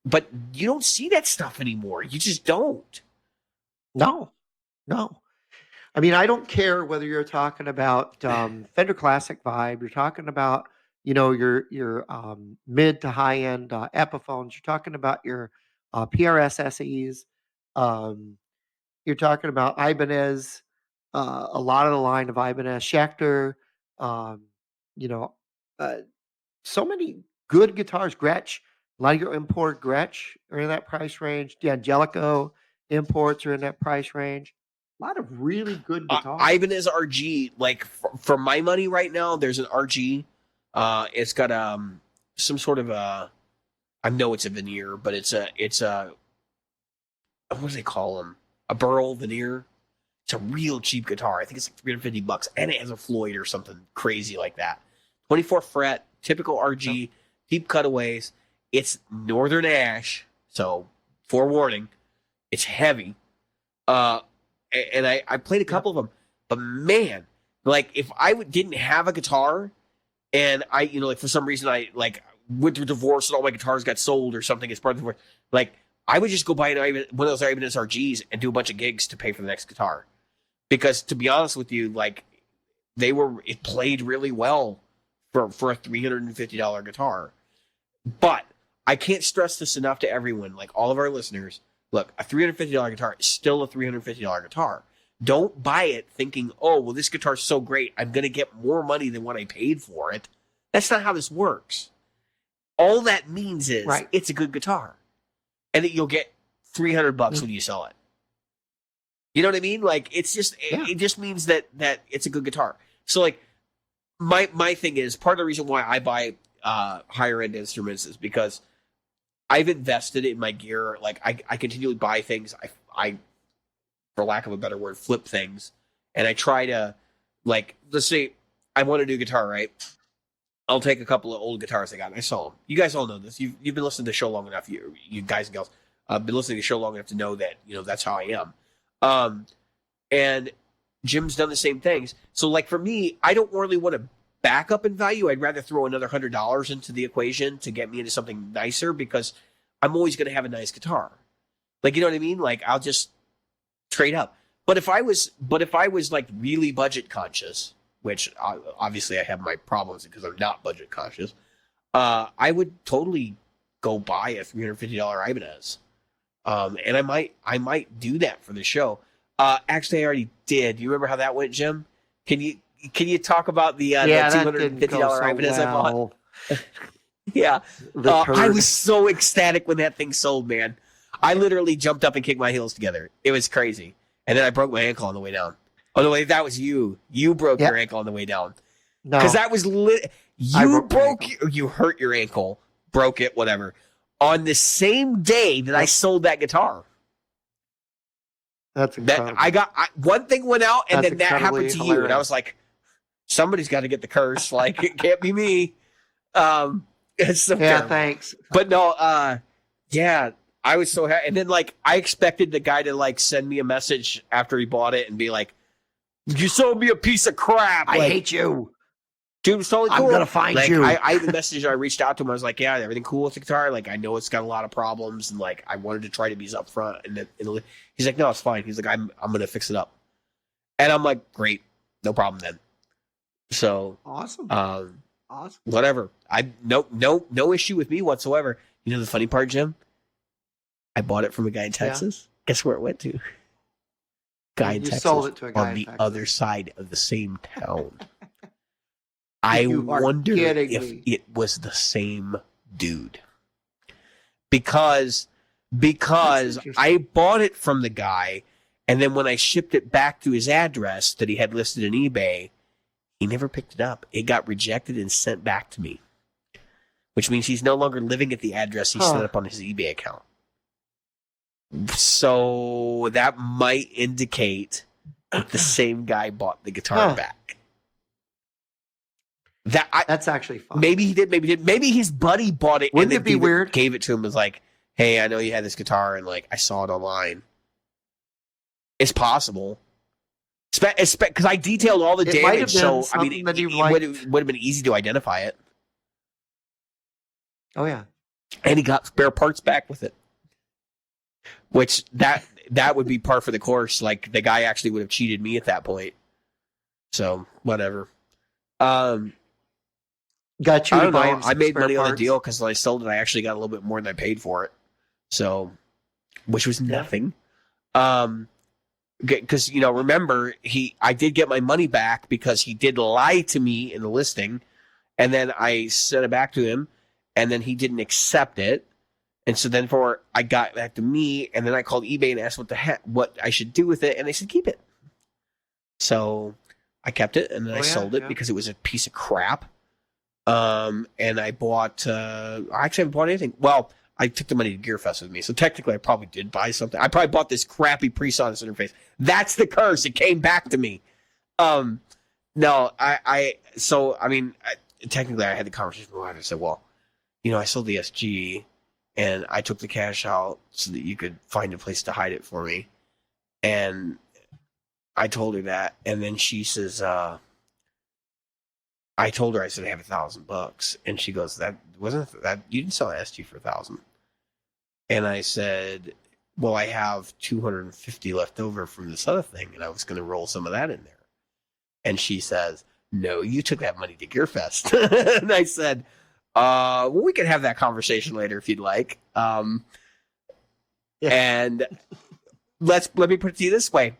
But you don't see that stuff anymore. You just don't. No. I mean, I don't care whether you're talking about Fender Classic Vibe, you're talking about, your mid to high end Epiphones, you're talking about your PRS SEs, you're talking about Ibanez, a lot of the line of Ibanez Schecter, um, you know, uh, so many good guitars. Gretsch, a lot of your import Gretsch are in that price range. The Angelico imports are in that price range. A lot of really good guitars. Ibanez RG, like for my money right now, there's an RG. It's got some sort of a, I know it's a veneer, but it's a what do they call them? A burl veneer. It's a real cheap guitar. I think it's like $350, and it has a Floyd or something crazy like that. 24 fret, typical RG, deep cutaways. It's Northern Ash, so forewarning, it's heavy. And I played a couple of them, but man, like if I didn't have a guitar, and I, like for some reason I like went through divorce and all my guitars got sold or something as part of the divorce, like I would just go buy one of those Ibanez RGs and do a bunch of gigs to pay for the next guitar, because to be honest with you, like it played really well for a $350 guitar. But I can't stress this enough to everyone, like all of our listeners. Look, a $350 guitar is still a $350 guitar. Don't buy it thinking, oh, well, this guitar's so great, I'm going to get more money than what I paid for it. That's not how this works. All that means is It's a good guitar, and that you'll get $300 when you sell it. You know what I mean? Like, it's just it just means that it's a good guitar. So, like, my thing is, part of the reason why I buy higher end instruments is because I've invested in my gear. Like I continually buy things. I, for lack of a better word, flip things. And I try to, like, let's say I want a new guitar, right? I'll take a couple of old guitars I got and I sell them. You guys all know this. You've been listening to the show long enough. You guys and gals been listening to the show long enough to know that, that's how I am. And Jim's done the same things. So like for me, I don't really want to back up in value. I'd rather throw another $100 into the equation to get me into something nicer, because I'm always going to have a nice guitar. Like, you know what I mean? Like, I'll just trade up. But if I was like really budget conscious, which obviously I have my problems because I'm not budget conscious, I would totally go buy a $350 Ibanez. And I might do that for the show. Actually, I already did. Do you remember how that went, Jim? Can you talk about the $250 Ibanez I bought? Yeah. I was so ecstatic when that thing sold, man. I literally jumped up and kicked my heels together. It was crazy. And then I broke my ankle on the way down. Oh, no, wait, that was you. You broke your ankle on the way down. No. Because that was you hurt your ankle, broke it, whatever, on the same day that I sold that guitar. That's incredible. One thing went out, and then that happened to you. And I was like, somebody's got to get the curse. Like, it can't be me. It's so terrible. Thanks. But no, I was so happy. And then, like, I expected the guy to, like, send me a message after he bought it and be like, you sold me a piece of crap. I hate you. Dude, it was totally cool. I'm going to find you. I even messaged, I reached out to him. I was like, yeah, everything cool with the guitar? Like, I know it's got a lot of problems, and, like, I wanted to try to be as upfront. And he's like, no, it's fine. He's like, I'm going to fix it up. And I'm like, great. No problem then. So. Awesome. Awesome. Whatever. No issue with me whatsoever. You know the funny part, Jim? I bought it from a guy in Texas. Yeah. Guess where it went to? Guy in Texas. Sold it to a guy on the other side of the same town. I wonder if it was the same dude. Because I bought it from the guy, and then when I shipped it back to his address that he had listed on eBay, he never picked it up. It got rejected and sent back to me, which means he's no longer living at the address he set up on his eBay account. So that might indicate that the same guy bought the guitar back. That's actually fun. Maybe he did, maybe he did. Maybe his buddy bought it. Wouldn't it be weird? Gave it to him, was like, hey, I know you had this guitar, and like I saw it online. It's possible. Because I detailed all the damage, so I mean, it would have been easy to identify it. Oh yeah, and he got spare parts back with it, which that would be par for the course. Like the guy actually would have cheated me at that point. So whatever. Got you. I don't know. I made money on the deal because when I sold it, I actually got a little bit more than I paid for it. So, which was nothing. because remember I did get my money back because he did lie to me in the listing, and then I sent it back to him, and then he didn't accept it, and so then I got back to me, and then I called eBay and asked what I should do with it, and they said keep it. So I kept it, and then I sold it because it was a piece of crap. And I bought. I actually haven't bought anything. Well, I took the money to GearFest with me, so technically I probably did buy something. I probably bought this crappy Presonus interface. That's the curse. It came back to me. No, technically I had the conversation with my wife. I said, well, I sold the SG, and I took the cash out so that you could find a place to hide it for me. And I told her that, and then she says, I told her, I said, I have $1,000, and she goes, that wasn't that you didn't sell an SG for $1,000. And I said, well, I have 250 left over from this other thing, and I was going to roll some of that in there. And she says, no, you took that money to GearFest. And I said, well, we can have that conversation later if you'd like. And let me put it to you this way.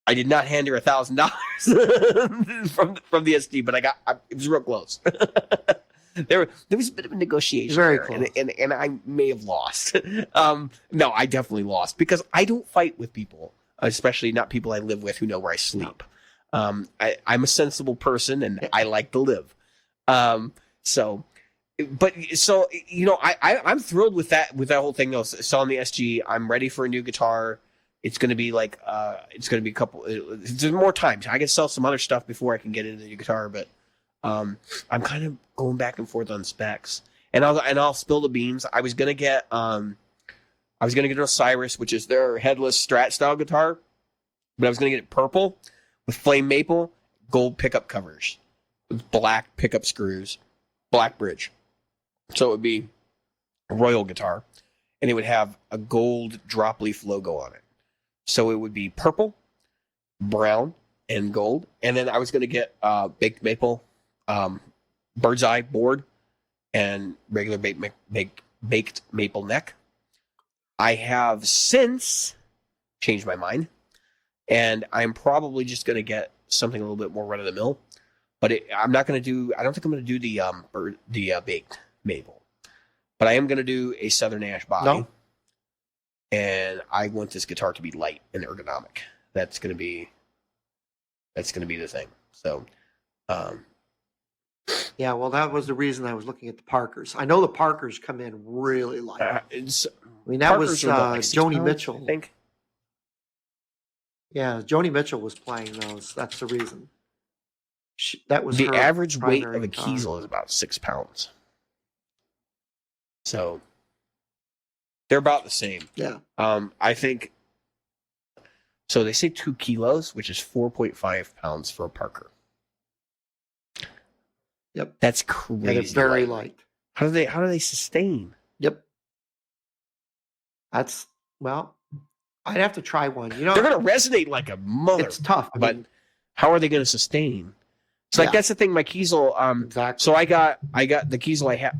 I did not hand her $1,000 from the SD, but it was real close. There was a bit of a negotiation. Very there, close. and I may have lost. No, I definitely lost because I don't fight with people, especially not people I live with who know where I sleep. I'm a sensible person and I like to live. I'm thrilled with that whole thing though. Selling the SG, I'm ready for a new guitar. It's going to be a couple. There's more time. I can sell some other stuff before I can get into the new guitar, but I'm kind of going back and forth on specs. And I'll spill the beans. I was gonna get an Osiris, which is their headless Strat style guitar, but I was gonna get it purple with flame maple, gold pickup covers, with black pickup screws, black bridge. So it would be a Royal guitar, and it would have a gold drop leaf logo on it. So it would be purple, brown, and gold. And then I was going to get baked maple, bird's eye board, and regular baked maple neck. I have since changed my mind, and I'm probably just going to get something a little bit more run of the mill. But I don't think I'm going to do the baked maple. But I am going to do a Southern Ash body. No. And I want this guitar to be light and ergonomic. That's going to be the thing. So, yeah, well, that was the reason I was looking at the Parkers. I know the Parkers come in really light. That Parkers was like Joni pounds, Mitchell. I think. Yeah, Joni Mitchell was playing those. That's the reason. That was the her average weight of a guitar. Kiesel is about 6 pounds. So they're about the same. Yeah. I think. So they say 2 kilos, which is 4.5 pounds for a Parker. Yep. That's crazy. Yeah, they're very light. How do they sustain? Yep. I'd have to try one. They're going to resonate like a mother. It's tough, but how are they going to sustain? It's like that's the thing. My Kiesel. Exactly. So I got the Kiesel. I have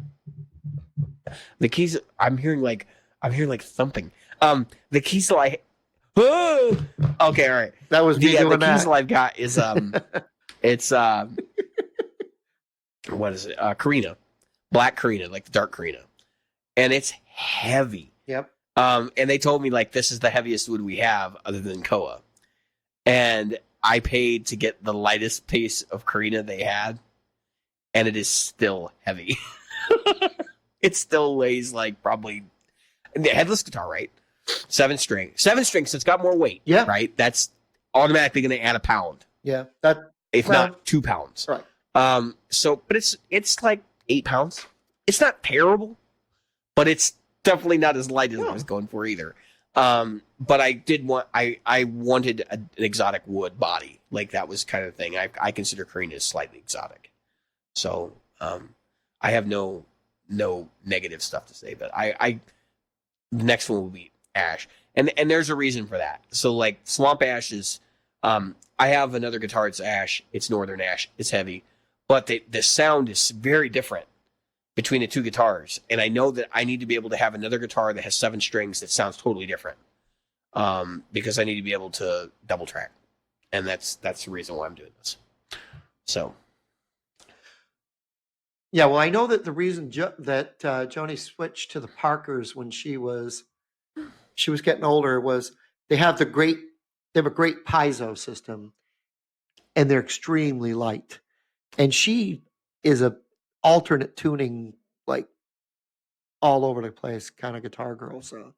the Kiesel. I'm hearing like thumping. The Kiesel I. Oh! Okay, all right. That was me doing the that. Kiesel I've got is it's what is it? Carina, black Carina, like the dark Carina, and it's heavy. Yep. And they told me like this is the heaviest wood we have other than Koa, and I paid to get the lightest piece of Carina they had, and it is still heavy. It still weighs like probably the headless guitar, right? 7 string, so it's got more weight. Yeah. Right. That's automatically going to add a pound. Yeah. If not 2 pounds. Right. But it's like 8 pounds. It's not terrible, but it's definitely not as light as I was going for either. But I wanted an exotic wood body. Like that was kind of the thing. I consider Carina as slightly exotic. So, I have no negative stuff to say, but the next one will be ash. And there's a reason for that. So like swamp ash is, I have another guitar. It's ash. It's northern ash. It's heavy, but the sound is very different between the two guitars. And I know that I need to be able to have another guitar that has 7 strings that sounds totally different. because I need to be able to double track, and that's the reason why I'm doing this. So, yeah, well, I know that the reason that Joni switched to the Parkers when she was getting older was they have a great piezo system, and they're extremely light. And she is a alternate tuning, like all over the place kind of guitar girl. So,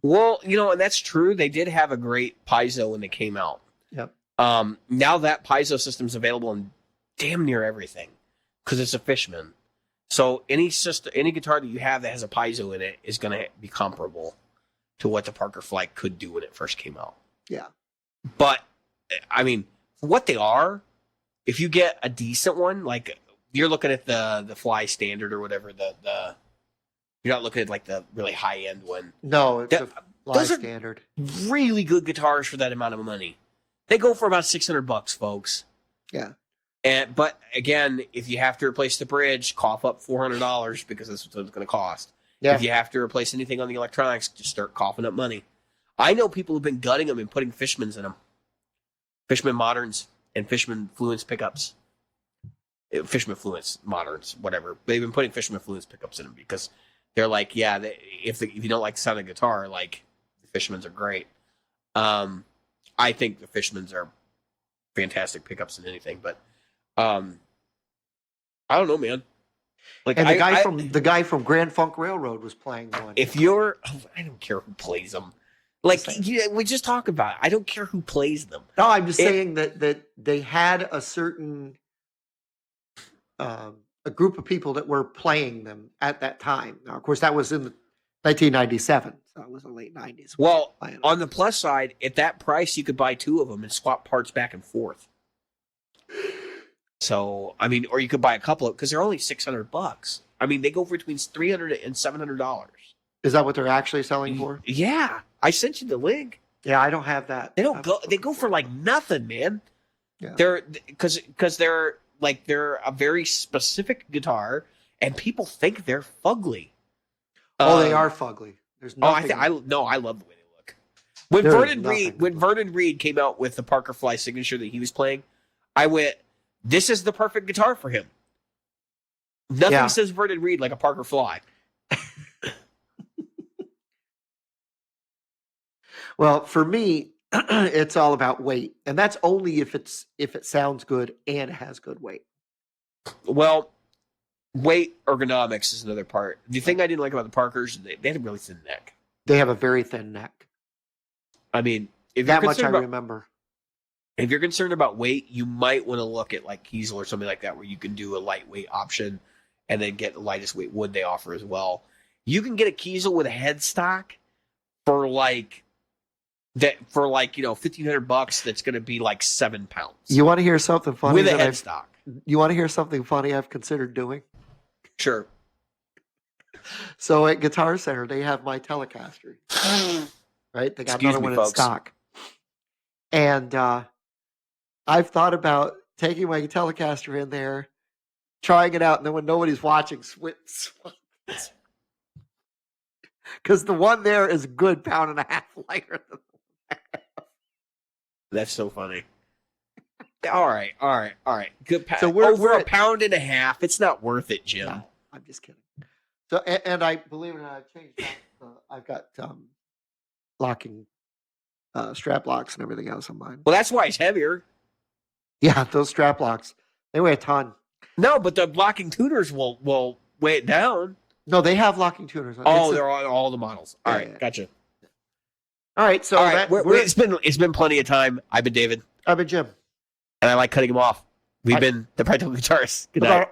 well, and that's true. They did have a great piezo when they came out. Yep. Now that piezo system's available in damn near everything because it's a Fishman. So any guitar that you have that has a piezo in it is going to be comparable to what the Parker Fly could do when it first came out. Yeah. But I mean, for what they are, if you get a decent one, like you're looking at the Fly Standard or whatever, you're not looking at like the really high end one. No, it's a Fly Standard. Really good guitars for that amount of money. They go for about $600, folks. Yeah. But again, if you have to replace the bridge, cough up $400 because that's what it's going to cost. Yeah. If you have to replace anything on the electronics, just start coughing up money. I know people who've been gutting them and putting Fishmans in them. Fishman Moderns and Fishman Fluence pickups. Fishman Fluence Moderns, whatever. They've been putting Fishman Fluence pickups in them because they're like, yeah, if you don't like the sound of guitar, like, the Fishmans are great. I think the Fishmans are fantastic pickups in anything, but I don't know, man. Like, and the guy from Grand Funk Railroad was playing one. I don't care who plays them. Like, we just talk about it. I don't care who plays them. No, I'm just saying that they had a certain a group of people that were playing them at that time. Now, of course, that was in 1997, so it was the late 90s. Well, on the plus side, at that price, you could buy two of them and swap parts back and forth. So, I mean, or you could buy a couple of, because they're only $600. I mean, they go for between $300 and $700. Is that what they're actually selling for? Yeah, I sent you the link. Yeah, I don't have that. They don't go. They go for like nothing, man. Yeah. They're because they're a very specific guitar, and people think they're fugly. Oh, they are fugly. There's nothing. I love the way they look. When Vernon Reid came out with the Parker Fly signature that he was playing, I went, "This is the perfect guitar for him." Nothing says Vernon Reid like a Parker Fly. Well, for me, it's all about weight, and that's only if it sounds good and it has good weight. Well, weight ergonomics is another part. The thing I didn't like about the Parkers, they had a really thin neck. They have a very thin neck. I mean, that much I remember. If you're concerned about weight, you might want to look at like Kiesel or something like that, where you can do a lightweight option and then get the lightest weight wood they offer as well. You can get a Kiesel with a headstock for $1,500. That's going to be like 7 pounds. You want to hear something funny? With a headstock. You want to hear something funny I've considered doing? Sure. So at Guitar Center, they have my Telecaster. Right? They got another one in stock. And I've thought about taking my Telecaster in there, trying it out, and then when nobody's watching, switch. Because the one there is a good pound and a half lighter than the one. That's so funny. All right. Good. So we're a pound and a half. It's not worth it, Jim. No, I'm just kidding. So, and I believe it or not, I've changed that. I've got locking strap locks and everything else on mine. Well, that's why it's heavier. Yeah, those strap locks, they weigh a ton. No, but the locking tuners will weigh it down. No, they have locking tuners. Oh, they're on all the models. All right, gotcha. All right, so it's been plenty of time. I've been David. I've been Jim. And I like cutting them off. We've been the Practical Guitarists. Good night.